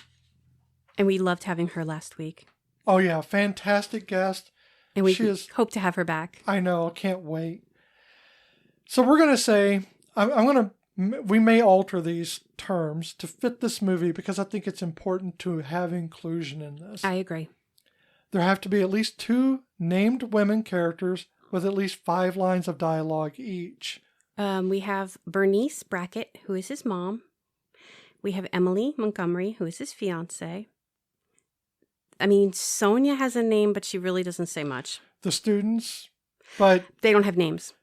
Speaker 1: And we loved having her last week.
Speaker 2: Oh, yeah. Fantastic guest.
Speaker 1: And we hope to have her back.
Speaker 2: I know. I can't wait. So we're going to say, we may alter these terms to fit this movie because I think it's important to have inclusion in this.
Speaker 1: I agree.
Speaker 2: There have to be at least 2 named women characters with at least 5 lines of dialogue each.
Speaker 1: We have Bernice Brackett, who is his mom. We have Emily Montgomery, who is his fiance. I mean, Sonia has a name, but she really doesn't say much.
Speaker 2: The students, but...
Speaker 1: They don't have names.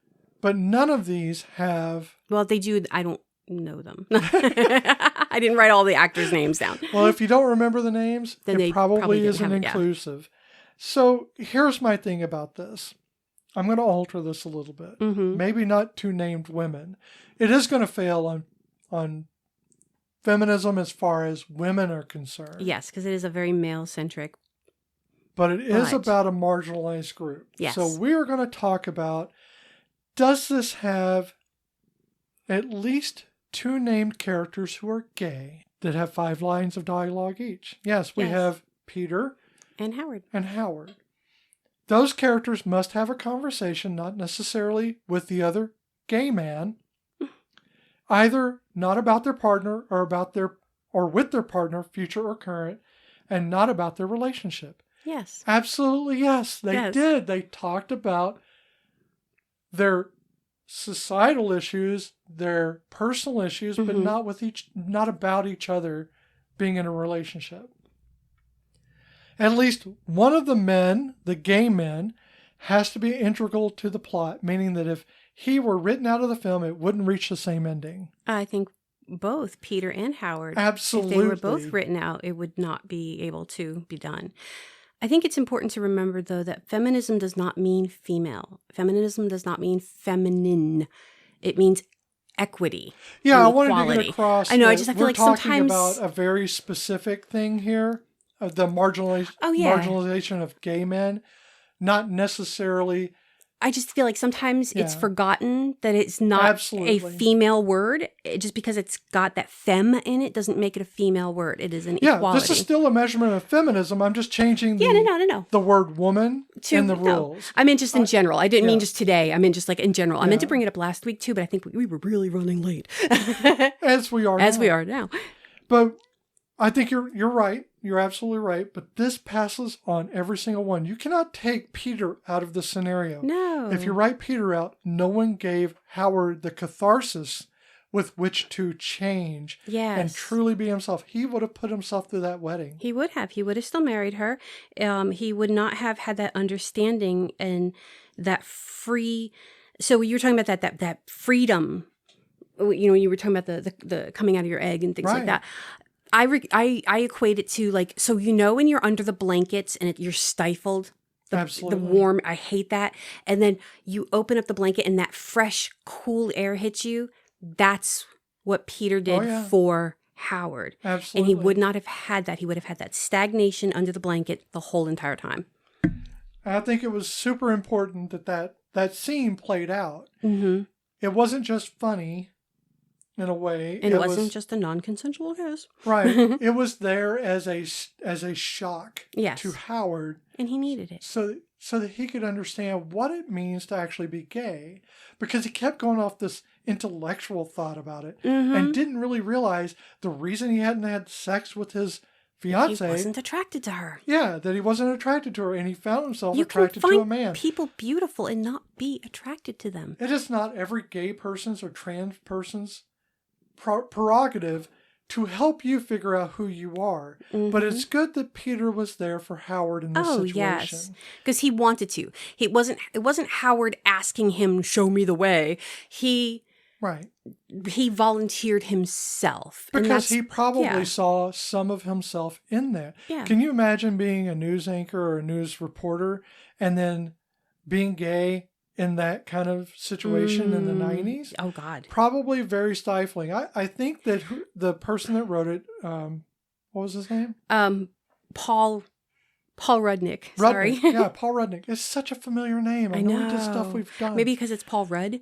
Speaker 2: But none of these have...
Speaker 1: Well, they do. I don't know them. I didn't write all the actors' names down.
Speaker 2: Well, if you don't remember the names, then it probably isn't inclusive. Yeah. So here's my thing about this. I'm going to alter this a little bit. Mm-hmm. Maybe not 2 named women. It is going to fail on feminism as far as women are concerned.
Speaker 1: Yes, because it is a very male-centric.
Speaker 2: But it is about a marginalized group.
Speaker 1: Yes.
Speaker 2: So we are going to talk about, does this have at least 2 named characters who are gay that have 5 lines of dialogue each? Yes, we have Peter
Speaker 1: and
Speaker 2: Howard. Those characters must have a conversation, not necessarily with the other gay man, either not about their partner or with their partner, future or current, and not about their relationship.
Speaker 1: Yes.
Speaker 2: Absolutely, yes. They did. They talked about their societal issues, their personal issues, but not about each other being in a relationship. At least one of the men, the gay men, has to be integral to the plot, meaning that if he were written out of the film, it wouldn't reach the same ending.
Speaker 1: I think both Peter and Howard.
Speaker 2: Absolutely.
Speaker 1: If they were both written out, it would not be able to be done. I think it's important to remember, though, that feminism does not mean female. Feminism does not mean feminine. It means equity.
Speaker 2: Yeah, I wanted to get across.
Speaker 1: I know. I feel like sometimes
Speaker 2: we're talking about a very specific thing here, the marginalization of gay men, not necessarily.
Speaker 1: I just feel like sometimes it's forgotten that it's not a female word. Just because it's got that femme in it doesn't make it a female word. It is an equality.
Speaker 2: This is still a measurement of feminism. I'm just changing the word woman and the rules.
Speaker 1: I meant just in general. I didn't mean just today. I meant just like in general. I meant to bring it up last week too, but I think we were really running late.
Speaker 2: As we are
Speaker 1: now.
Speaker 2: But I think you're right. You're absolutely right. But this passes on every single one. You cannot take Peter out of the scenario.
Speaker 1: No.
Speaker 2: If you write Peter out, no one gave Howard the catharsis with which to change and truly be himself. He would have put himself through that wedding.
Speaker 1: He would have. He would have still married her. He would not have had that understanding and that free. So you were talking about that freedom. You know, you were talking about the coming out of your egg and things like that. I equate it to like, so you know when you're under the blankets and you're stifled, the warm, I hate that. And then you open up the blanket and that fresh, cool air hits you. That's what Peter did for Howard.
Speaker 2: Absolutely.
Speaker 1: And he would not have had that. He would have had that stagnation under the blanket the whole entire time.
Speaker 2: I think it was super important that scene played out.
Speaker 1: Mm-hmm.
Speaker 2: It wasn't just funny. In a way,
Speaker 1: and it wasn't just a non-consensual kiss,
Speaker 2: right? It was there as a shock to Howard,
Speaker 1: and he needed it
Speaker 2: so that he could understand what it means to actually be gay, because he kept going off this intellectual thought about it and didn't really realize the reason he hadn't had sex with his fiance.
Speaker 1: He wasn't attracted to her.
Speaker 2: Yeah, that he wasn't attracted to her, and he found himself attracted to a man.
Speaker 1: You can find people beautiful and not be attracted to them.
Speaker 2: It is not every gay person's or trans person's prerogative to help you figure out who you are. But it's good that Peter was there for Howard in this situation.
Speaker 1: Yes, because he wanted to. It wasn't Howard asking him, show me the way. He volunteered himself.
Speaker 2: Because he probably saw some of himself in there.
Speaker 1: Yeah.
Speaker 2: Can you imagine being a news anchor or a news reporter and then being gay in that kind of situation in the 90s?
Speaker 1: Oh, God.
Speaker 2: Probably very stifling. I think that the person that wrote it, what was his name?
Speaker 1: Paul Rudnick. Sorry.
Speaker 2: Yeah, Paul Rudnick. It's such a familiar name. I know we did stuff we've done.
Speaker 1: Maybe because it's Paul Rudd?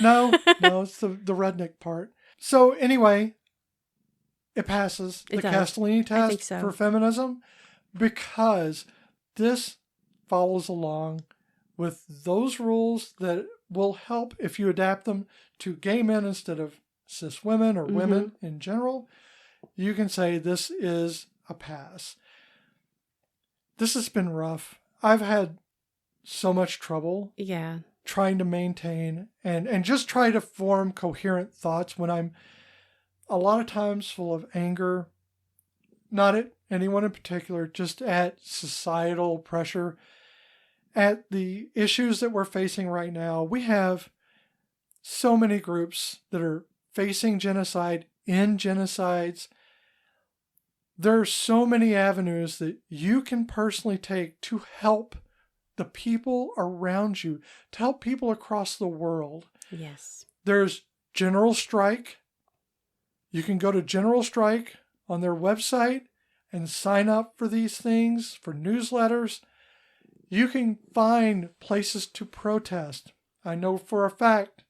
Speaker 2: No, it's the Rudnick part. So anyway, it passes the Castellini test for feminism because this follows along with those rules that will help if you adapt them to gay men instead of cis women or women in general. You can say this is a pass. This has been rough. I've had so much trouble trying to maintain and just try to form coherent thoughts when I'm a lot of times full of anger, not at anyone in particular, just at societal pressure, at the issues that we're facing right now. We have so many groups that are facing genocide, in genocides. There are so many avenues that you can personally take to help the people around you, to help people across the world.
Speaker 1: Yes.
Speaker 2: There's General Strike. You can go to General Strike on their website and sign up for these things, for newsletters. You can find places to protest. I know for a fact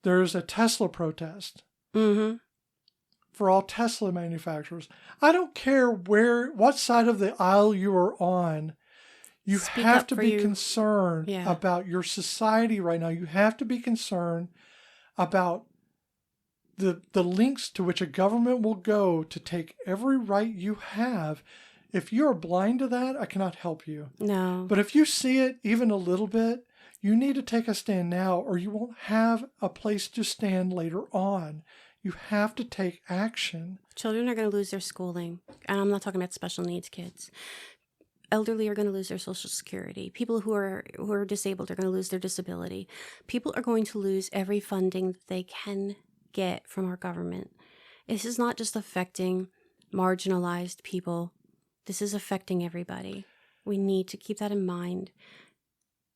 Speaker 2: there's a Tesla protest.
Speaker 1: Mm-hmm.
Speaker 2: For all Tesla manufacturers. I don't care what side of the aisle you are on. You have to be concerned about your society right now. You have to be concerned about the lengths to which a government will go to take every right you have. If you're blind to that, I cannot help you.
Speaker 1: No.
Speaker 2: But if you see it even a little bit, you need to take a stand now, or you won't have a place to stand later on. You have to take action.
Speaker 1: Children are going to lose their schooling. And I'm not talking about special needs kids. Elderly are going to lose their Social Security. People who are disabled are going to lose their disability. People are going to lose every funding that they can get from our government. This is not just affecting marginalized people. This is affecting everybody. We need to keep that in mind.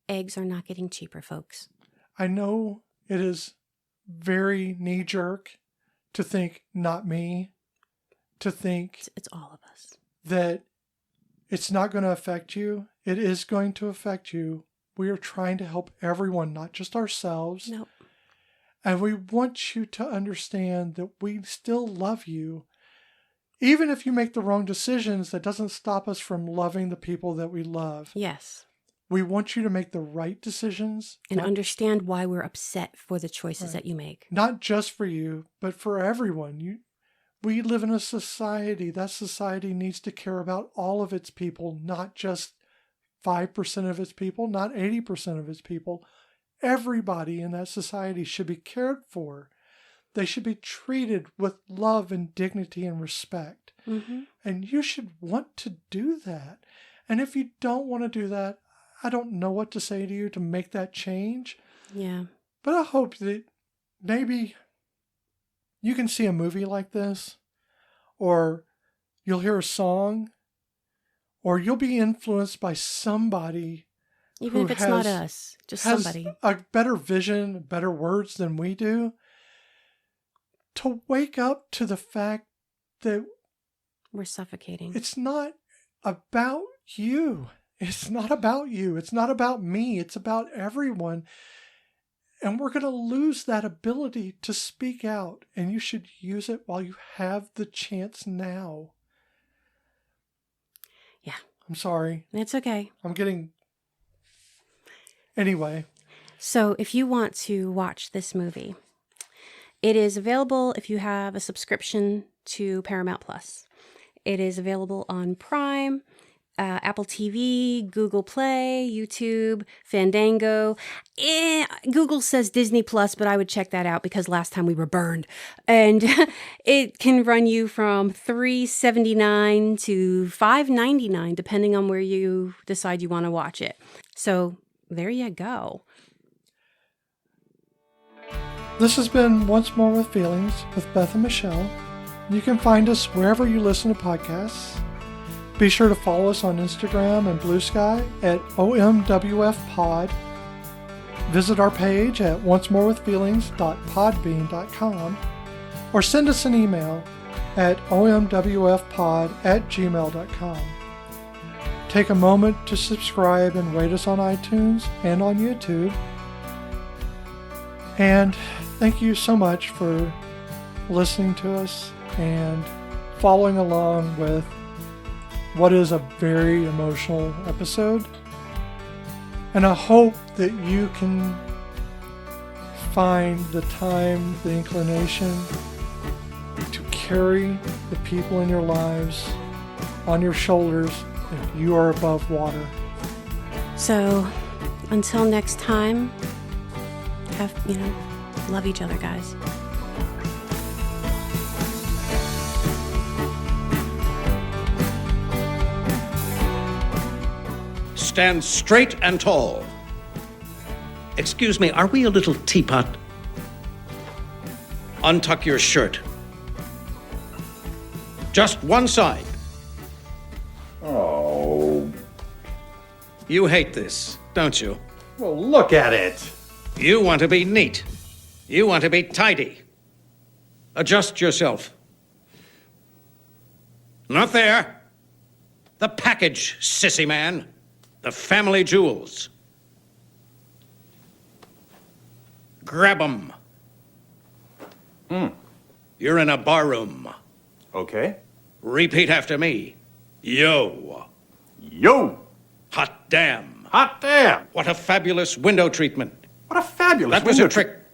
Speaker 1: Eggs are not getting cheaper, folks.
Speaker 2: I know it is very knee-jerk to think, not me, to think
Speaker 1: it's all of us,
Speaker 2: that it's not going to affect you. It is going to affect you. We are trying to help everyone, not just ourselves.
Speaker 1: Nope.
Speaker 2: And we want you to understand that we still love you. Even if you make the wrong decisions, that doesn't stop us from loving the people that we love.
Speaker 1: Yes.
Speaker 2: We want you to make the right decisions.
Speaker 1: And understand why we're upset for the choices that you make.
Speaker 2: Not just for you, but for everyone. We live in a society. That society needs to care about all of its people, not just 5% of its people, not 80% of its people. Everybody in that society should be cared for. They should be treated with love and dignity and respect.
Speaker 1: Mm-hmm.
Speaker 2: And you should want to do that. And if you don't want to do that, I don't know what to say to you to make that change.
Speaker 1: Yeah.
Speaker 2: But I hope that maybe you can see a movie like this, or you'll hear a song, or you'll be influenced by somebody.
Speaker 1: Even if it's not us, just somebody.
Speaker 2: A better vision, better words than we do. To wake up to the fact that
Speaker 1: we're suffocating.
Speaker 2: It's not about you. It's not about you. It's not about me. It's about everyone. And we're going to lose that ability to speak out. And you should use it while you have the chance now.
Speaker 1: Yeah.
Speaker 2: I'm sorry.
Speaker 1: It's okay.
Speaker 2: Anyway.
Speaker 1: So if you want to watch this movie, it is available if you have a subscription to Paramount Plus. It is available on Prime, Apple TV, Google Play, YouTube, Fandango. Google says Disney Plus, but I would check that out because last time we were burned. And it can run you from $3.79 to $5.99, depending on where you decide you want to watch it. So there you go.
Speaker 2: This has been Once More with Feelings with Beth and Michelle. You can find us wherever you listen to podcasts. Be sure to follow us on Instagram and Blue Sky at OMWFpod. Visit our page at oncemorewithfeelings.podbean.com or send us an email at omwfpod@gmail.com. Take a moment to subscribe and rate us on iTunes and on YouTube. And thank you so much for listening to us and following along with what is a very emotional episode. And I hope that you can find the time, the inclination to carry the people in your lives on your shoulders if you are above water.
Speaker 1: So, until next time, love each other, guys.
Speaker 3: Stand straight and tall. Excuse me, are we a little teapot? Untuck your shirt. Just one side.
Speaker 4: Oh.
Speaker 3: You hate this, don't you?
Speaker 4: Well, look at it.
Speaker 3: You want to be neat. You want to be tidy. Adjust yourself. Not there. The package, sissy man. The family jewels. Grab 'em. You're in a barroom.
Speaker 4: Okay.
Speaker 3: Repeat after me. Yo.
Speaker 4: Yo.
Speaker 3: Hot damn.
Speaker 4: Hot damn.
Speaker 3: What a fabulous window treatment.
Speaker 4: What a fabulous
Speaker 3: That was
Speaker 4: window
Speaker 3: a trick.